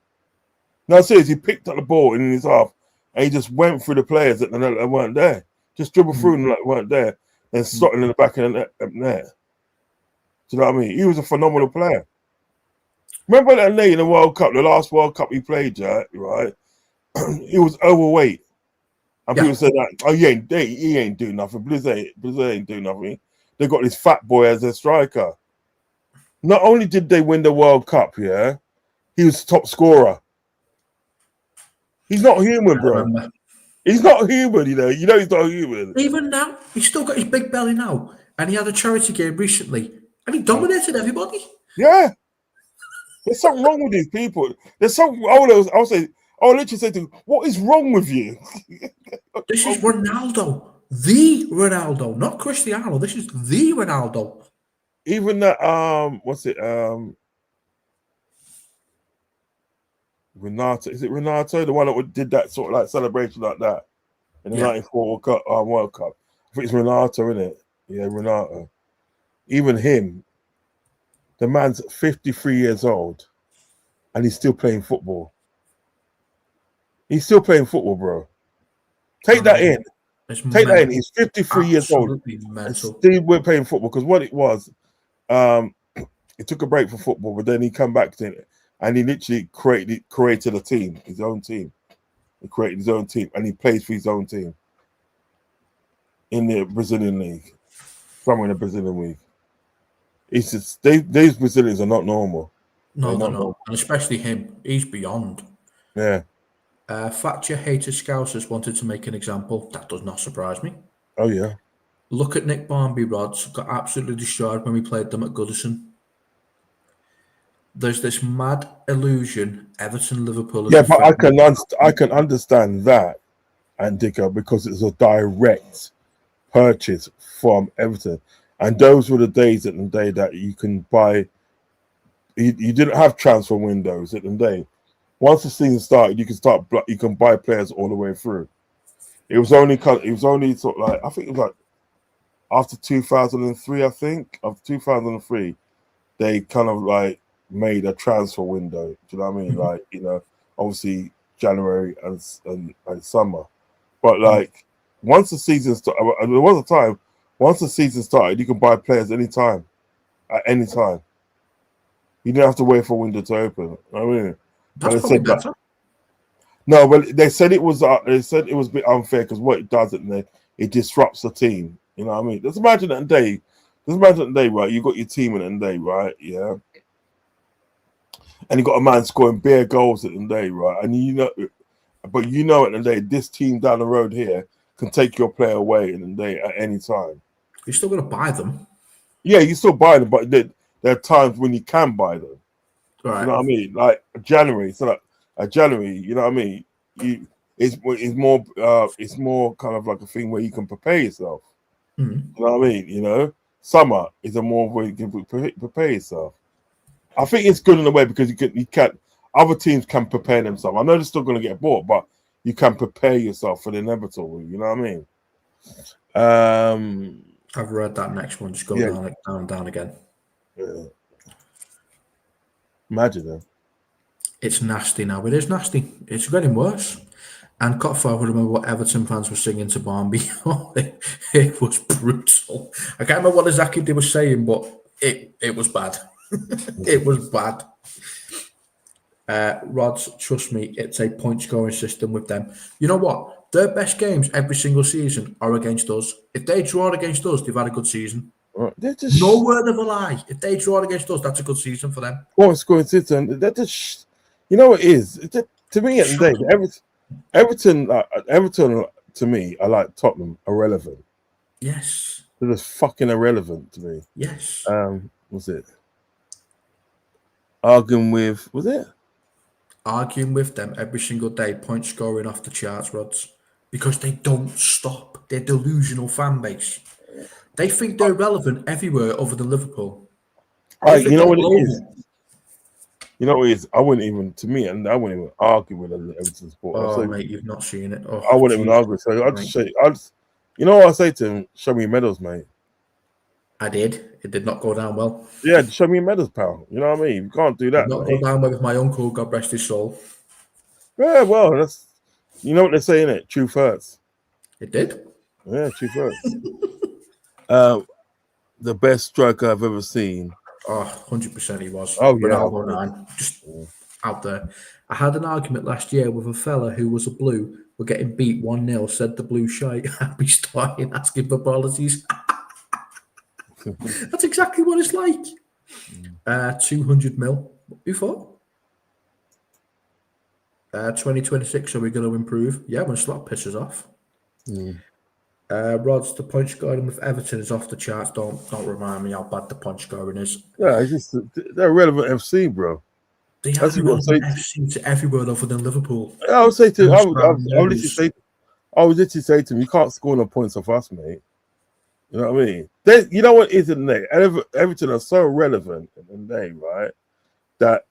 No, seriously, he picked up the ball in his half and he just went through the players that weren't there. Just dribbled through them like they weren't there, then slotted in the back of the net. Do you know what I mean? He was a phenomenal player. Remember that day in the World Cup, the last World Cup he played, right? He was overweight. And people said that, oh, he ain't doing nothing. Blues ain't doing nothing. They got this fat boy as their striker. Not only did they win the World Cup, he was top scorer. He's not human, I bro. remember. He's not human, you know. You know he's not human. Even now, he's still got his big belly now, and he had a charity game recently, and he dominated everybody. Yeah. There's something wrong with these people. There's something. I'll literally say to him, what is wrong with you? This is Ronaldo, the Ronaldo, not Cristiano. This is the Ronaldo. Even that what's it? Renato, is it Renato, the one that did that sort of like celebration like that in the '94 World Cup? I think it's Renato, isn't it? Yeah, Renato. Even him, the man's 53 years old, and he's still playing football. He's still playing football, bro. Take that in. Take that in. He's 53 years old. And still we're playing football, because what it was, he took a break from football, but then he come back to it, and he literally created a team, his own team. He created his own team, and he plays for his own team in the Brazilian league, somewhere in the Brazilian league. It's just these Brazilians are not normal. No, they're not, and especially him. He's beyond. Yeah. Thatcher hater Scousers wanted to make an example. That does not surprise me. Oh yeah. Look at Nick Barmby. Rodz got absolutely destroyed when we played them at Goodison. There's this mad illusion Everton, Liverpool. Yeah, but I can understand that, and Dicker, because it's a direct purchase from Everton, and those were the days at the day that you can buy. You didn't have transfer windows at the day. Once the season started, you can buy players all the way through. It was only sort of like, I think it was like after 2003. I think after 2003, they kind of like made a transfer window. Do you know what I mean? Mm-hmm. Like, you know, obviously January and summer, but like once the season started, there was a time. Once the season started, you can buy players anytime, at any time. You didn't have to wait for a window to open. I mean, that's probably better. No, but they said it was a bit unfair, because what it does it disrupts the team. You know what I mean? Just imagine that day, right? You got your team in the day, right? Yeah, and you got a man scoring bare goals at the day, right? And you know at the day, this team down the road here can take your player away in the day at any time. You're still going to buy them. Yeah, you still buy them, but there are times when you can buy them. Right. You know what I mean? Like January, so like January, you know what I mean? It's more kind of like a thing where you can prepare yourself. Mm-hmm. You know what I mean? You know, summer is a more where you can prepare yourself. I think it's good in a way, because you can other teams can prepare themselves. I know they're still going to get bought, but you can prepare yourself for the inevitable. You know what I mean? I've read that next one. Just go down and down again. Yeah. Imagine that. It's nasty now. It is nasty. It's getting worse. And Kopfather, remember what Everton fans were singing to Barmby? It was brutal. I can't remember what exactly they were saying, but it was bad. It was bad. Rodz, trust me, it's a point scoring system with them. You know what? Their best games every single season are against us. If they draw against us, they've had a good season. No word of a lie. If they draw against us, that's a good season for them. Point scoring system. That just, you know what it is? To me, at the day, Everton to me, I like Tottenham, irrelevant. Yes. They're just fucking irrelevant to me. Yes. Was it? Arguing with them every single day, point scoring off the charts, Rodz, because they don't stop. They're delusional fan base. They think they're relevant everywhere other than Liverpool. You know what it is? You know what it is? I wouldn't even argue with an Everton supporter. Oh, mate, you've not seen it. Oh, I wouldn't even argue. So I'd just say, you know what I say to him? Show me your medals, mate. I did. It did not go down well. Yeah, show me your medals, pal. You know what I mean? You can't do that. It did not go down well with my uncle, God rest his soul. Yeah, well, that's, you know what they're saying, it truth hurts. It did. Yeah, truth hurts. The best striker I've ever seen. Oh, 100% he was. Oh, yeah. Ronaldo 9. Just out there. I had an argument last year with a fella who was a blue. We're getting beat 1-0, said the blue shite. Happy starting asking for apologies. That's exactly what it's like. 200 mil. Who for? 2026, are we going to improve? Yeah, when Slot pisses off. Mm. Rodz, the point scoring with Everton is off the charts. Don't remind me how bad the point scoring is. Yeah, it's just they're relevant FC, bro. They That's are what I'm saying. relevant FC to everywhere other than Liverpool. I would say to And I the would surrounding literally areas. say I would literally say to him, you can't score no points off us, mate. You know what I mean? They, you know what is in there? Everton are so relevant in the day, right? That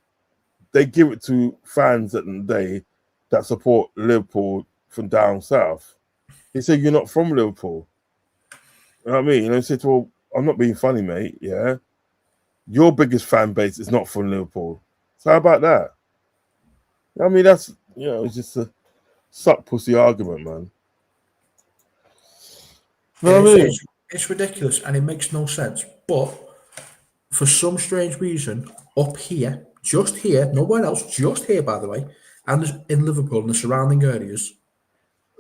they give it to fans at the day that support Liverpool from down south. He said, "You're not from Liverpool." You know what I mean? And I said, "Well, I'm not being funny, mate. Yeah, your biggest fan base is not from Liverpool. So how about that?" I mean, that's it's just a suck pussy argument, man. You know what I mean? It's ridiculous and it makes no sense. But for some strange reason, up here, just here, nowhere else, just here, by the way, and in Liverpool and the surrounding areas,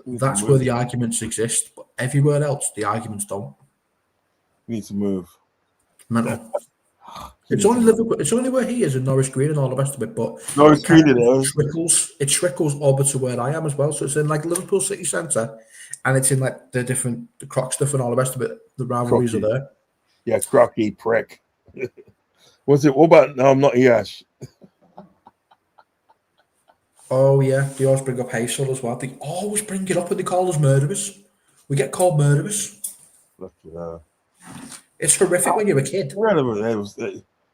that's where the arguments exist. But everywhere else, the arguments don't. You need to move. Mental. It's only Liverpool. It's only where he is in Norwich Green and all the rest of it. But Norwich it kind Green, of trickles over to where I am as well. So it's in like Liverpool city centre, and it's in like the Croc stuff and all the rest of it. The rivalries are there. Yeah, crocky prick. What's it? What about? No, I'm not Yash. Oh yeah, they always bring up Hazel as well. They always bring it up when they call us murderers. We get called murderers. It's horrific when you're a kid. Relevant.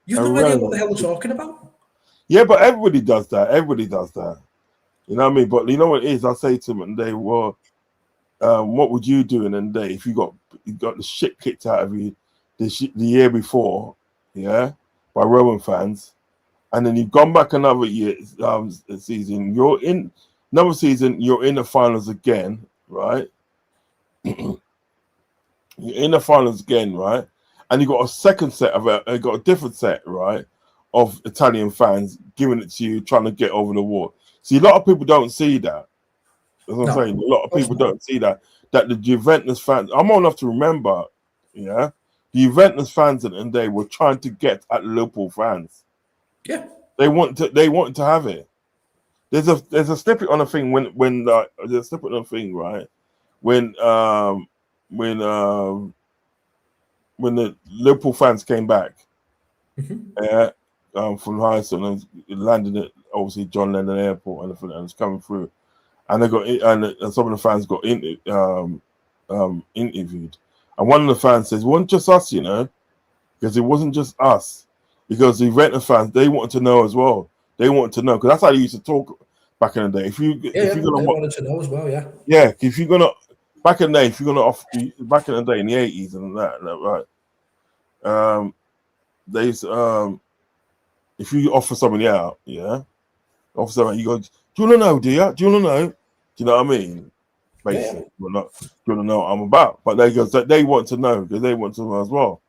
You've no idea what the hell we're talking about. Yeah, but everybody does that. Everybody does that. You know what I mean? But you know what it is? I say to them, and they well, what would you do in a day if you got the shit kicked out of you the year before, yeah, by Rowan fans, and then you've gone back another year season. You're in another season. You're in the finals again, right? You're in the finals again, right? And you got a second set of got a different set, right, of Italian fans giving it to you, trying to get over the wall. See, a lot of people don't see that. That's what I'm saying. A lot of people don't see that. That the Juventus fans, I'm old enough to remember, yeah, the Juventus fans at the end of the day were trying to get at Liverpool fans. Yeah, they wanted to have it. There's a snippet on a thing when there's a snippet on a thing, right, when the Liverpool fans came back, from high school and landed at obviously John Lennon Airport and it's coming through, and they got and some of the fans got interviewed, and one of the fans says, "It wasn't just us, you know, because it wasn't just us, because the Juventus fans, they wanted to know as well. They wanted to know because that's how they used to talk back in the day. If you're gonna wanted to know as well, if you're gonna back in the day, if you're gonna back in the day in the 80s and that right, if you offer somebody out, offer somebody, you go, do you want to know? Do you want to know? Do you know what I mean? Basically, do you want to know what I'm about? But they want to know because they want to know as well.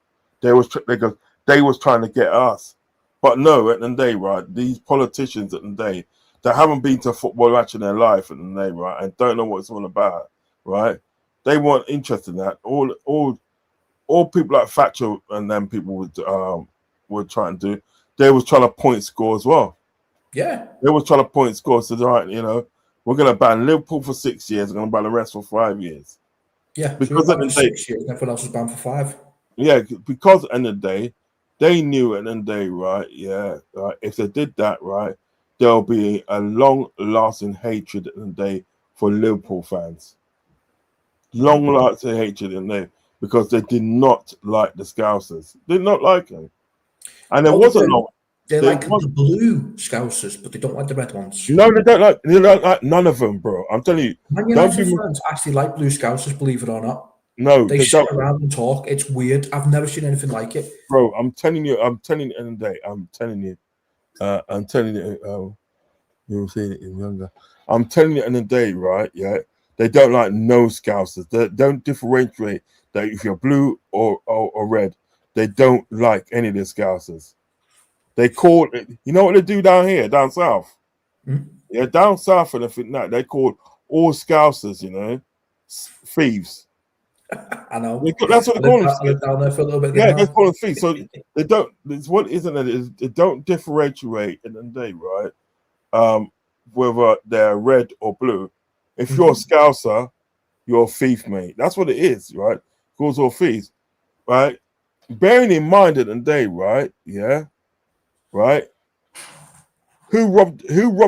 They was trying to get us, but no, at the end of the day, right? These politicians at the end of the day that haven't been to a football match in their life at the end of the day, right, and don't know what it's all about, right? They weren't interested in that. All people like Thatcher and them people were trying to do. They was trying to point score as well. Yeah. They was trying to point score. So right, we're gonna ban Liverpool for 6 years. We're gonna ban the rest for 5 years. Yeah. Because so at the end of the day, 6 years, everyone else was banned for 5. Yeah, because at the end of the day, they knew at the end of the day, right? Yeah, right. If they did that, right, there'll be a long-lasting hatred at the end of the day for Liverpool fans. Long-lasting hatred in there because they did not like the Scousers. Did not like them. And there wasn't long. They like the blue Scousers, but they don't like the red ones. No, they don't like none of them, bro. I'm telling you. Man United fans actually like blue Scousers, believe it or not. No, they sit around and talk. It's weird. I've never seen anything like it. Bro, I'm telling you, in the day, you'll see it in younger. I'm telling you in the day, right? Yeah. They don't like no Scousers. They don't differentiate that if you're blue or red. They don't like any of the Scousers. They call it, you know what they do down here, down south? Mm-hmm. Yeah, down south and everything that they call all Scousers, thieves. I know. That's what they call them. I lived down there for a little bit. Yeah, they call them thieves. So they don't. It's what isn't it? They don't differentiate in the day, right? whether they're red or blue. If you're a Scouser, you're a thief, mate. That's what it is, right? Calls all thieves, right? Bearing in mind at the day, right? Yeah, right. Who robbed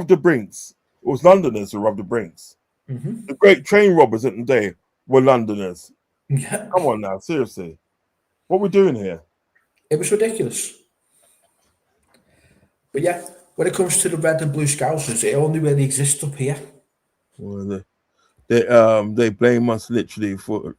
the Brinks? It was Londoners who robbed the Brinks. The great train robbers at the day were Londoners. Yeah. Come on now, seriously. What we doing here? It was ridiculous. But yeah, when it comes to the red and blue Scousers, it only really exists up here. Well, they blame us literally for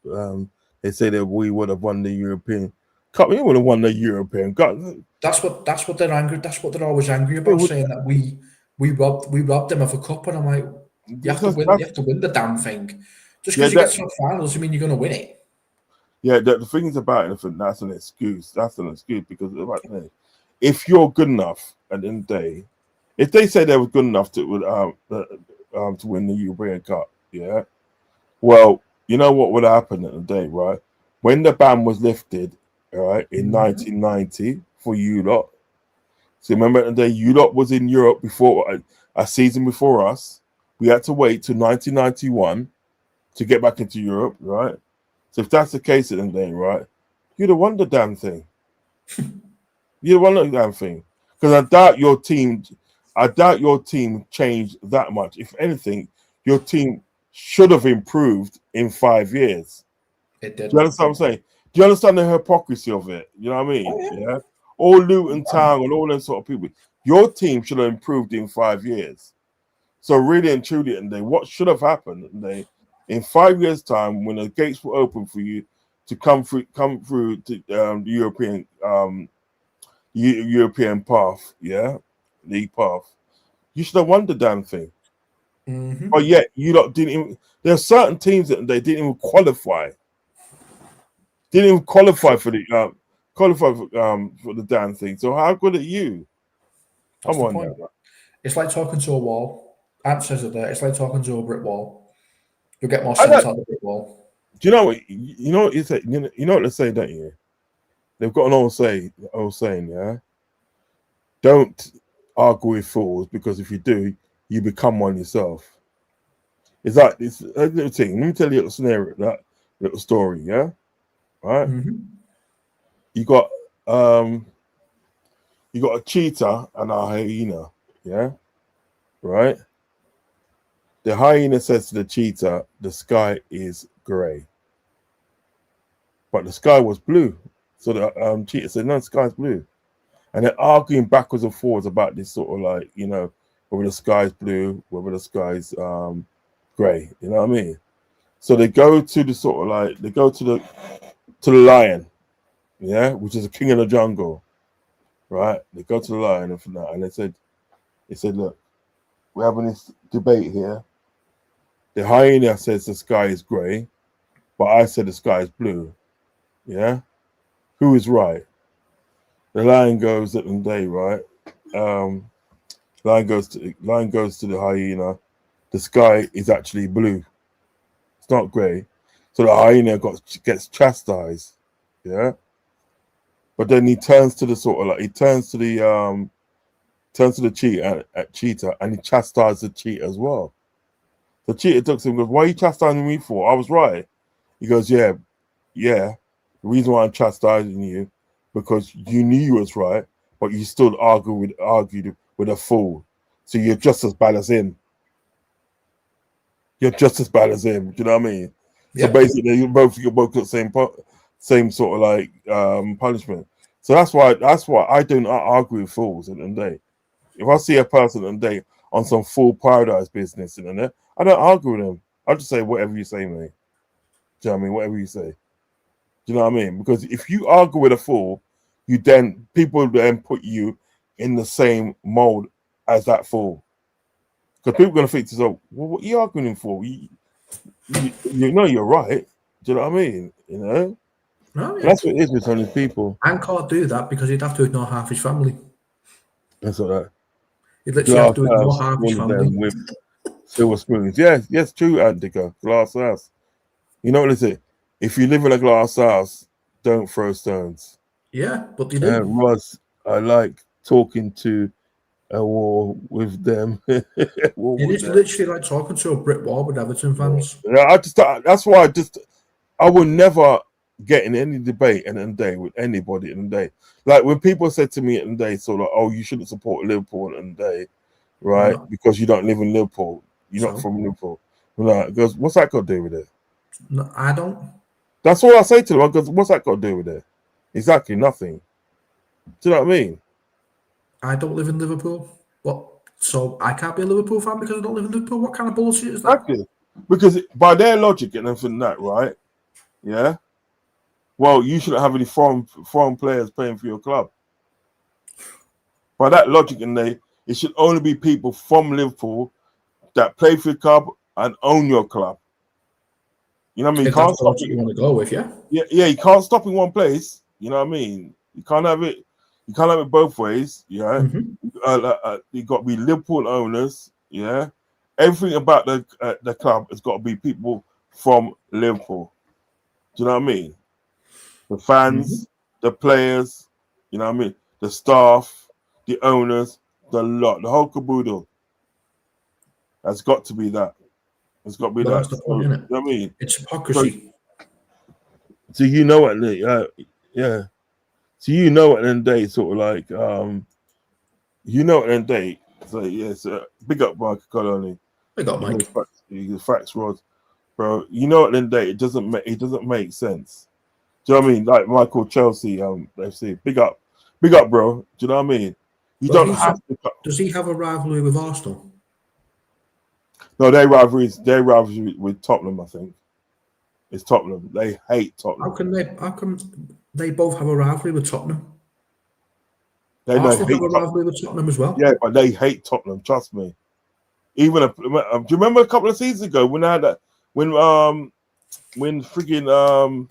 they say that we would have won the European Cup. We would have won the European Cup. That's what they're angry. That's what they're always angry about, saying that we robbed them of a cup. And I'm like, you have to win the damn thing. Just because you get to the final doesn't mean you're going to win it. Yeah, the thing is about it, that's an excuse. That's an excuse because if you're good enough at the end of the day, if they say they were good enough to win the European Cup, yeah, well, you know what would happen at the day, right? When the ban was lifted, right, in 1990 for you lot. So remember at the day, you lot was in Europe before a season before us. We had to wait till 1991 to get back into Europe, right? So if that's the case at the day, right, you'd have won the damn thing. You'd have won the damn thing. Because I doubt your team changed that much. If anything, your team should have improved in 5 years. It did. Do you understand what I'm saying? Do you understand the hypocrisy of it? You know what I mean? Oh, yeah. All Luton Town and all those sort of people. Your team should have improved in 5 years. So really and truly, what should have happened in 5 years' time, when the gates were open for you to come through to the European path, yeah, league path, you should have won the damn thing. But yet you lot didn't even. There are certain teams that they didn't even qualify. Didn't even qualify for the for the damn thing. So how good are you? That's Come the on point. now. It's like talking to a wall. Ant says it there. It's like talking to a brick wall. You'll get more sense out of the brick wall. Do you know what? You know what you say? You know what they say, don't you? They've got an old saying, yeah. Don't argue with fools, because if you do, you become one yourself. It's like it's a little thing. Let me tell you a little scenario, that little story, yeah. Right? You got a cheetah and a hyena, yeah, right? The hyena says to the cheetah, the sky is grey. But the sky was blue. So the cheetah said, no, the sky's blue. And they're arguing backwards and forwards about this sort of like, whether the sky's blue, whether the sky's grey. You know what I mean? So they go to the sort of like, they go to the lion, yeah, which is the king of the jungle, right? They go to the lion and they said, look, we're having this debate here. The hyena says the sky is grey, but I said the sky is blue. Yeah? Who is right? The lion goes at the day, right? Lion goes to the hyena. The sky is actually blue. It's not grey. So the hyena gets chastised. Yeah? But then he turns to the cheetah and he chastises the cheetah as well. The cheetah looks at him and goes, "Why are you chastising me for? I was right." He goes, yeah. The reason why I'm chastising you, because you knew you was right, but you still argued with a fool. So you're just as bad as him. You're just as bad as him. Do you know what I mean? Yeah. So basically, you both got the same sort of like punishment. So that's why I do not argue with fools at the end of the day. If I see a person at the day on some full paradise business in there, I don't argue with them. I just say whatever you say, mate. Do you know what I mean? Whatever you say. Do you know what I mean? Because if you argue with a fool, people then put you in the same mold as that fool. Because people are going to think to themselves, well, what are you arguing for? You know you're right. Do you know what I mean? You know? No, yeah. That's what it is with some of these people. And can't do that because he'd have to ignore half his family. That's all right. He'd literally have to ignore half his family. With silver spoons. Yes, true, Antica. Glass house. You know what they say? If you live in a glass house, don't throw stones. Yeah, but you do. Rodz, I like talking to a war with them. It is literally like talking to a brick wall with Everton fans. Yeah, that's why I will never get in any debate in a day with anybody in a day. Like when people said to me in the day, so like, oh, you shouldn't support Liverpool in the day, right? No. Because you don't live in Liverpool. You're not from Liverpool. Like, goes, what's that got to do with it? No, I don't. That's all I say to them. Because what's that got to do with it? Exactly nothing. Do you know what I mean? I don't live in Liverpool. What? So I can't be a Liverpool fan because I don't live in Liverpool? What kind of bullshit is that? Exactly. Because by their logic and everything that, right? Yeah. Well, you shouldn't have any foreign players playing for your club. By that logic, it should only be people from Liverpool that play for your club and own your club. You know what I mean? If that's the logic you want to go with, yeah. Yeah, you can't stop in one place. You know what I mean? You can't have it. You can't have it both ways. Yeah, you got to be Liverpool owners. Yeah, everything about the club has got to be people from Liverpool. Do you know what I mean? The fans, the players. You know what I mean? The staff, the owners, the lot, the whole caboodle. Has got to be that. It's got to be that. That's the point, isn't it? You know what I mean? It's hypocrisy. So you know what? Yeah. So you know at the end of the day, sort of like, you know at the end of the day. So yes, big up Mike Colony. Big up Mike. Facts, Rodz, bro. You know at the end of the day, it doesn't make sense. Do you know what I mean? Like Michael Chelsea, FC. Big up, bro. Do you know what I mean? You don't have to. Does he have a rivalry with Arsenal? No, their rivalry with Tottenham. I think it's Tottenham. They hate Tottenham. How come they both have a rivalry with Tottenham? Arsenal have a rivalry with Tottenham as well. Yeah, but they hate Tottenham. Trust me. Even do you remember a couple of seasons ago when they had that when freaking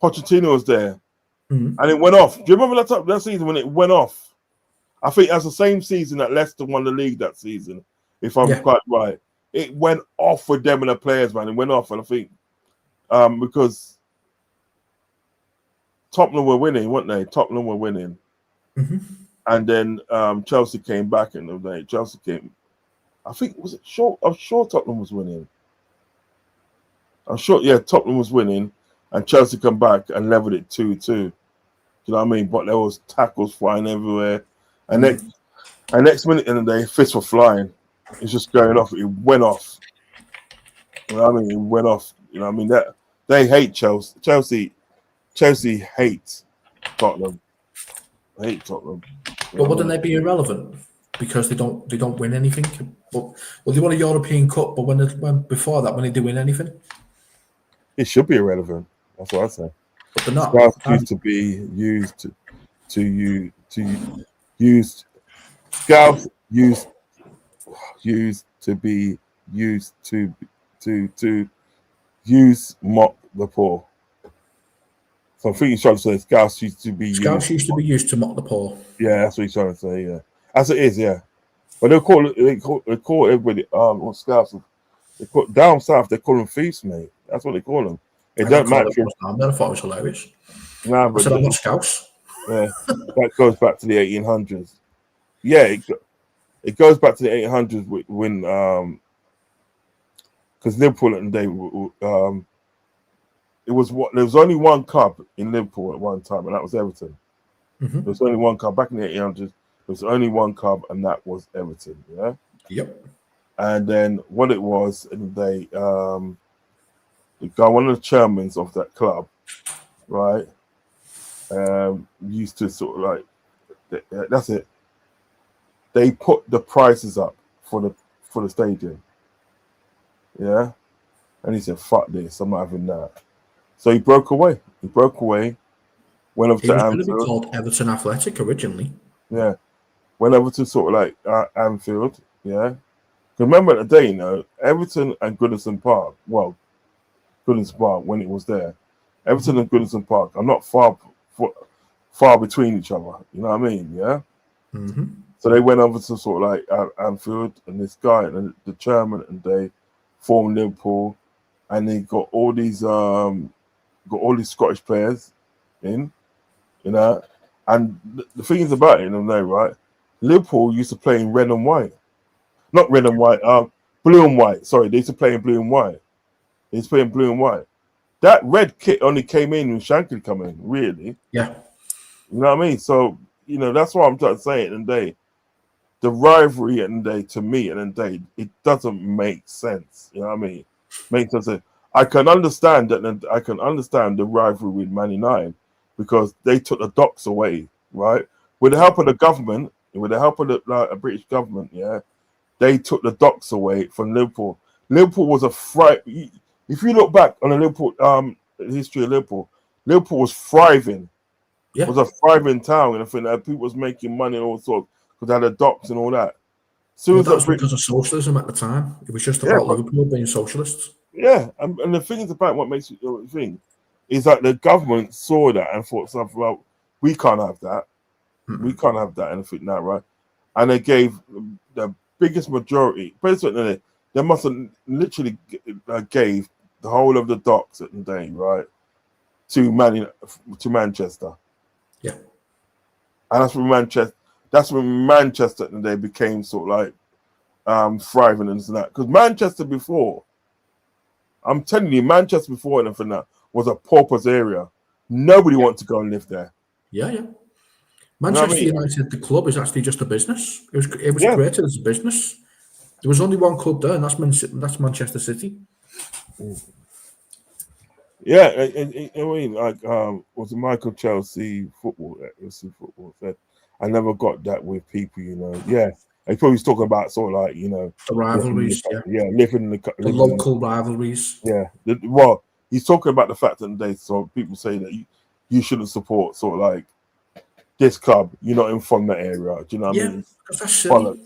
Pochettino was there and it went off? Do you remember that season when it went off? I think that's the same season that Leicester won the league that season, if I'm quite right. It went off with them and the players, man. It went off, and I think because Tottenham were winning, weren't they? Tottenham were winning. And then Chelsea came back, and Chelsea came. I think was it sure. I'm sure Tottenham was winning. I'm sure, yeah, Tottenham was winning, and Chelsea come back and leveled it 2-2. You know what I mean? But there was tackles flying everywhere, and next minute in the day, fists were flying. It's just going off. It went off. You know what I mean? It went off. You know what I mean? That they hate Chelsea. Chelsea hates Tottenham. They hate Tottenham. But wouldn't they be irrelevant because they don't win anything? Well, they won a European Cup, but when before that, when they did win anything, it should be irrelevant. That's what I say. But they're not. Scouts used to be used to use. Scouts used to be used to use mock the poor. So I think he's trying to say Scouts used to be used to mock the poor. Yeah, that's what he's trying to say. Yeah, as it is. Yeah, but they call everybody what Scouts. They call down south. They call them thieves, mate. That's what they call them. It don't matter. I thought it was hilarious. Nah, but I'm not Scouts. Yeah, that goes back to the 1800s. Yeah, it goes back to the 1800s when because Liverpool at the day there was only one club in Liverpool at one time, and that was Everton. There was only one club back in the 1800s. There was only one club, and that was Everton. Yeah. Yep. And then what it was, and the guy, one of the chairmen of that club, right, used to sort of like that's it. They put the prices up for the stadium. Yeah. And he said, "Fuck this! I'm not having that." So he broke away. Went over to Anfield. It was going to be called Everton Athletic originally. Yeah. Went over to sort of like Anfield. Yeah. Remember at the day, you know, Everton and Goodison Park. Well, Goodison Park when it was there. Everton and Goodison Park are not far between each other. You know what I mean? Yeah. So they went over to sort of like Anfield, and this guy and the chairman, and they formed Liverpool, and they got all these Scottish players in, you know. And the thing is about it, you know, right? Liverpool used to play in red and white. Not red and white, blue and white. Sorry, they used to play in blue and white. They used to play in blue and white. That red kit only came in when Shankly come in, really. Yeah. You know what I mean? So, that's what I'm trying to say at the end of the day. The rivalry at the end of the day, to me, at the end of the day, it doesn't make sense. You know what I mean? Makes no sense. I can understand that. I can understand the rivalry with Man United because they took the docks away, right? With the help of the government, with the help of the British government, yeah, they took the docks away from Liverpool. Liverpool was a fright. If you look back on the Liverpool history of Liverpool was thriving. Yeah. It was a thriving town, and I think that people was making money and all sorts because they had the docks and all that. Well, that was because of socialism at the time. It was just about Liverpool being socialists. Yeah, and the thing is about what makes it the thing is that the government saw that and thought something about we can't have that. We can't have that and think that, right? And they gave the biggest majority. Basically, they must have literally gave the whole of the docks at the day, right, to Manchester. Yeah, and that's when Manchester at the day became sort of like thriving and that. Because Manchester before, I'm telling you, Manchester before anything that was a paupers area. Nobody wanted to go and live there. Yeah. Manchester United, the club, is actually just a business. It was created as a business. There was only one club there, and that's Manchester City. Yeah, I mean, like, was it Michael Chelsea football said, I never got that with people, Yeah, he probably was talking about sort of like, the rivalries, living in the local rivalries. Yeah, well, he's talking about the fact that so people say that you shouldn't support sort of like this club. You're not in from that area. Do you know what I mean? Because that's silly.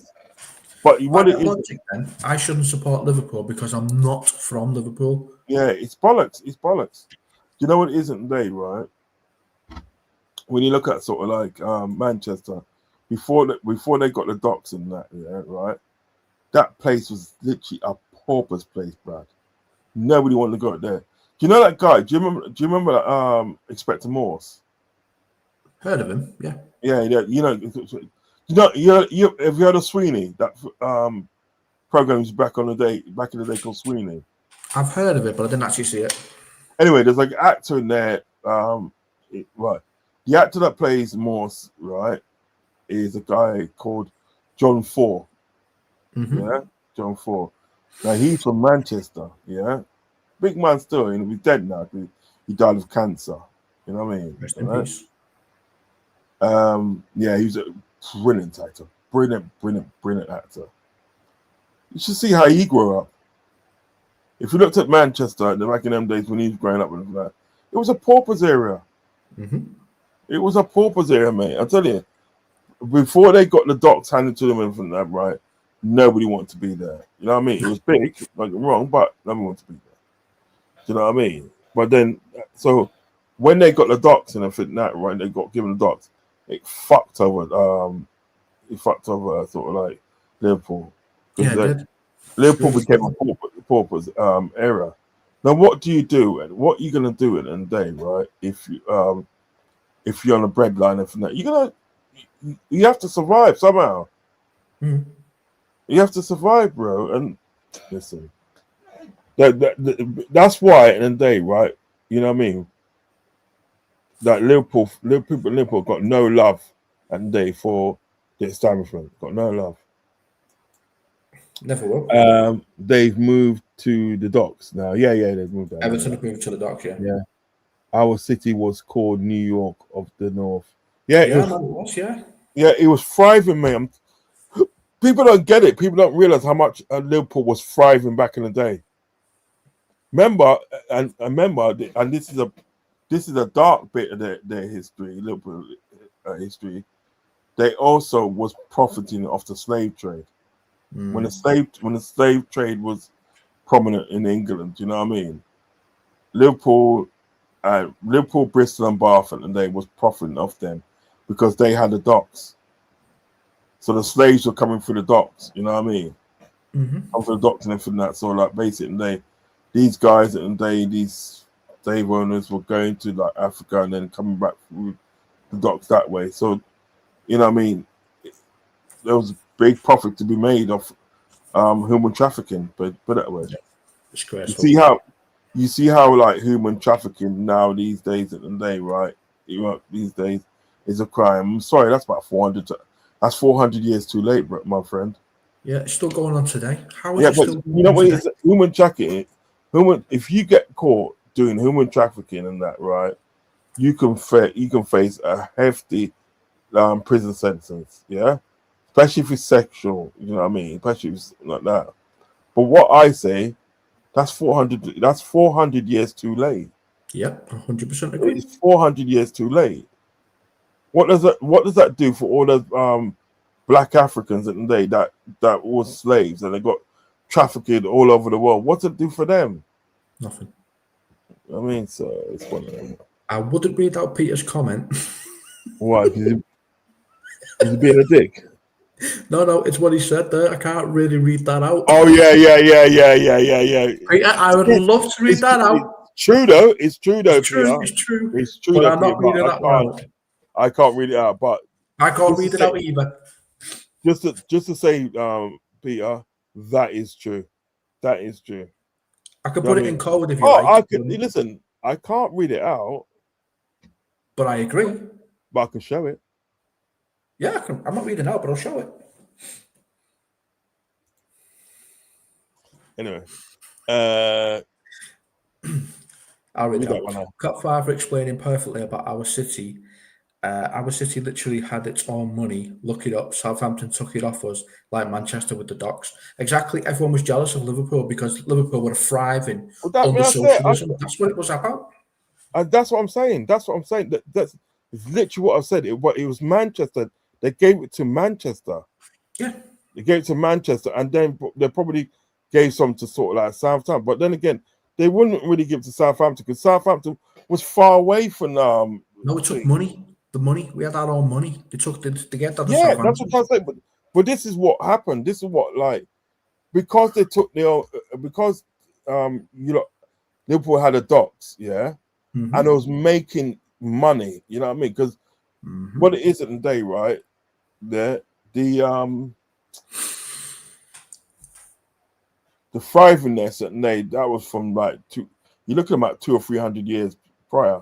But what it is, then, I shouldn't support Liverpool because I'm not from Liverpool. Yeah, it's bollocks. It's bollocks. You know what it isn't today, right? When you look at sort of like Manchester, before they got the docks and that, yeah, right? That place was literally a pauper's place, Brad. Nobody wanted to go there. Do you know that guy? Do you remember that Inspector Morse? Heard of him? Yeah. Yeah. Have you heard of Sweeney? That program's back in the day called Sweeney. I've heard of it, but I didn't actually see it. Anyway, there's like an actor in there. Right. The actor that plays Morse, right, is a guy called John Ford. Yeah, John Ford. Now he's from Manchester. Yeah, big man still. He's dead now. He died of cancer. You know what I mean? Rest in peace. Yeah, he was a brilliant actor. Brilliant actor. You should see how he grew up. If you looked at Manchester back in them days when he was growing up and that, it was a pauper's area. It was a pauper's area, mate. I tell you, before they got the docks handed to them and from that, right, nobody wanted to be there. You know what I mean? It was big, don't get me wrong, but nobody wanted to be there. Do you know what I mean? But then, so when they got the docks and everything that, right, they got given the docks, it fucked over sort of like Liverpool. Yeah, Liverpool became a pauper's era. Now, what do you do? And what are you gonna do at the end of the day, right? If you're on a breadline and from that, you have to survive somehow. You have to survive, bro. And listen, that's why at the end of the day, right? You know what I mean? That Liverpool got no love at the end of the day for the establishment. Got no love. Never will. They've moved to the docks now. Yeah, they've moved there. Everton have moved to the docks, yeah. Yeah. Our city was called New York of the North. Yeah, it was. Yeah, it was thriving, man. People don't get it. People don't realize how much Liverpool was thriving back in the day. Remember, and this is a dark bit of their history, Liverpool history. They also was profiting off the slave trade. When the slave trade was prominent in England, you know what I mean? Liverpool, Bristol, and Bath, and they was profiting off them because they had the docks. So the slaves were coming through the docks, you know what I mean? Come through the docks and everything that. So like basically, these guys and these slave owners were going to like Africa and then coming back through the docks that way. So, you know what I mean? there was big profit to be made off human trafficking. But put it that way. It's You graceful. see how like human trafficking now these days at the day, right? These days is a crime. I'm sorry, that's about 400. That's 400 years too late, my friend. Yeah, it's still going on today. How is Yeah, it but still you going know on what? today? It's human trafficking. If you get caught doing human trafficking and that, right, you can face a hefty prison sentence. Yeah, especially if it's sexual. You know what I mean? Especially if it's like that. But what I say, that's 400. That's 400 years too late. Yep, 100% agree. It's 400 years too late. What does that do for all those black Africans in the day that were slaves and they got trafficked all over the world? What's it do for them? Nothing. I mean, so it's one of them. I wouldn't read out Peter's comment. Why? Is he being a dick? No, it's what he said there. I can't really read that out. Oh yeah. Peter, I would love to read that out. It's true though. It's true though, It's true. Peter. It's true. It's true But though, I'm Peter. not reading that one out. I can't read it out. But I can't read it out either. just to say, Peter, that is true. That is true. I could put it in code if you Oh, like. I could listen. I can't read it out, But I agree. but I can show it. Yeah, I'm not reading out, but I'll show it. Anyway, I'll read read that that one one. out. Kopfather explaining perfectly about our city. Our city literally had its own money. Look it up. Southampton took it off us, like Manchester with the docks. Exactly. Everyone was jealous of Liverpool because Liverpool were thriving under socialism. That's what it was about. That's what I'm saying. That's that's literally what I said. It was Manchester. They gave it to Manchester. Yeah. They gave it to Manchester, and then they probably gave some to sort of like Southampton. But then again, they wouldn't really give it to Southampton because Southampton was far away from. No, it took money. The money, we had our own money. They took to get that. Yeah, that's what I'm saying. But this is what happened. This is what because they took because Liverpool had a docks, yeah, and it was making money. You know what I mean? Because what it is at the day, right? The thrivingness at the day that was from like you're looking about 200 or 300 years prior.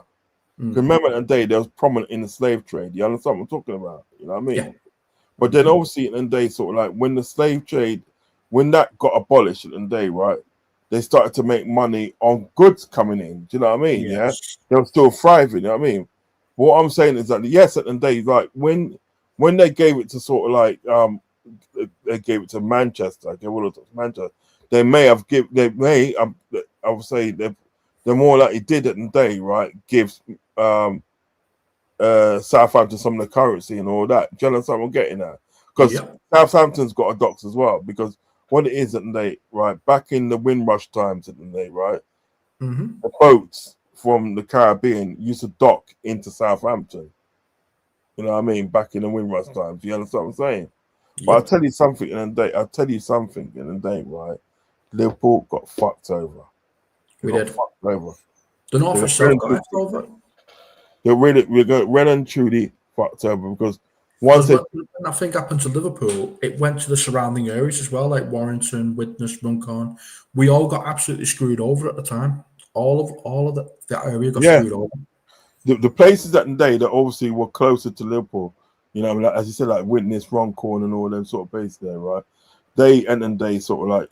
Remember that day they was prominent in the slave trade. You understand what I'm talking about? You know what I mean? Yeah. But then obviously in the day, sort of like when the slave trade, when that got abolished in the day, right? They started to make money on goods coming in. Do you know what I mean? Yes. Yeah, they were still thriving. You know what I mean? What I'm saying is that yes, at the day, like when they gave it to sort of like they gave it to Manchester. Okay, well, Manchester. I would say they're more like it did at the day, right? Gives Southampton some of the currency and all that. Do you understand what I'm getting at? Because Southampton's got a docks as well. Because what it is at the day, right? Back in the Windrush times at the day, right? The boats from the Caribbean used to dock into Southampton. You know what I mean? Back in the Windrush times. You understand what I'm saying? But I'll tell you something in the day, right? Liverpool got fucked over. We did. Fucked over. The North and South got over. We got well and truly fucked over because once when I think happened to Liverpool, it went to the surrounding areas as well, like Warrington, Widnes, Runcorn. We all got absolutely screwed over at the time. All of that area got screwed over. The places that day that obviously were closer to Liverpool, you know, like, as you said, like Widnes, Runcorn, and all them sort of places there, right? They sort of like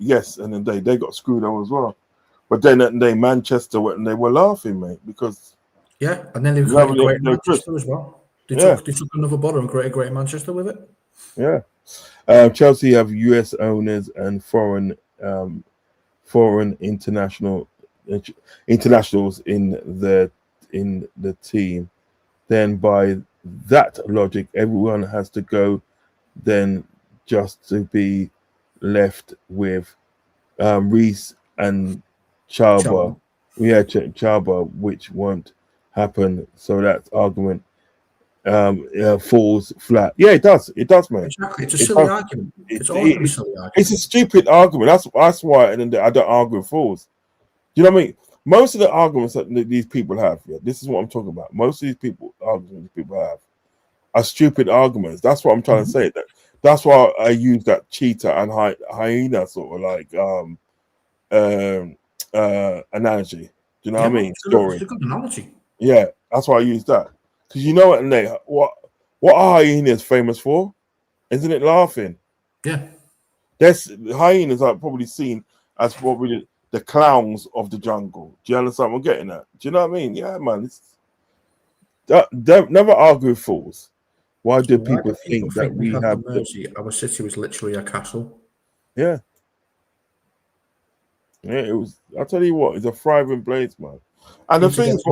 they got screwed over as well. But then at the day, Manchester and they were laughing, mate, because and then they created Great Manchester as well. They took another bottle and created Great Manchester with it. Yeah. Chelsea have US owners and foreign internationals in the team. Then by that logic, everyone has to go. Then just to be left with Reece and Chaba. Chaba, which won't happen. So that argument falls flat. Yeah, it does. It does, mate. Exactly. It's a silly argument. It's always a silly argument. It's a stupid argument. That's why I don't argue with fools. Do you know what I mean? Most of the arguments that these people have, this is what I'm talking about. Most of these arguments people have are stupid arguments. That's what I'm trying to say. That's why I use that cheetah and hyena sort of like analogy. Do you know what I mean? Story. It's a good analogy. Yeah, that's why I use that. Because you know what, Nate, what are hyenas famous for? Isn't it laughing? Yeah. Hyenas are probably seen as probably the clowns of the jungle. Do you understand what I'm getting at? Do you know what I mean? Yeah, man. Never argue with fools. Why do people think that we have our city was literally a castle? Yeah. Yeah, it was. I tell you what, it's a thriving place, man. And the thing is,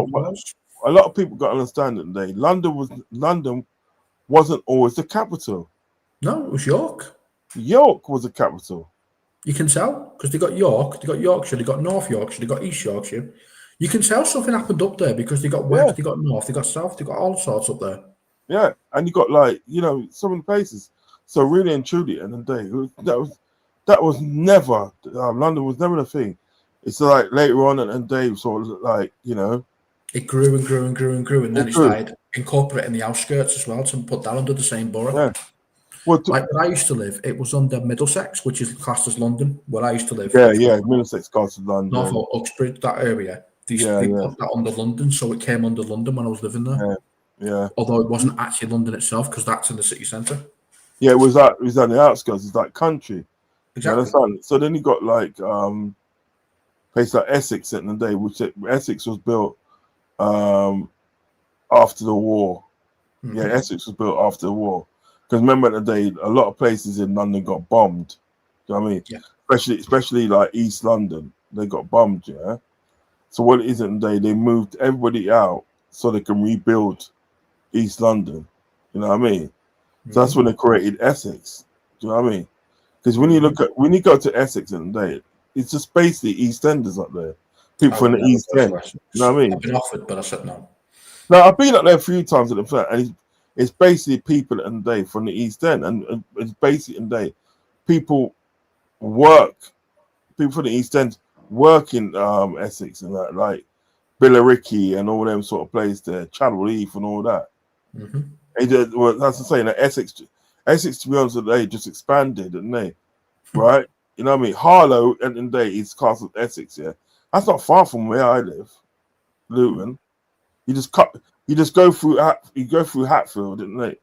a lot of people got to understand that today, London wasn't always the capital. No, it was York. York was the capital. You can tell because they got York, they got Yorkshire, they got North Yorkshire, they got East Yorkshire. You can tell something happened up there because they got West, they got North, they got South, they got all sorts up there. Yeah, and you got like some of the places. So really and truly, at the end of the day, that was never London was never the thing. It's like later on, and Dave sort of like it grew and grew and grew and grew, and then it started incorporating the outskirts as well to put that under the same borough. Yeah. Well, like where I used to live, it was under Middlesex, which is classed as London. Where I used to live, yeah, Middlesex, classed as London. Norfolk, Uxbridge, that area. They put that under London, so it came under London when I was living there. Yeah. Although it wasn't actually London itself, because that's in the city centre. Yeah, it was on the outskirts. It's like country. Exactly. So then you got like place like Essex in the day, which Essex was built after the war. Mm-hmm. Yeah, Essex was built after the war. Because remember at the day, a lot of places in London got bombed. Do you know what I mean? Yeah. Especially like East London, they got bombed. Yeah. So what it is in the day, they moved everybody out so they can rebuild East London. You know what I mean? So that's when they created Essex. Do you know what I mean? Because when you go to Essex in the day, it's just basically East Enders up there. People from the East End. You know what I mean? I've been offered, but I said no. No, I've been up there a few times at the flat, and it's basically people in the day from the East End, and it's basically in the day people from the East End work in Essex and that, like Billericay and all them sort of places there, Chadwell Heath and all that. Mm-hmm. That's the saying that Essex, to be honest with you, just expanded, didn't they? Right? You know what I mean? Harlow at the end of the day is Castle Essex, yeah. That's not far from where I live, Luton. You just go through Hatfield, didn't they?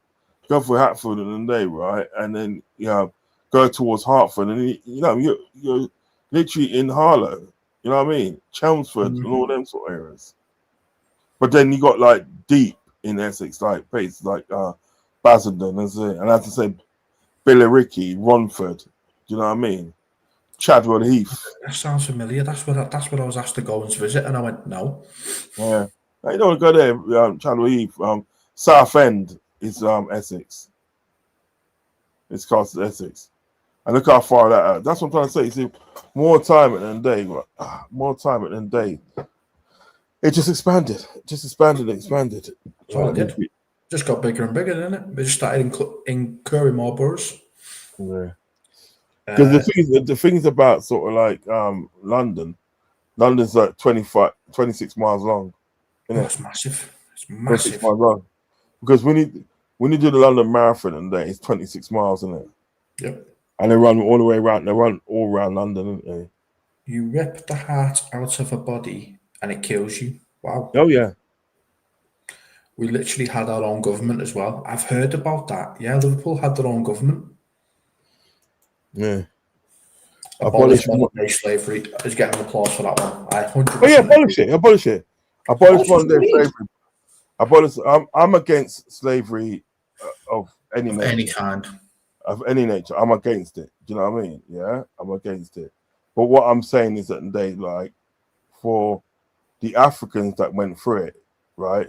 Go through Hatfield in the day, right? And then go towards Hertford, and you're literally in Harlow. You know what I mean? Chelmsford and all them sort of areas. But then you got like deep in Essex, like places like Basildon, and as I say, Billericay, Romford. Do you know what I mean? Chadwell Heath. That sounds familiar. That's what I was asked to go and visit, and I went no. Yeah, you don't go there. Chadwell Heath, Southend is Essex. It's called Essex. And look how far that out. That's what I'm trying to say. You see, more time at the end of the day. It just expanded. Expanded. That's all it did. Just got bigger and bigger, didn't it? We just started incurring more boroughs. Yeah. Because the things about sort of like London's like 26 miles long. It's massive. It's massive. 26 miles long. Because when you do the London Marathon and it's 26 miles, isn't it? Yep. And they run all the way around. They run all around London, don't they? You rip the heart out of a body and it kills you. Wow. Oh yeah. We literally had our own government as well. I've heard about that. Yeah, Liverpool had their own government. Yeah. Abolish modern-day slavery. Is getting applause for that one. 100%. Oh yeah, abolish it. Abolish modern-day slavery. I'm against slavery of any nature. Any kind. Of any nature. I'm against it. Do you know what I mean? Yeah, I'm against it. But what I'm saying is that they like for the Africans that went through it, right?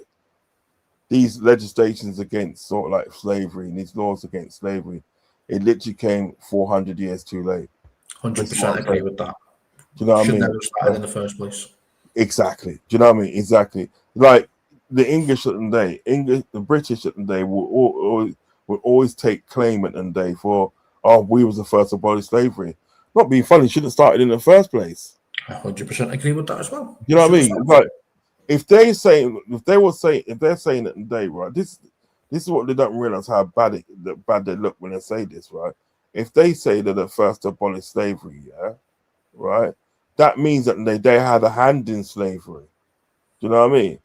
These legislations against sort of like slavery and these laws against slavery, it literally came 400 years too late. 100% agree with that. Do you know what I mean? Never started in the first place. Exactly. Do you know what I mean? Exactly. Like the English at the day, the British at the day would always take claim at the day for, we was the first to abolish slavery. Not being funny, shouldn't have started in the first place. I 100% agree with that as well. You know what I mean? Like if they're saying that today, right? This this is what they don't realize how bad they look when they say this, right? If they say that they first abolished slavery, yeah, right, that means that they had a hand in slavery. Do you know what I mean?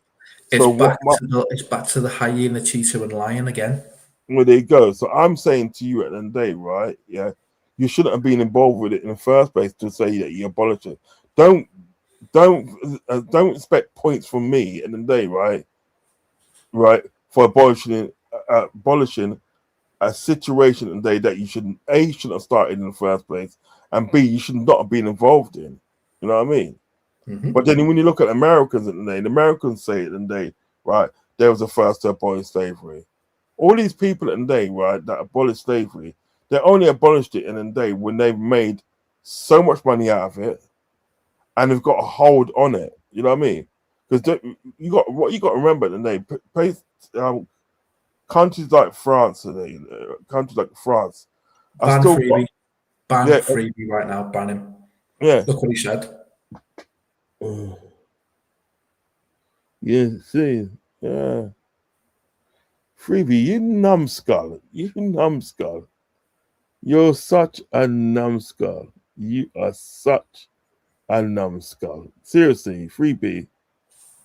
So It's back to the hyena, cheetah, and lion again. well, there you go. So I'm saying to you at the end of the day, right? Yeah, you shouldn't have been involved with it in the first place to say that you abolish it. Don't expect points from me at the end of the day, right? Right, for abolishing a situation today that you shouldn't have started in the first place, and B, you should not have been involved in. You know what I mean? Mm-hmm. But then when you look at Americans at the day, the Americans say it and they right, they was the first to abolish slavery. All these people in the day, right, that abolished slavery, they only abolished it in the day when they've made so much money out of it and they've got a hold on it. You know what I mean? Because you got to remember the day. Countries like France, countries like France, Ban still Freebie. Ban yeah, Freebie right now. Ban him. yeah. Look what he said. Yeah, see, yeah. Freebie, you numbskull. You numbskull. You're such a numbskull. You are such a numbskull. Seriously, Freebie.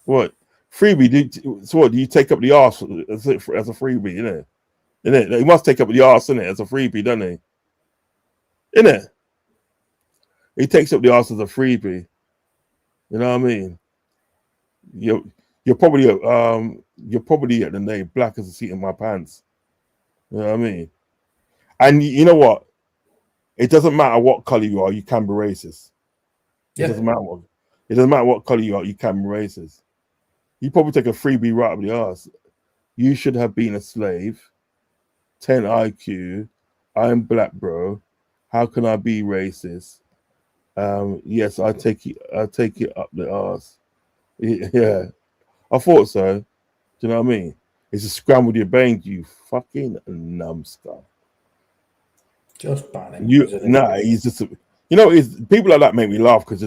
What? Freebie, so what, do you take up the arse as a freebie, innit? Innit? He must take up the arse, innit, as a freebie, doesn't he? Innit? He takes up the arse as a freebie. You know what I mean? You're probably at the name black as a seat in my pants. You know what I mean? And you know what? It doesn't matter what color you are, you can be racist. It doesn't matter what color you are, you can be racist. You probably take a freebie right up the arse. You should have been a slave. 10 IQ. I'm black, bro. How can I be racist? Yes, I take it up the arse. Yeah. I thought so. Do you know what I mean? It's a scrambled your brains, you fucking numbskull. Just ban him. He's just. People like that make me laugh because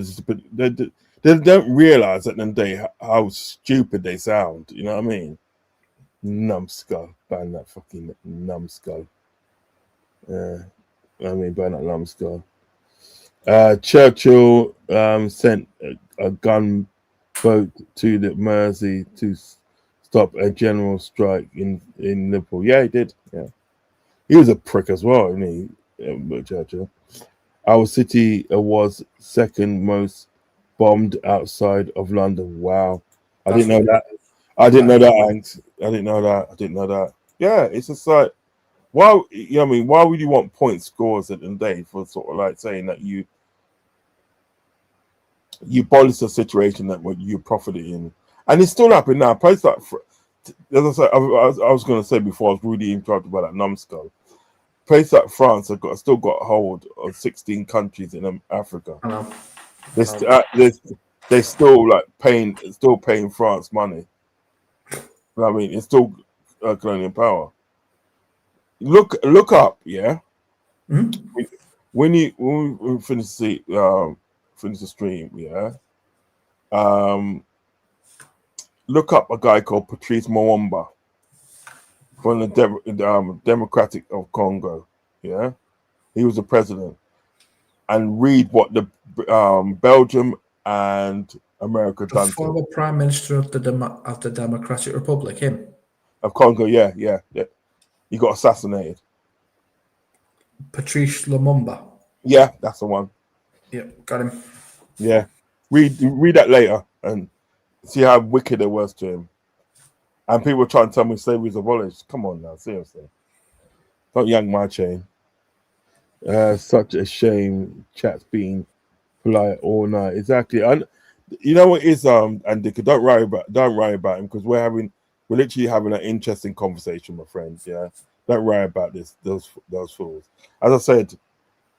they don't realize at the end of the day how stupid they sound. You know what I mean? Numbskull, ban that fucking numbskull. Yeah, ban that numbskull. Churchill sent a gunboat to the Mersey to stop a general strike in Liverpool. Yeah, he did. Yeah, he was a prick as well, isn't he? Churchill. Our city was second most bombed outside of London. Wow, I didn't know that. I didn't know that, Hanks. I didn't know that. Yeah, it's just like, why? You know what I mean? Why would you want point scores at the end of the day for sort of like saying that you abolish a situation that you profited in, and it's still happening now. Places like, as I said, I was going to say before, I was really interrupted by that numbskull. Places like France have still got hold of 16 countries in Africa. I know. They're still like paying France money. You know what I mean, it's still colonial power. Look up, yeah. Mm-hmm. When we finish the stream, yeah. Look up a guy called Patrice Mwamba from the Democratic of Congo. Yeah, he was the president, and read what the Belgium and America done. The former Prime Minister of the Democratic Republic, him of Congo. Yeah. He got assassinated. Patrice Lumumba. Yeah, that's the one. Yeah, got him. Yeah, read that later and see how wicked it was to him. And people trying to tell me slavery's abolished. Come on now, seriously. Don't yank my chain. Such a shame. Chat's being polite all night. Exactly. And you know what is and Dick, don't worry about him because we're literally having an interesting conversation, my friends. Yeah. Don't worry about those fools. As I said,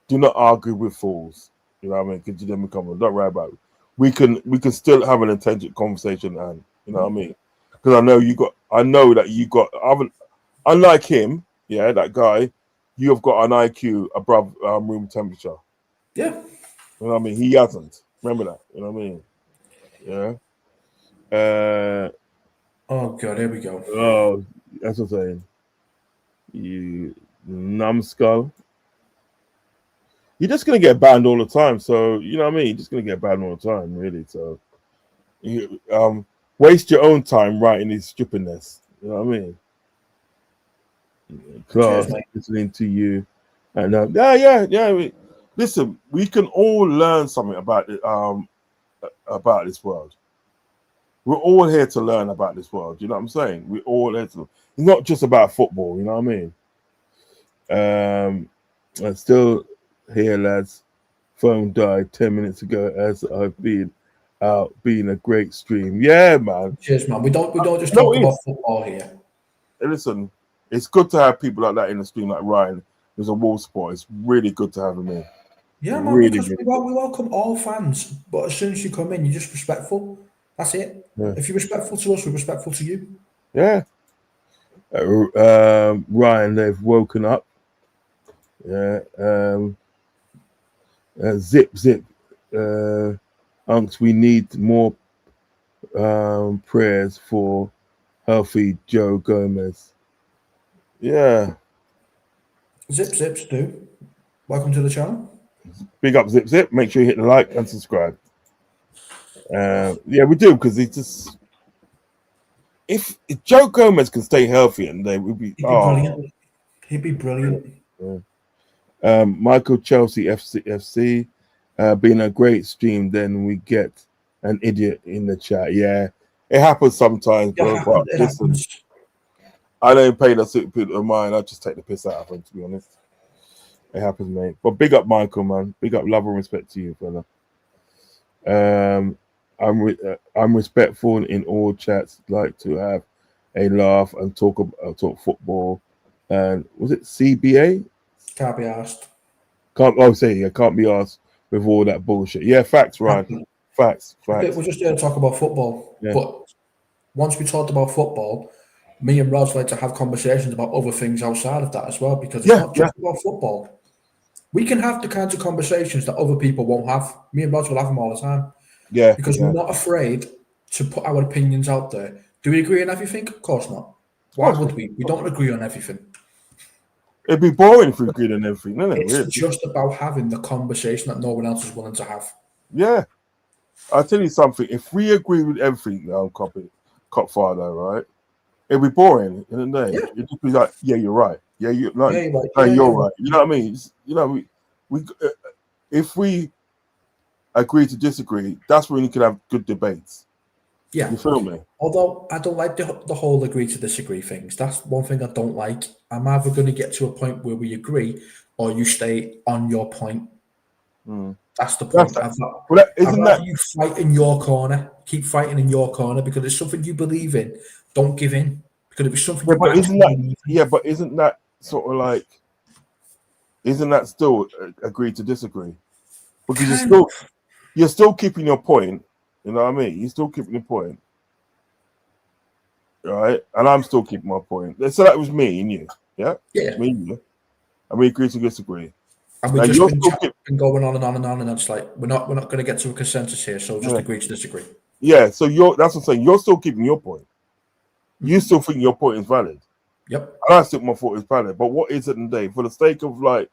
do not argue with fools. You know what I mean? Because don't worry about it. We can still have an intelligent conversation, and you know what I mean? Because I know that you got unlike him, yeah, that guy, you have got an IQ above room temperature. Yeah. You know what I mean? He hasn't. Remember that. You know what I mean? Yeah. Oh god, here we go. Oh That's what I'm saying. You numbskull. You're just gonna get banned all the time. So you know what I mean. You're just gonna get banned all the time, really. So you waste your own time writing these stupidness. You know what I mean? Class listening to you, and yeah. Listen, we can all learn something about this world. We're all here to learn about this world. You know what I'm saying? We're all here to. It's not just about football. You know what I mean? I'm still here, lads. Phone died 10 minutes ago as I've been out being a great stream. Yeah, man. Cheers, man. We don't just talk about football here. Hey, listen, it's good to have people like that in the stream, like Ryan. There's a wall sport. It's really good to have him in. Yeah, man, really, because we welcome all fans, but as soon as you come in, you're just respectful. That's it. Yeah. If you're respectful to us, we're respectful to you. Yeah. Ryan, they've woken up. Yeah. Zip. Unks, we need more prayers for healthy Joe Gomez. Yeah. Zips do. Welcome to the channel. Big up Zip. Make sure you hit the like and subscribe. Yeah, we do, because it's just if Joe Gomez can stay healthy, and they would be brilliant. He'd be brilliant. Yeah. Michael Chelsea FC being a great stream, then we get an idiot in the chat. Yeah, it happens sometimes, bro. But listen, I don't pay the super people of mine. I just take the piss out of them, to be honest. It happens, mate. But big up Michael, man. Big up, love and respect to you, fella. I'm respectful in all chats. Like to have a laugh and talk football. And was it CBA? Can't be asked. Can't be asked with all that bullshit. Yeah, facts, Ryan. Facts. We're just here to talk about football. Yeah. But once we talked about football, me and Rodz like to have conversations about other things outside of that as well, because it's not just about football. We can have the kinds of conversations that other people won't have. Me and Rodz will have them all the time. Yeah. Because we're not afraid to put our opinions out there. Do we agree on everything? Of course not. Why would we? We don't agree on everything. It'd be boring if we agreed on everything, isn't it? It's really just about having the conversation that no one else is willing to have. Yeah. I'll tell you something. If we agree with everything, Kopfather, right? It'd be boring, isn't it? Yeah. It'd just be like, yeah, you're right. Yeah, you're right. You're right. You know what I mean? We if we agree to disagree, that's when you can have good debates. Yeah. You feel me? Although I don't like the whole agree to disagree things. That's one thing I don't like. I'm either going to get to a point where we agree or you stay on your point. That's the point. You fight in your corner. Keep fighting in your corner because it's something you believe in. Don't give in. Because if it's something but isn't that sort of like, isn't that still agree to disagree? Because you're still keeping your point. You know what I mean? You're still keeping your point. Right? And I'm still keeping my point. So that was me and you. Yeah? Yeah. Me and you. And we agree to disagree. And we've just been going on and on and on, and it's like we're not going to get to a consensus here, so just agree to disagree. Yeah, so that's what I'm saying. You're still keeping your point. You still think your point is valid. Yep. And I think my point is valid. But what is it today? For the sake of like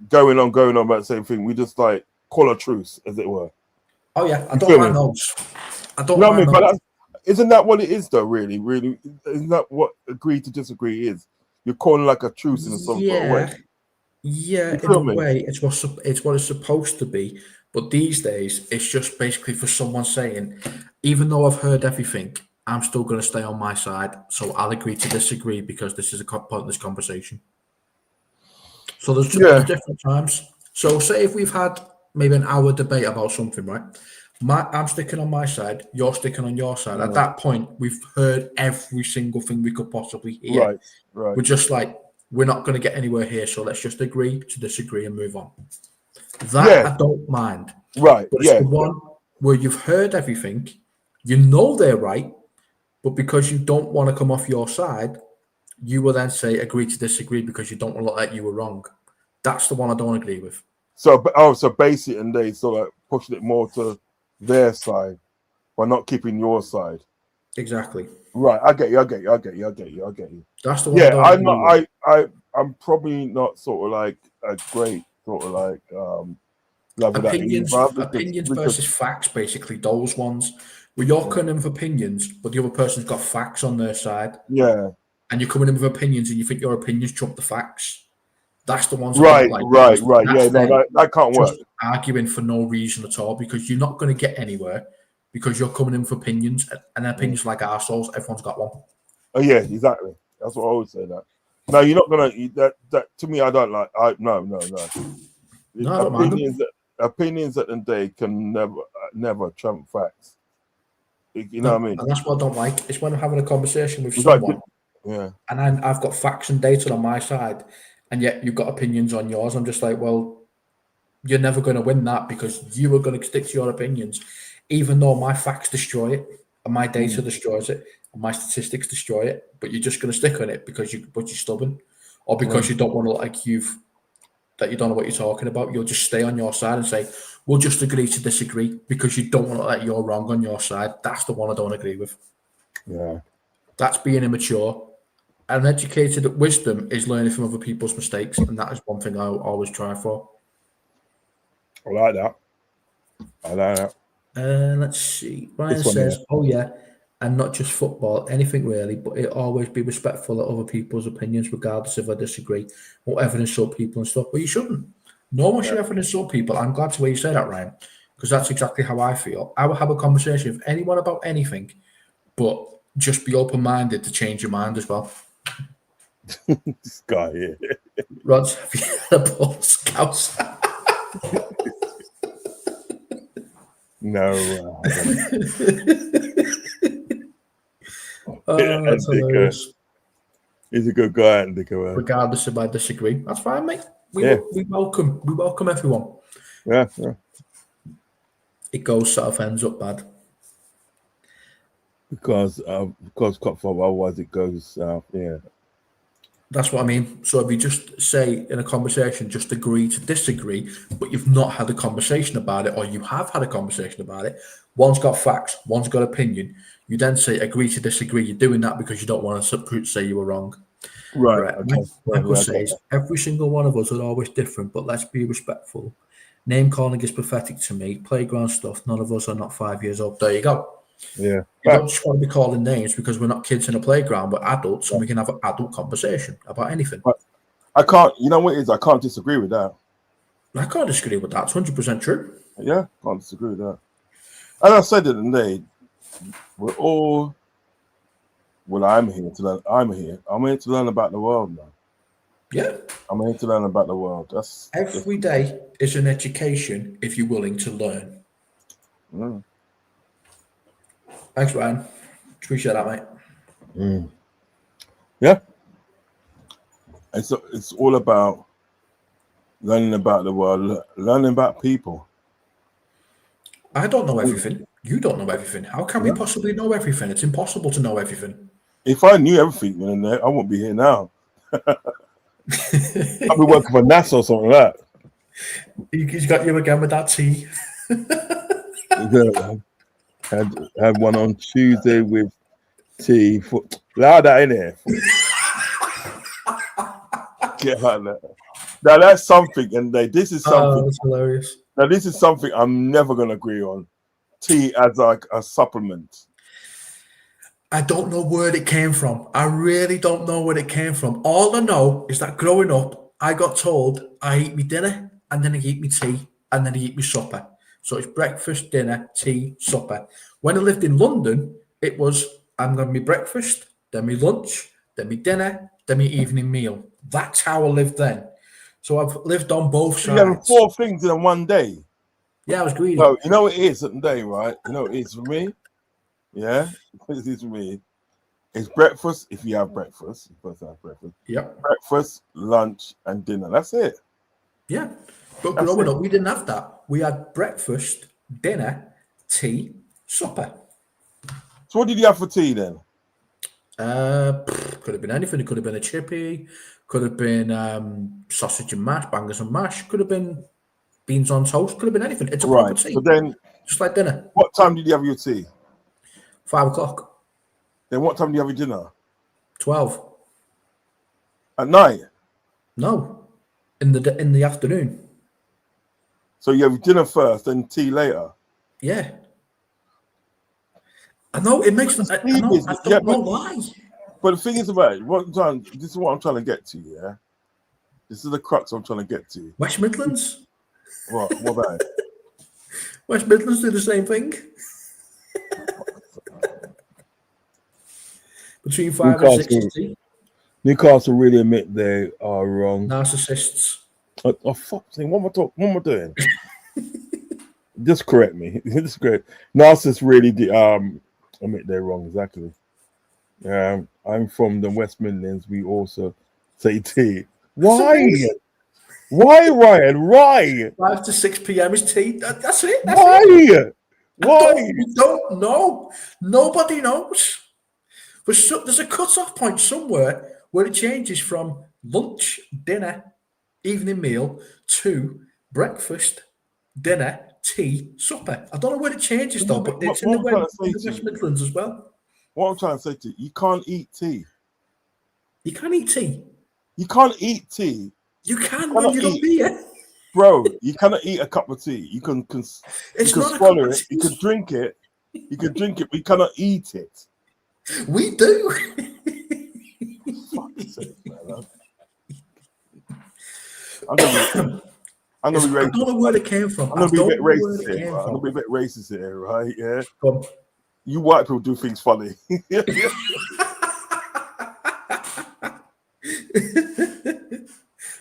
going on about the same thing, we just like call a truce, as it were. Oh yeah, I don't mind those. I don't mind those. But isn't that what it is, though? Really, isn't that what agree to disagree is? You're calling like a truce in some sort of way. Yeah, in a way, it's what it's supposed to be. But these days, it's just basically for someone saying, even though I've heard everything, I'm still going to stay on my side. So I'll agree to disagree because this is a pointless conversation. So there's different times. So say if we've had maybe an hour debate about something, right? I'm sticking on my side, you're sticking on your side. At that point, we've heard every single thing we could possibly hear. Right. We're just like, we're not going to get anywhere here, so let's just agree to disagree and move on. That I don't mind. Right. But it's the one where you've heard everything, you know they're right, but because you don't want to come off your side, you will then say agree to disagree because you don't want to look like you were wrong. That's the one I don't agree with. So base it and they sort of pushing it more to their side by not keeping your side. Exactly. Right, I get you. That's the one. Yeah, I don't I'm agree not. I'm probably not sort of like a great sort of like lover that either opinions because versus facts, basically those ones where you're coming in with opinions, but the other person's got facts on their side, yeah, and you're coming in with opinions, and you think your opinions trump the facts. That's the ones I don't right, like. right, right. That's Yeah, no, them that can't work. just arguing for no reason at all because you're not going to get anywhere because you're coming in with opinions and opinions like arseholes. Everyone's got one. Oh yeah, exactly. That's what I always say. That. No, you're not gonna. That to me, I don't like. No. No, I don't mind them. Opinions at the day can never trump facts. You know what I mean? And that's what I don't like. It's when I'm having a conversation with It's like, someone, yeah, and I've got facts and data on my side, and yet you've got opinions on yours. I'm just like, well, you're never going to win that because you are going to stick to your opinions, even though my facts destroy it and my data destroys it and my statistics destroy it. But you're just going to stick on it because you're stubborn, or because you don't want to look like that you don't know what you're talking about. You'll just stay on your side and say, we'll just agree to disagree because you don't want to let you're wrong on your side. That's the one I don't agree with. yeah. That's being immature. And educated wisdom is learning from other people's mistakes. And that is one thing I always try for. I like that. Let's see. Ryan says, oh, yeah. And not just football, anything really, but it always be respectful of other people's opinions, regardless if I disagree, or ever insult people and stuff. But you shouldn't. No one should ever insult people. I'm glad to hear you say that, Ryan, because that's exactly how I feel. I will have a conversation with anyone about anything, but just be open-minded to change your mind as well. This guy here. Rodz, have you had a Paul Scouse? No. That's hilarious. He's a good guy, Andy. Regardless if I disagree, that's fine, mate. We welcome everyone. Yeah. It goes south, ends up bad. Because Kopfather, otherwise it goes south. Yeah. That's what I mean. So if you just say in a conversation, just agree to disagree, but you've not had a conversation about it, or you have had a conversation about it, one's got facts, one's got opinion. You then say agree to disagree. You're doing that because you don't want to say you were wrong. Right. Okay. Michael says every single one of us are always different, but let's be respectful. Name calling is pathetic to me. Playground stuff. None of us are not 5 years old. There you go. Yeah. You don't just want to be calling names because we're not kids in a playground, we're adults, and we can have an adult conversation about anything. But I can't. You know what it is? I can't disagree with that. I can't disagree with that. It's 100% true. Yeah, can't disagree with that. As I said it today, we're all. Well, I'm here to learn. I'm here to learn about the world now. Yeah. I'm here to learn about the world. Every day is an education if you're willing to learn. Mm. Thanks, Ryan. Appreciate that, mate. Mm. Yeah. It's all about learning about the world, learning about people. I don't know everything. You don't know everything. How can we possibly know everything? It's impossible to know everything. If I knew everything, then I wouldn't be here now. I'd be working for NASA or something like that. He's got you again with that tea. Had one on Tuesday with tea. Loud that in here. Get out of there. Now that's something, and this is something. That's hilarious. Now this is something I'm never going to agree on. Tea as like a supplement. I don't know where it came from. I really don't know where it came from. All I know is that growing up, I got told I eat my dinner and then I eat my tea and then I eat my supper. So it's breakfast, dinner, tea, supper. When I lived in London, it was I'm going to my breakfast, then my lunch, then my dinner, then my evening meal. That's how I lived then. So I've lived on both sides. You have 4 things in one day. Yeah, I was greedy. So you know what it is at the day, right? You know what it is for me? Yeah, it is for me. It's breakfast if you have breakfast. You're supposed to have breakfast. Yep. Breakfast, lunch, and dinner. That's it. Yeah. But growing up, we didn't have that. We had breakfast, dinner, tea, supper. So what did you have for tea then? Could have been anything. It could have been a chippy. Could have been sausage and mash, bangers and mash. Could have been beans on toast. Could have been anything. It's a proper tea. So then, just like dinner. what time did you have your tea? 5 o'clock. Then what time do you have your dinner? 12. At night. No, in the afternoon. So you have dinner first, then tea later. Yeah. I know it makes. I know. I don't know why. But the thing is about it, this is what I'm trying to get to. Yeah, this is the crux I'm trying to get to. West Midlands. What about it? West Midlands do the same thing. Between 5 and 6 tea. Newcastle really admit they are wrong. Narcissists. Oh fuck! What am I doing? Just correct me. Just correct. Narcissists really admit they're wrong. Exactly. I'm from the West Midlands. We also say tea. Why? Why, Ryan? Why? 5 to 6 p.m. is tea. That's it. Why? It. Why? We don't know. Nobody knows. There's a cut-off point somewhere where it changes from lunch, dinner, evening meal to breakfast, dinner, tea, supper. I don't know where it changes though, but it's in the West Midlands as well. What I'm trying to say to you, you can't eat tea. You can't eat tea. You can't eat tea. You can when you don't beer. Bro, you cannot eat a cup of tea. You can swallow it. You can drink it. You can drink it, but you cannot eat it. We do. Fuck's sake, man. I'm gonna be racist. I don't know where it came from. I'm gonna be a bit racist here. Right? I'm gonna be a bit racist here, right? Yeah. You white people do things funny.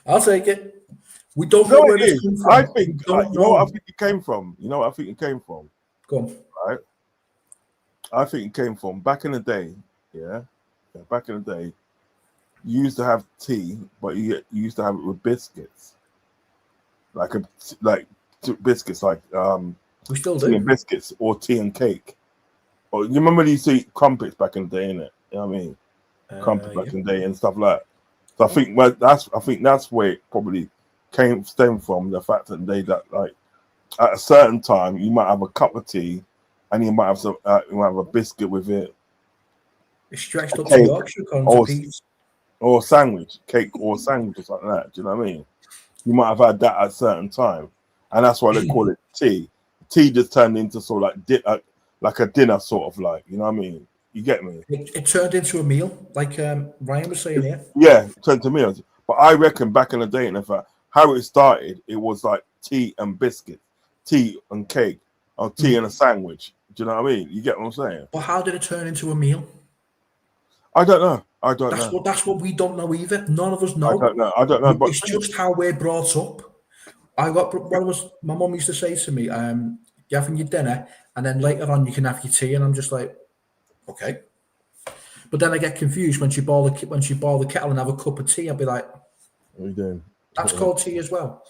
I'll take it. We don't know where it came from. I think you know what I think it came from. You know what I think it came from. Go on. Right. I think it came from back in the day. Yeah. Back in the day, you used to have tea, but you used to have it with biscuits. Biscuits, like we still tea do and biscuits or tea and cake. Or you remember they used to eat crumpets back in the day, innit? You know what I mean? Crumpets back in the day and stuff like that. So I think that's where it probably stemmed from, the fact that like at a certain time you might have a cup of tea and you might have a biscuit with it. It's stretched up to Yorkshire or sandwich, cake or sandwich or something like that. Do you know what I mean? You might have had that at a certain time, and that's why they call it tea. Tea just turned into sort of like a dinner, sort of like, you know what I mean? You get me? It turned into a meal, like Ryan was saying here. Yeah, it turned to meals. But I reckon back in the day, in fact, how it started, it was like tea and biscuit, tea and cake, or tea and a sandwich. Do you know what I mean? You get what I'm saying? But how did it turn into a meal? I don't know. Know. That's what we don't know either. None of us know. I don't know. But it's just how we're brought up. My mum used to say to me, you're having your dinner, and then later on you can have your tea, and I'm just like, okay. But then I get confused when she boil the kettle and have a cup of tea. I'll be like, what are you doing? That's called tea as well.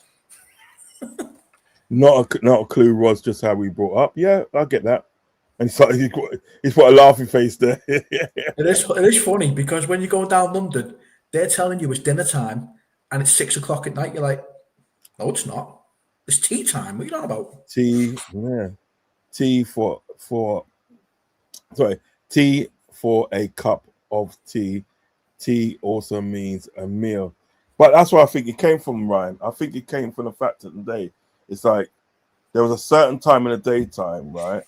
Not a clue, Rodz, just how we brought up. Yeah, I get that. And he's put a laughing face there. It is funny because when you go down London, they're telling you it's dinner time and it's 6 o'clock at night. You're like, no, it's not. It's tea time. What are you on about? Tea, yeah. Tea for a cup of tea. Tea also means a meal. But that's where I think it came from, Ryan. I think it came from the fact that today it's like there was a certain time in the daytime, right,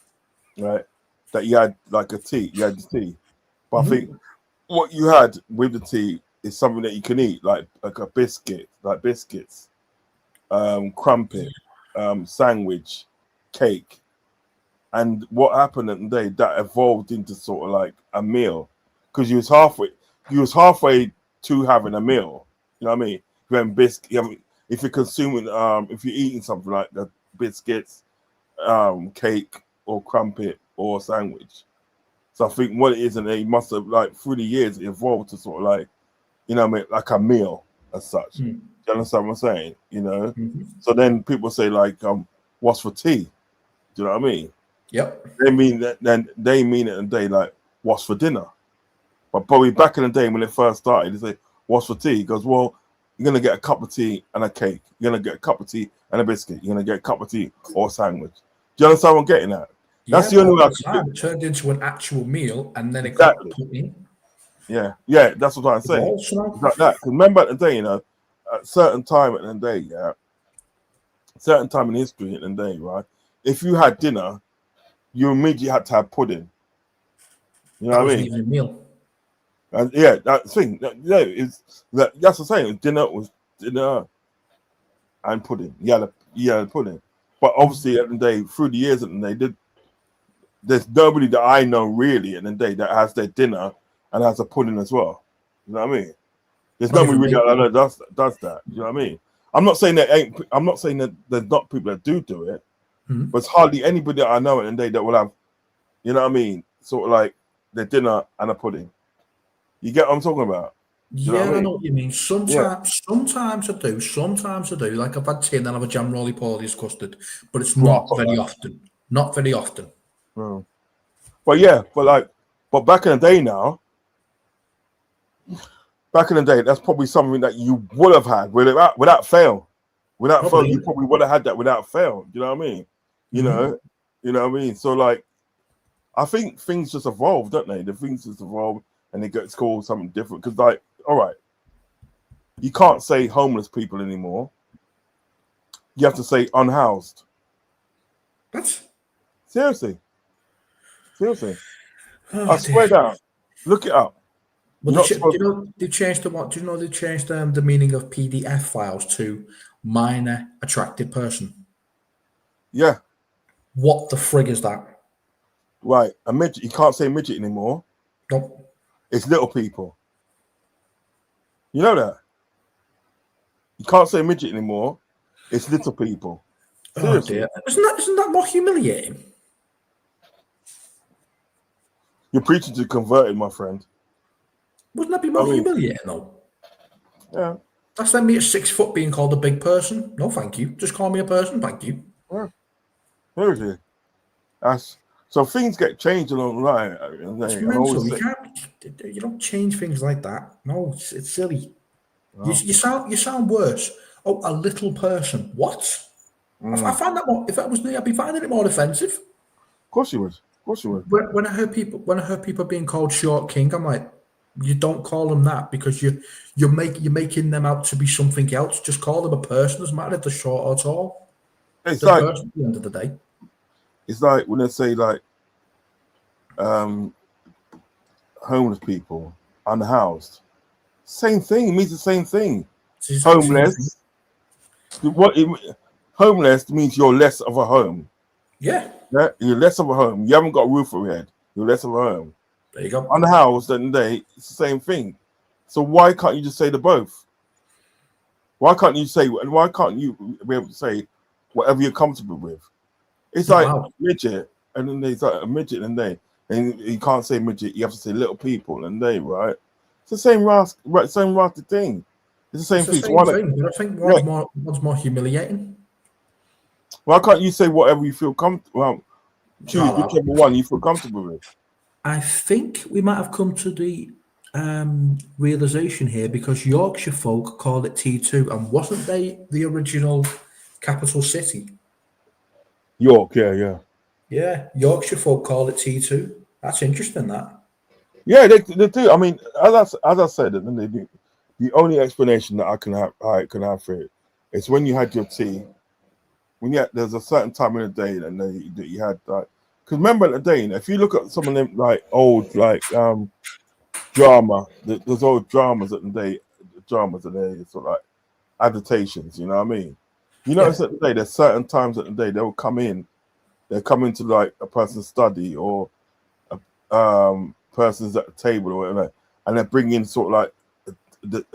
that you had like a tea. You had the tea. But I think what you had with the tea is something that you can eat, like a biscuit, like biscuits, crumpet, sandwich, cake. And what happened at the day, that evolved into sort of like a meal, because you was halfway to having a meal. You know what I mean? You have biscuit. If you're consuming, if you're eating something like the biscuits, cake or crumpet or sandwich. So I think what it is, and they must have, like, through the years it evolved to sort of like, you know what I mean, like a meal as such. Do you understand what I'm saying? You know. So then people say like, what's for tea? Do you know what I mean? Yep. They mean that. Then they mean it and they like, what's for dinner? But probably back in the day when it first started, they say, what's for tea? He goes, well, you're gonna get a cup of tea and a cake. You're gonna get a cup of tea and a biscuit. You're gonna get a cup of tea or a sandwich. Do you understand what I'm getting at? That's the only way I could time. It turned into an actual meal, and then it exactly. got put in. Yeah, that's what I'm saying. Balls, you know? It's like that. 'Cause remember at the day, at a certain time at the day, certain time in history at the day, right? If you had dinner, you immediately had to have pudding. You know That what I wasn't mean? even a meal. And yeah, that thing, that's the same. Dinner was dinner and pudding. You had pudding. But obviously, at the day, through the years, at the day, there's nobody that I know really at the day that has their dinner and has a pudding as well. You know what I mean? There's Not nobody even really me. that does that. You know what I mean? I'm not saying that I'm not saying that there's not people that do it, but it's hardly anybody that I know at the day that will have, you know what I mean? Sort of like their dinner and a pudding. You get what I'm talking about? You know Yeah, what I I mean? know what you mean. Sometimes I do. Sometimes I do. Like I've had tin and I've a jam roly poly's custard, but it's Right, not very often. Not very often. Mm. But back in the day now, that's probably something that you would have had without fail. Without fail, Probably. you probably would have had that without fail. You know what I mean? You know what I mean? So like, I think things just evolve, don't they? The things just evolve and it gets called something different. Because like, all right, you can't say homeless people anymore. You have to say unhoused. What? Seriously. Oh, I swear dear. down. Look it up. Well, You're not supposed they changed the what? Do you know they changed the meaning of PDF files to minor attracted person? Yeah, What the frig is that? right. A midget. You can't say midget anymore. Nope. It's little people. You know that? You can't say midget anymore. It's little people. Oh Seriously. dear. Isn't that more humiliating? You're preaching to converted, my friend. Wouldn't that be more humiliating though? Yeah. That's like me at 6 foot being called a big person. No, thank you. Just call me a person, thank you. Yeah. Seriously. So things get changed along the line. It's mental. You don't change things like that. No, it's silly. Oh. You sound worse. Oh, a little person. What? I find that more. If that was me, I'd be finding it more offensive. Of course you would. When I heard people being called short king, I'm like, you don't call them that because you're making them out to be something else. Just call them a person. Doesn't matter if they're short or tall. It's They're a like person at the end of the day. it's like when they say like homeless people, unhoused. Same thing. It means the same thing. Homeless. Homeless means you're less of a home. Yeah. Yeah, you're less of a home. You haven't got a roof over your head. You're less of a home. There you go. Unhoused, and it's the same thing. So why can't you just say the both? Why can't you be able to say whatever you're comfortable with? It's like midget, and then there's like a midget, and you can't say midget. You have to say little people, and right. It's the same rascal thing. It's the same thing. But I think one's more humiliating. Why can't you say whatever you feel comfortable? Well, choose whichever one you feel comfortable with. I think we might have come to the realization here because Yorkshire folk called it T2, and wasn't they the original capital city? York, yeah. Yeah, Yorkshire folk called it T2. That's interesting, that. Yeah, they do. I mean, as I said, the only explanation that I can have for it is when you had your tea. There's a certain time in the day that you had like, because remember the day, if you look at some of them like old drama, there's old dramas at the day, sort of like adaptations. You know what I mean? You notice at the day, there's certain times at the day they'll come into like a person's study or a person's at the table or whatever, and they bring in sort of like the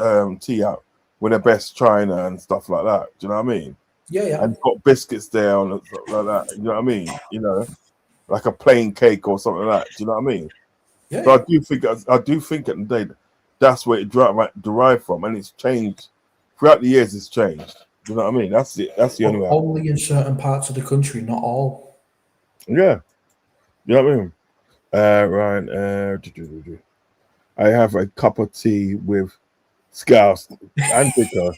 tea out with their best china and stuff like that. Do you know what I mean? Yeah. And got biscuits there and stuff like that. You know what I mean? You know, like a plain cake or something like that. Do you know what I mean? Yeah. But I do think at the day that's where it derived from, and it's changed throughout the years. It's changed. Do you know what I mean? That's the only way. Only in certain parts of the country, not all. Yeah. You know what I mean? Ryan, I have a cup of tea with scouse and bitter.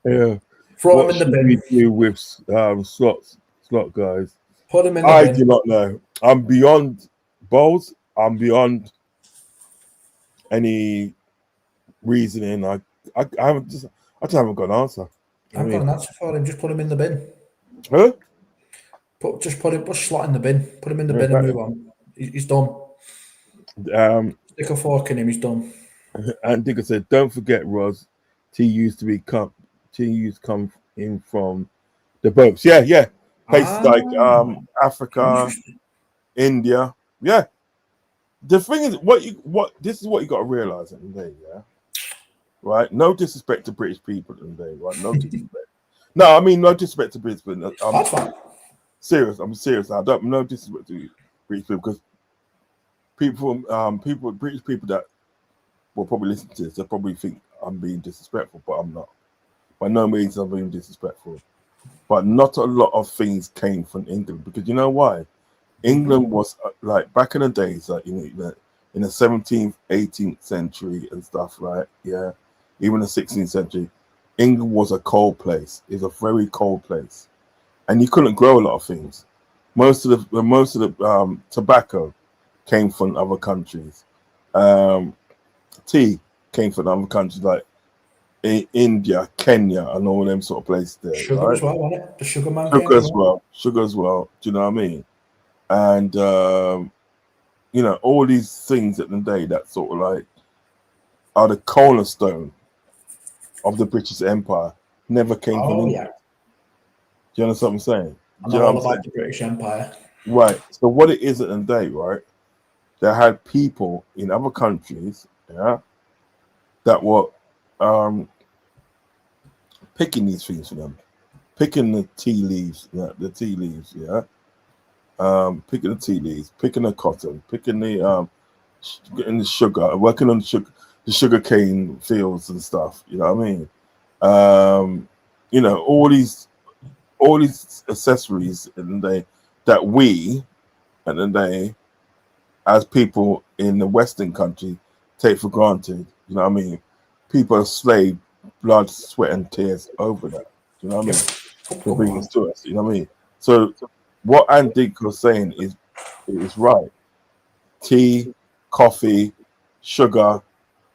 Yeah. Throw what him in the should bin. we do with slot guys? Put him in the I bin. do not know. I'm beyond Bowles. I'm beyond any reasoning. I just haven't got an answer. I've got an answer for him. Just put him in the bin. Huh? Put Slot in the bin. Put him in the Yeah, bin and exactly. move on. He's done. Stick a fork in him. He's done. And Digger said, "Don't forget, Rodz. Tea used to come in from the boats. Yeah. Places like Africa, India. Yeah. The thing is, this is what you got to realize at the end of the day, yeah. Right? No disrespect to British people at the end of the day, right? No disrespect. No, I mean no disrespect to British people. That's fine. Serious. I'm serious. I don't no disrespect to British people because British people that will probably listen to this, they probably think I'm being disrespectful, but I'm not. By no means I'm being disrespectful. But not a lot of things came from England because you know why? England was like back in the days, like in the 17th, 18th century and stuff, right? Yeah, even the 16th century, England was a cold place. It's a very cold place, and you couldn't grow a lot of things. Most of the tobacco came from other countries. Tea came from other countries like India, Kenya, and all them sort of places there. Sugar right? as well, wasn't it? The sugar man. Sugar as well. Sugar as well. Do you know what I mean? And all these things at the day that sort of like are the cornerstone of the British Empire never came from England. Yeah. Do you understand what I'm saying? I know all about the British Empire. Right. So what it is at the day, right? They had people in other countries, yeah, that were picking these things for them, picking the tea leaves, yeah, picking the tea leaves, picking the cotton, picking the getting the sugar, working on the sugar cane fields and stuff. You know what I mean? All these accessories in the day that we at the day as people in the Western country take for granted. You know what I mean? People are slave blood, sweat, and tears over that. You know what I mean? To bring this to us. You know what I mean? So what Andy was saying is right. Tea, coffee, sugar,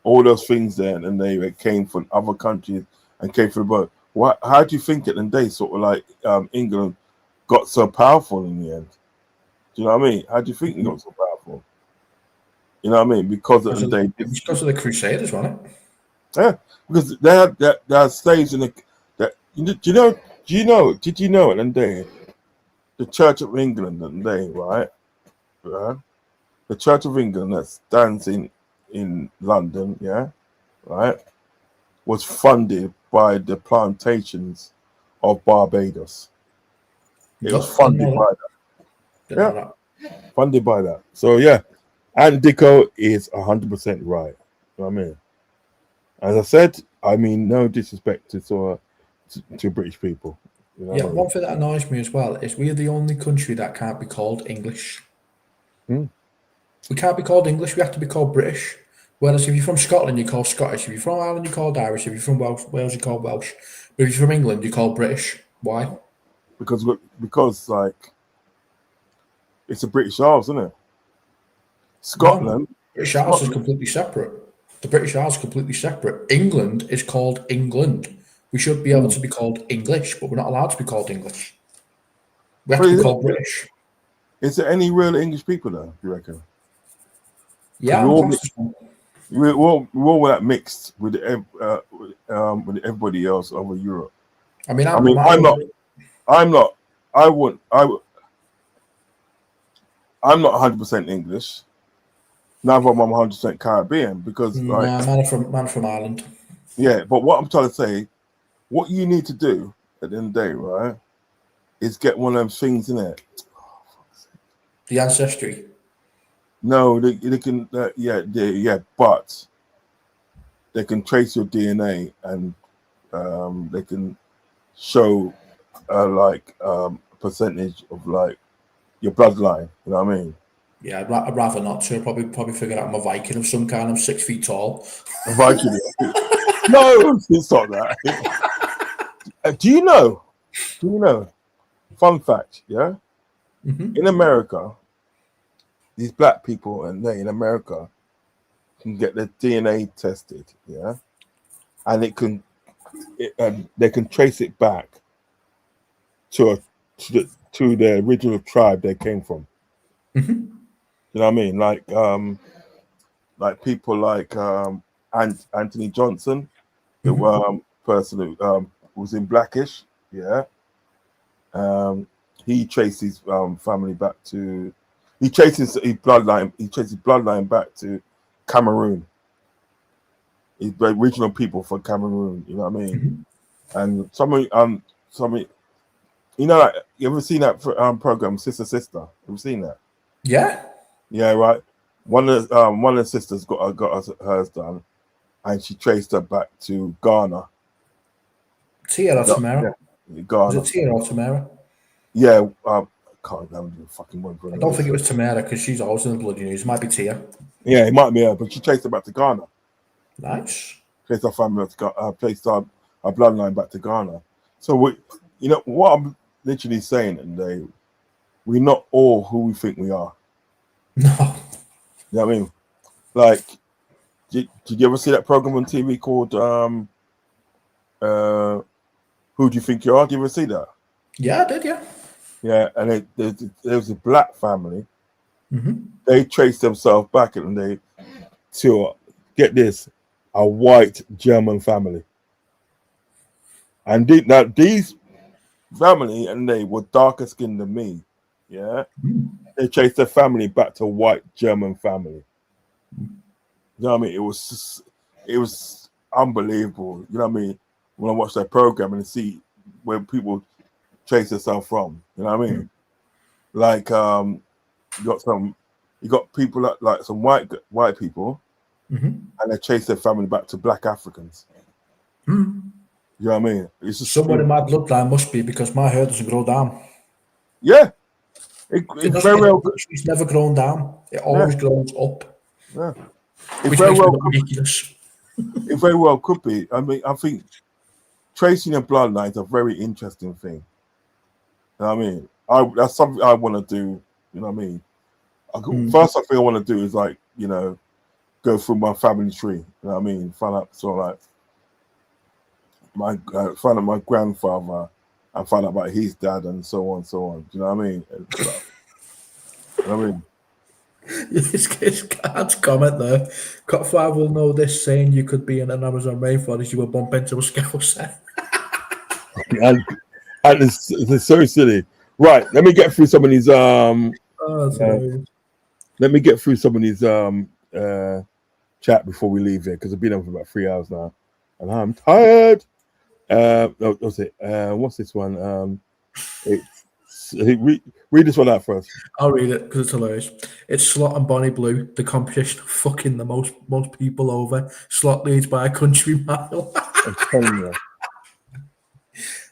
all those things there, and they came from other countries and came from the boat. How do you think at the day sort of like England got so powerful in the end? Do you know what I mean? How do you think it got so powerful? You know what I mean? Because of the day, it was because of the Crusaders, wasn't it? Yeah, because they had slaves in the. Did you know at the day, the Church of England at the day, right? The Church of England that stands in London, yeah, right, was funded by the plantations of Barbados. It was funded by that. Funded by that. So yeah, and Dicko is 100% right. You know what I mean? As I said, I mean no disrespect to British people. You know one thing that annoys me as well is we're the only country that can't be called English. We can't be called English. We have to be called British. Whereas if you're from Scotland, you're called Scottish. If you're from Ireland, you're called Irish. If you're from Wales, you're called Welsh. But if you're from England, you're called British. Why? Because like it's a British Isles, isn't it? Scotland. No, British Isles is completely separate. The British Isles is completely separate. England is called England. We should be able to be called English, but we're not allowed to be called English. We have to be called British. Is there any real English people there, do you reckon? Yeah, we're all that mixed with everybody else over Europe. I'm not 100% English. Neither am I 100% Caribbean because man from Ireland. Yeah, but what I'm trying to say, what you need to do at the end of the day, right, is get one of them things in it. The ancestry. No, they can. But they can trace your DNA and they can show percentage of like your bloodline. You know what I mean? Yeah, I'd rather not. So probably figure out I'm a Viking of some kind. I'm 6 feet tall. A Viking? No, it's not that. Do you know? Do you know? Fun fact, yeah. Mhm. In America, these black people and they in America can get their DNA tested, yeah, and they can trace it back to to the original tribe they came from. Mhm. You know what I mean? Like people like Anthony Johnson, the person who was in Blackish, yeah. He traced his family back to. He traces his bloodline back to Cameroon. He's the original people from Cameroon. You know what I mean? Mhm. And some, you know, like, you ever seen that program, Sister Sister? Ever seen that? Yeah. Yeah, right. One of the sisters got hers done, and she traced her back to Ghana. Tia or Yeah, Tamara? yeah, Was it Ghana. Tia or Tamara? Yeah, can't remember the fucking word for I don't think it it. was Tamara because she's always in the bloody news. It might be Tia. Yeah, it might be her, but she traced her back to Ghana. Nice. Traced our family to traced our bloodline back to Ghana. So we, you know, what I'm literally saying today, we're not all who we think we are. No. You know what I mean? Like, did you ever see that program on TV called Who Do You Think You Are? Did you ever see that? Yeah, I did. Yeah. Yeah, and there was a black family. Mm-hmm. They traced themselves back and they to get this, a white German family. And now these family and they were darker skinned than me. Yeah. They traced their family back to white German family. You know what I mean? It was unbelievable. You know what I mean? When I watch that program and see where people trace themselves from. You know what I mean? Like you got people like some white people, and they chase their family back to black Africans. Mm. You know what I mean? It's just Somewhere in my bloodline must be because my hair doesn't grow down. yeah. It's very well. It's never grown down. It always grows up. Yeah. Which makes me look ridiculous. It very well could be. I mean, I think tracing your bloodline is a very interesting thing. You know what I mean? That's something I want to do. You know what I mean? First thing I want to do is like, you know, go through my family tree. You know what I mean? Find out find out my grandfather and find out about his dad and so on, so on. Do you know what I mean? You know what I mean? It's God's comment there. Kopfather will know this, saying you could be in an Amazon rainforest, you will bump into a scouser. and it's so silly. Right, let me get through some of these let me get through some of these chat before we leave here because I've been on for about 3 hours now and I'm tired. What's it? What's this one? Read this one out for us. I'll read it because it's hilarious. It's Slot and Bonnie Blue, the competition of fucking the most people over. Slot leads by a country mile. I'm telling you.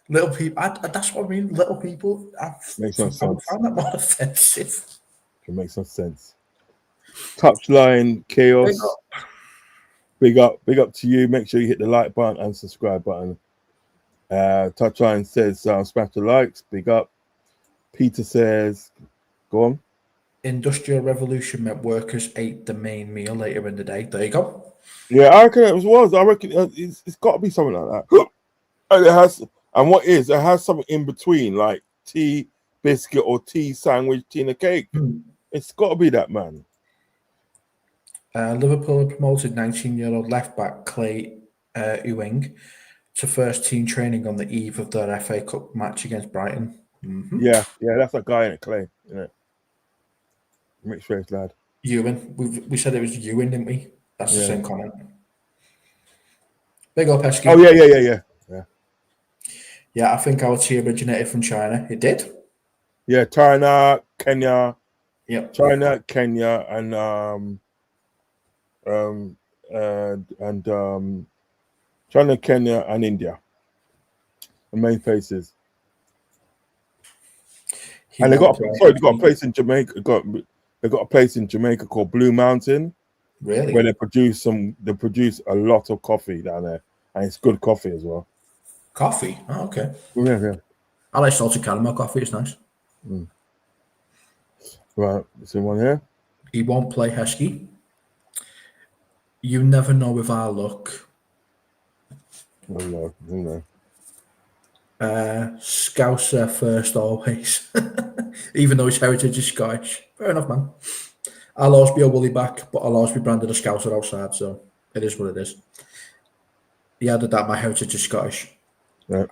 Little people, that's what I mean. Little people, Makes no sense. I find that more offensive. It makes no sense. Touchline chaos. Big up to you. Make sure you hit the like button and subscribe button. Touchline says smash the likes. Big up. Peter says, go on. Industrial Revolution meant workers ate the main meal later in the day. There you go. Yeah, I reckon it was. I reckon it's got to be something like that. And it has, and what is it has something in between, like tea biscuit or tea sandwich, tea and a cake. It's got to be that, man. Liverpool promoted 19-year-old left-back Clay Ewing to first team training on the eve of their FA Cup match against Brighton. Mm-hmm. Yeah, that's that guy in it, Clay. Yeah. Mixed race lad. Ewing. We said it was Ewing, didn't we? That's the same comment. Big up, Pesky. Oh, yeah. Yeah, I think our tea originated from China. It did. Yeah, China, Kenya. Yep. China, Kenya, and China, Kenya, and India. The main places. And they got a place in Jamaica. They got a place in Jamaica called Blue Mountain. Really? Where they produce a lot of coffee down there, and it's good coffee as well. Coffee. Oh, okay. Yeah. I like salted caramel coffee. It's nice. Right. Is there one here? He won't play Heskey. You never know with our luck. Oh, no. Scouser first always. Even though his heritage is Scottish. Fair enough, man. I'll always be a woolly back, but I'll always be branded a Scouser outside, so it is what it is. He added that my heritage is Scottish. Yeah.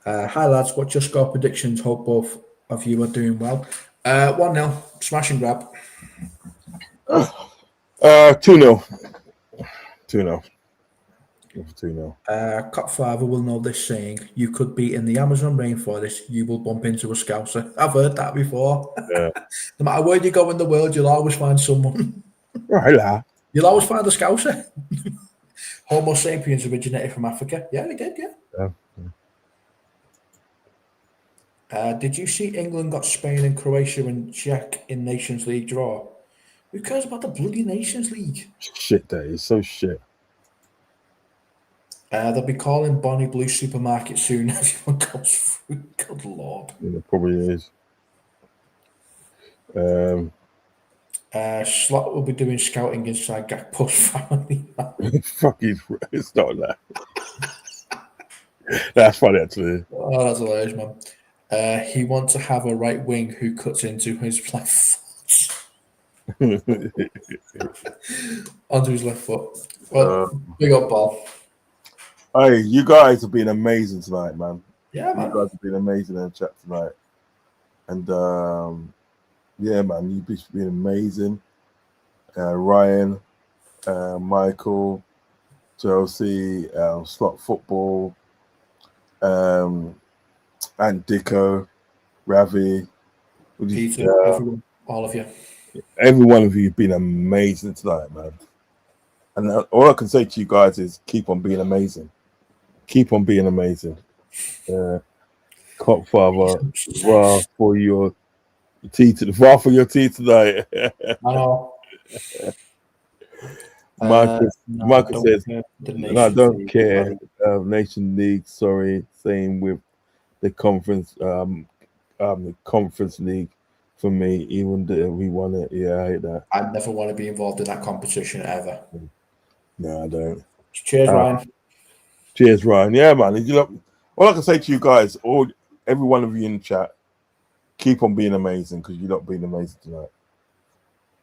Hi lads, what's your score predictions? Hope both of you are doing well. 1-0, smash and grab. 2-0. 2-0. 2-0. Kopfather will know this saying, you could be in the Amazon rainforest, you will bump into a Scouser. I've heard that before. Yeah. No matter where you go in the world, you'll always find someone. Right, lah. You'll always find a Scouser. Homo sapiens originated from Africa. Yeah, they did, yeah. Did you see England got Spain and Croatia and Czech in Nations League draw? Who cares about the bloody Nations League? Shit, that is so shit. They'll be calling Bonnie Blue Supermarket soon. Everyone goes through. Good Lord. Yeah, it probably is. Slot will be doing scouting inside Gakpo's family. Fucking, it's not that. That's funny, actually. Oh, that's hilarious, man. He wants to have a right wing who cuts into his left foot. Onto his left foot. Well, big up, ball. Hey, you guys have been amazing tonight, man. Yeah, man. You guys have been amazing in the chat tonight. And yeah, man, you've been amazing. Ryan, Michael, Chelsea, Slot Football, and Dicko, Ravi, Peter, everyone, all of you. Every one of you have been amazing tonight, man. And all I can say to you guys is keep on being amazing. Keep on being amazing. Kopfather, VAR for your tea tonight. I know. Marcus says, I don't care. Nation League, sorry. Same with the conference league for me, even though we won it. Yeah, I hate that. I never want to be involved in that competition ever. No, I don't. Cheers, Ryan. Cheers, Ryan. Yeah, man. You know, all I can say to you guys, every one of you in the chat, keep on being amazing because you're not being amazing tonight.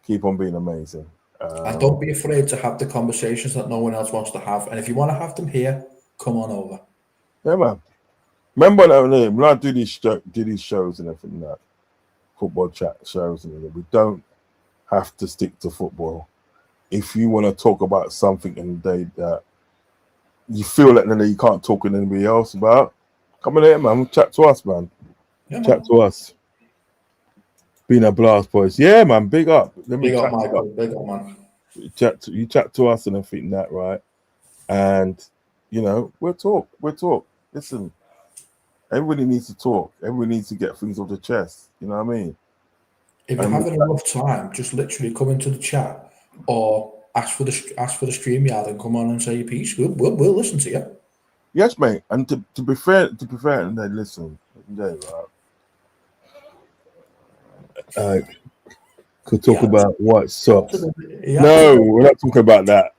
Keep on being amazing. And don't be afraid to have the conversations that no one else wants to have. And if you want to have them here, come on over. Yeah, man. Remember when I do these shows and everything, that football chat shows and everything, we don't have to stick to football. If you want to talk about something in the day that you feel that you can't talk with anybody else about, come in here, man. Chat to us, man. Yeah, chat to us. Been a blast, boys. Yeah, man. Big up. Big up, Michael. Big up, man. You chat to us and everything that, right? And you know, we'll talk. Listen, everybody needs to talk. Everybody needs to get things off the chest. You know what I mean? If you're having a rough time, just literally come into the chat or ask for the StreamYard and come on and say your piece. We'll listen to you. Yes, mate. And to be fair, and then listen, right? Could talk about white socks. No, we're not talking about that.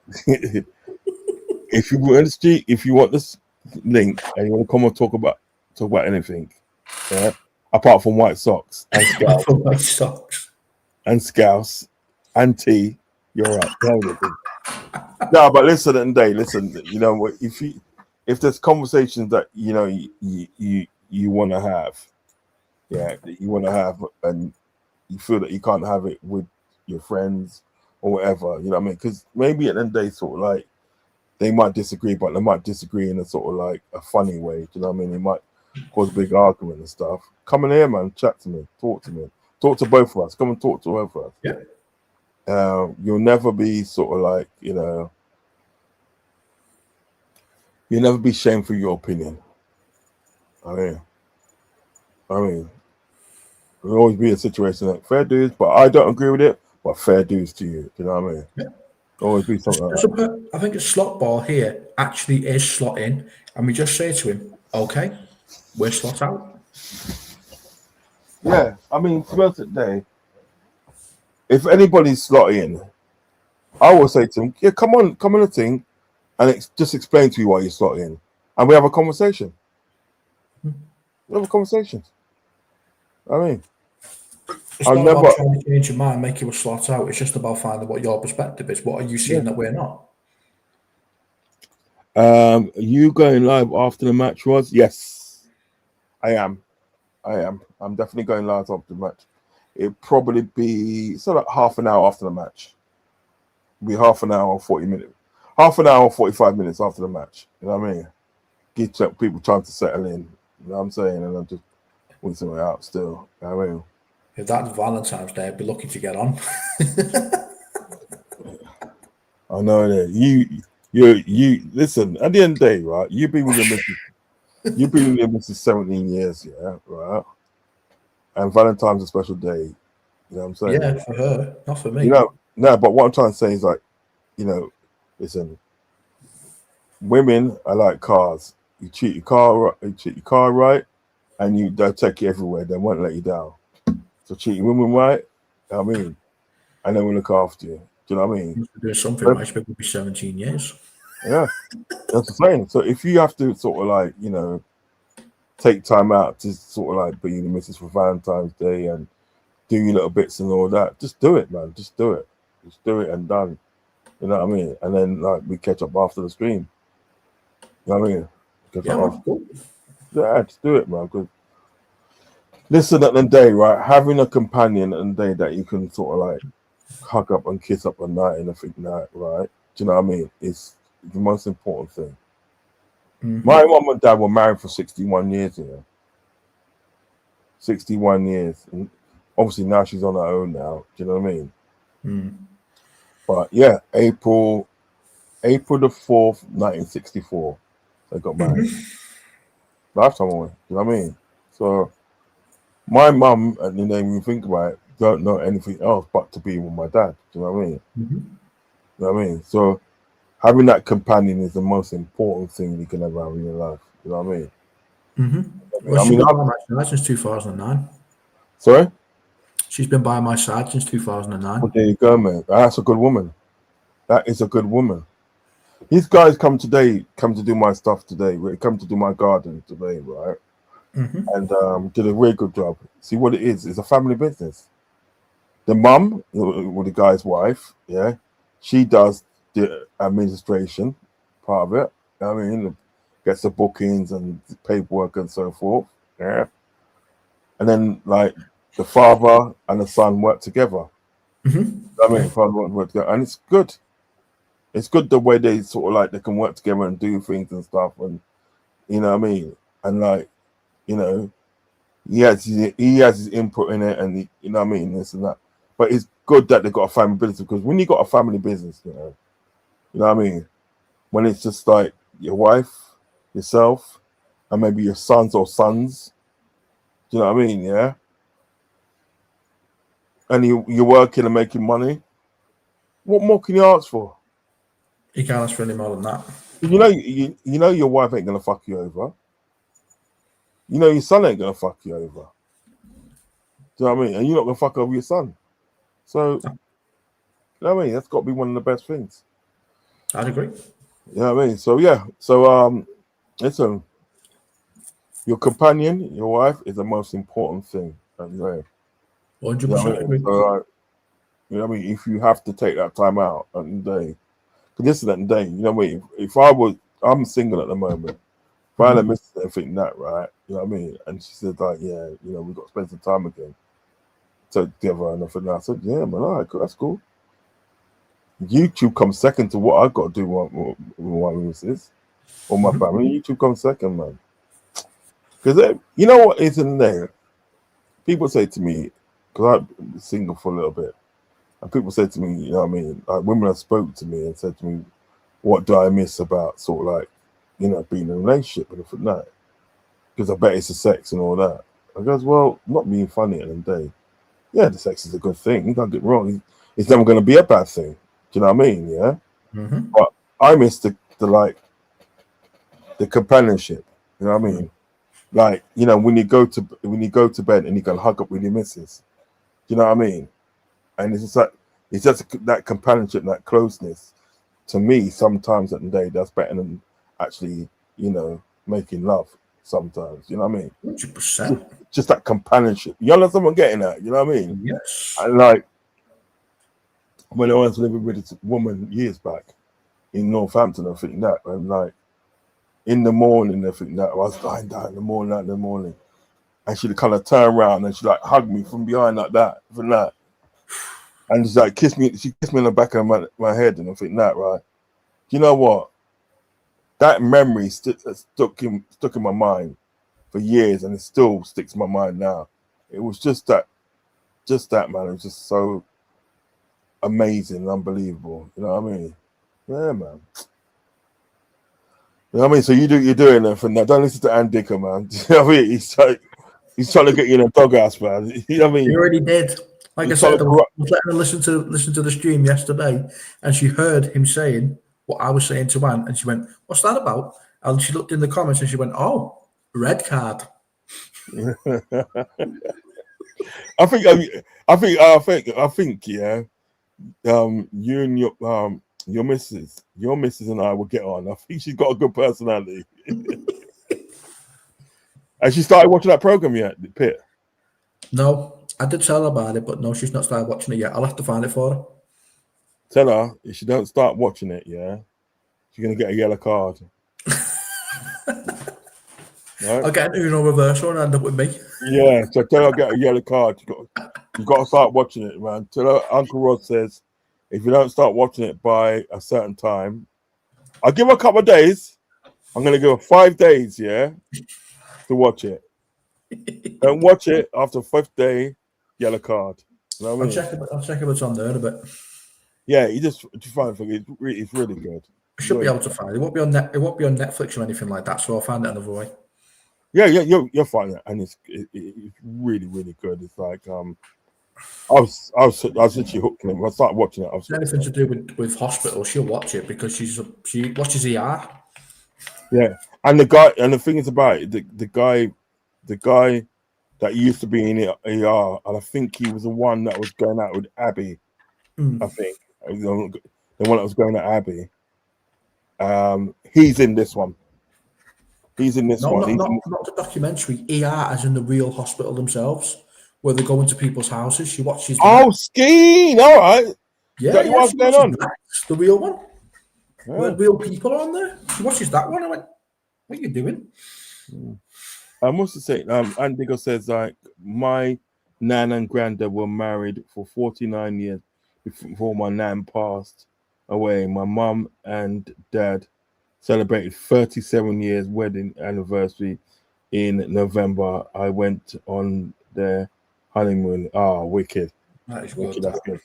If you want the street, if you want this link and you want to come and talk about anything, yeah, apart from white socks and scouse and tea, you're right. No, but listen, you know, if there's conversations that you know you want to have, yeah, that you want to have, and you feel that you can't have it with your friends or whatever, you know what I mean? Because maybe at the end of the day, sort of like they might disagree, but they might disagree in a sort of like a funny way. Do you know what I mean? It might cause a big argument and stuff. Come in here, man. Chat to me. Talk to me. Talk to both of us. Come and talk to both of us. Yeah. You'll never be sort of like, you know, you'll never be shamed for your opinion. I mean, there'll always be a situation like fair dues, but I don't agree with it, but fair dues to you. Do you know what I mean? Yeah. Always be something like that. I think a slot ball here actually is slot in, and we just say to him, Okay, we're slot out. Yeah, I mean, to be honest today, if anybody's slot in, I will say to them, yeah, come on the thing, and just explain to you why you slot in, and we have a conversation. We have a conversation. I mean, It's I'll not never. about trying to change your mind, make you a slot out. It's just about finding what your perspective is. What are you seeing that we're not? You going live after the match, Rodz? Yes, I am. I'm definitely going live after the match. It'll probably be like half an hour after the match. It'll be half an hour, 40 minutes. Half an hour, 45 minutes after the match. You know what I mean? Give people time to settle in. You know what I'm saying? And I'm just waiting it out still. You know what I mean? If that's Valentine's Day, I'd be lucky to get on. I know that you listen. At the end of the day, right? You've been with your missus. You've been with your missus 17 years, yeah, right? And Valentine's a special day. You know what I'm saying? Yeah, for her, not for me. You know, no, but what I'm trying to say is like, you know, listen. Women are like cars. You treat your car right, and they'll take you everywhere. They won't let you down. So treat your women right. You know what I mean, and they will look after you. Do you know what I mean? Doing something right, it would be 17 years. Yeah, that's the thing. So if you have to sort of like, you know, take time out to sort of like be the missus for Valentine's Day and do your little bits and all that, just do it, man. Just do it. Just do it and done. You know what I mean? And then like we catch up after the stream. You know what I mean? Cool. Yeah, just do it, man. Because listen, at the day, right? Having a companion at the day that you can sort of like hug up and kiss up at night and everything night, right? Do you know what I mean? It's the most important thing. Mm-hmm. My mum and dad were married for 61 years, you know. 61 years. And obviously now she's on her own now. Do you know what I mean? Mm. But yeah, April the 4th, 1964, they got married. Lifetime away. Do you know what I mean? So my mum, and the name you think about it, don't know anything else but to be with my dad. Do you know what I mean? Mm-hmm. You know what I mean? So having that companion is the most important thing you can ever have in your life. You know what I mean? Mm-hmm. Well, she's been by my side since 2009. Sorry? She's been by my side since 2009. Well, there you go, man. That's a good woman. That is a good woman. These guys come to do my stuff today. They come to do my garden today, right? Mm-hmm. And did a really good job. See what it is? It's a family business. The mum, with the guy's wife, yeah, she does the administration part of it. I mean, gets the bookings and the paperwork and so forth. Yeah, and then like the father and the son work together. Mm-hmm. I mean, father work together, and it's good. It's good the way they sort of like they can work together and do things and stuff, and you know what I mean. And like, you know, he has his input in it, and you know what I mean, this and that. But it's good that they got a family business, because when you got a family business, you know what I mean. When it's just like your wife, yourself, and maybe your sons, do you know what I mean? Yeah. And you're working and making money. What more can you ask for? You can't ask for any more than that. You know your wife ain't gonna fuck you over. You know your son ain't gonna fuck you over. Do you know what I mean? And you're not gonna fuck over your son. So, you know what I mean? That's got to be one of the best things. I'd agree. You know what I mean? So yeah. So listen, your companion, your wife, is the most important thing. 100% agree. So, you know what I mean? If you have to take that time out at the day, because listen, at the day, you know what I mean? If I'm single at the moment. If I had a miss everything that, right? You know what I mean? And she said, like, yeah, you know, we've got to spend some time again together and everything. I said, yeah, man, all right, that's cool. YouTube comes second to what I've got to do with my missus or my family. YouTube comes second, man. Because you know what is in there? People say to me, because I've been single for a little bit, and people say to me, you know what I mean? Like women have spoke to me and said to me, what do I miss about sort of like, you know, being in a relationship and everything like that? Because I bet it's the sex and all that. I goes, well, not being funny at the end of the day. Yeah, the sex is a good thing. You don't get wrong. It's never going to be a bad thing. Do you know what I mean? Yeah. But I miss the companionship. You know what I mean? Like, you know, when you go to bed and you can hug up with your missus. You know what I mean? And it's just like that companionship, that closeness. To me, sometimes at the day, that's better than actually, you know, making love. Sometimes, you know what I mean? 100%. Just that companionship. You know what I'm getting at? You know what I mean? Yes. And like when I was living with this woman years back in Northampton, I think that, and like in the morning, I think that I was lying down in the morning, and she'd kind of turn around and she like hugged me from behind like that, from that, and she's like kissed me. She kissed me on the back of my head, and I think that, right? You know what? That memory stuck in my mind for years, and it still sticks in my mind now. It was just that, man. It was just so amazing and unbelievable. You know what I mean? Yeah, man. You know what I mean? So you're doing it from that. Don't listen to Ann Dicker, man. You know what I mean? He's trying to get you in a doghouse, man. You know what I mean? He already did. Like I said, I was letting her listen to the stream yesterday, and she heard him saying what I was saying to Anne, and she went, "What's that about?" And she looked in the comments and she went, "Oh, red card." I think, yeah. You and your missus and I will get on. I think she's got a good personality. Has she started watching that program yet, Pitt? No, I did tell her about it, but no, she's not started watching it yet. I'll have to find it for her. Tell her if she don't start watching it, yeah, she's gonna get a yellow card. Right? I'll get an Uno reversal and end up with me. Yeah, so tell her get a yellow card. You got to start watching it, man. Tell her Uncle Rod says if you don't start watching it by a certain time, I'll give her a couple of days. I'm gonna give her 5 days, yeah, to watch it. Don't watch it after 5th day, yellow card. You know what I mean? I'll check if it's on there in a bit. Yeah, you just find it. It's really good. I should be able to find it. It won't be on Netflix or anything like that, so I'll find it another way. Yeah, you'll find it, and it's really, really good. It's like I was literally hooked on it. When I started watching it, I was anything to do with hospital, she'll watch it because she watches ER. Yeah, and the thing is about it, the guy that used to be in ER, and I think he was the one that was going out with Abby. I think the one that was going at Abby. He's in this one. He's in this one. Not the documentary. ER, as in the real hospital themselves, where they go into people's houses. She watches. Oh, Skeen! All right. Yeah, what's going on? The real one. Yeah. Where real people are on there. She watches that one. I went, "What are you doing?" I must say, Andigo says like my nan and granddad were married for 49 years before my nan passed away. My mum and dad celebrated 37 years wedding anniversary in November. I went on their honeymoon. Oh, wicked. That is Wicked, good. that's good.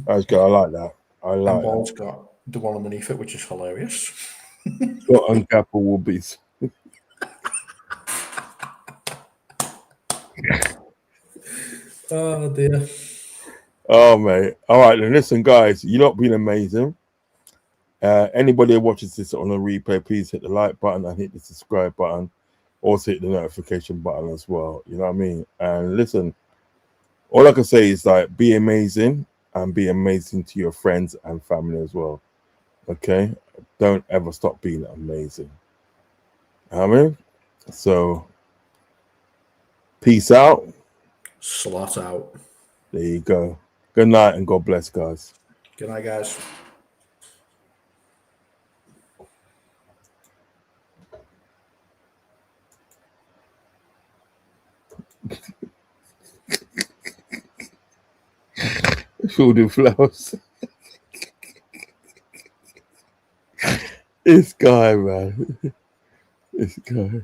That's good. I like that. I like and Ball's got the one underneath it, which is hilarious. Got uncapable will be. Oh dear. Oh mate. All right, then listen, guys, you've not been amazing. Anybody who watches this on a replay, please hit the like button and hit the subscribe button. Also hit the notification button as well. You know what I mean? And listen, all I can say is like be amazing and be amazing to your friends and family as well. Okay? Don't ever stop being amazing. You know what I mean? So peace out. Slot out. There you go. Good night and God bless, guys. Good night, guys. Food and flowers. This guy, man. This guy.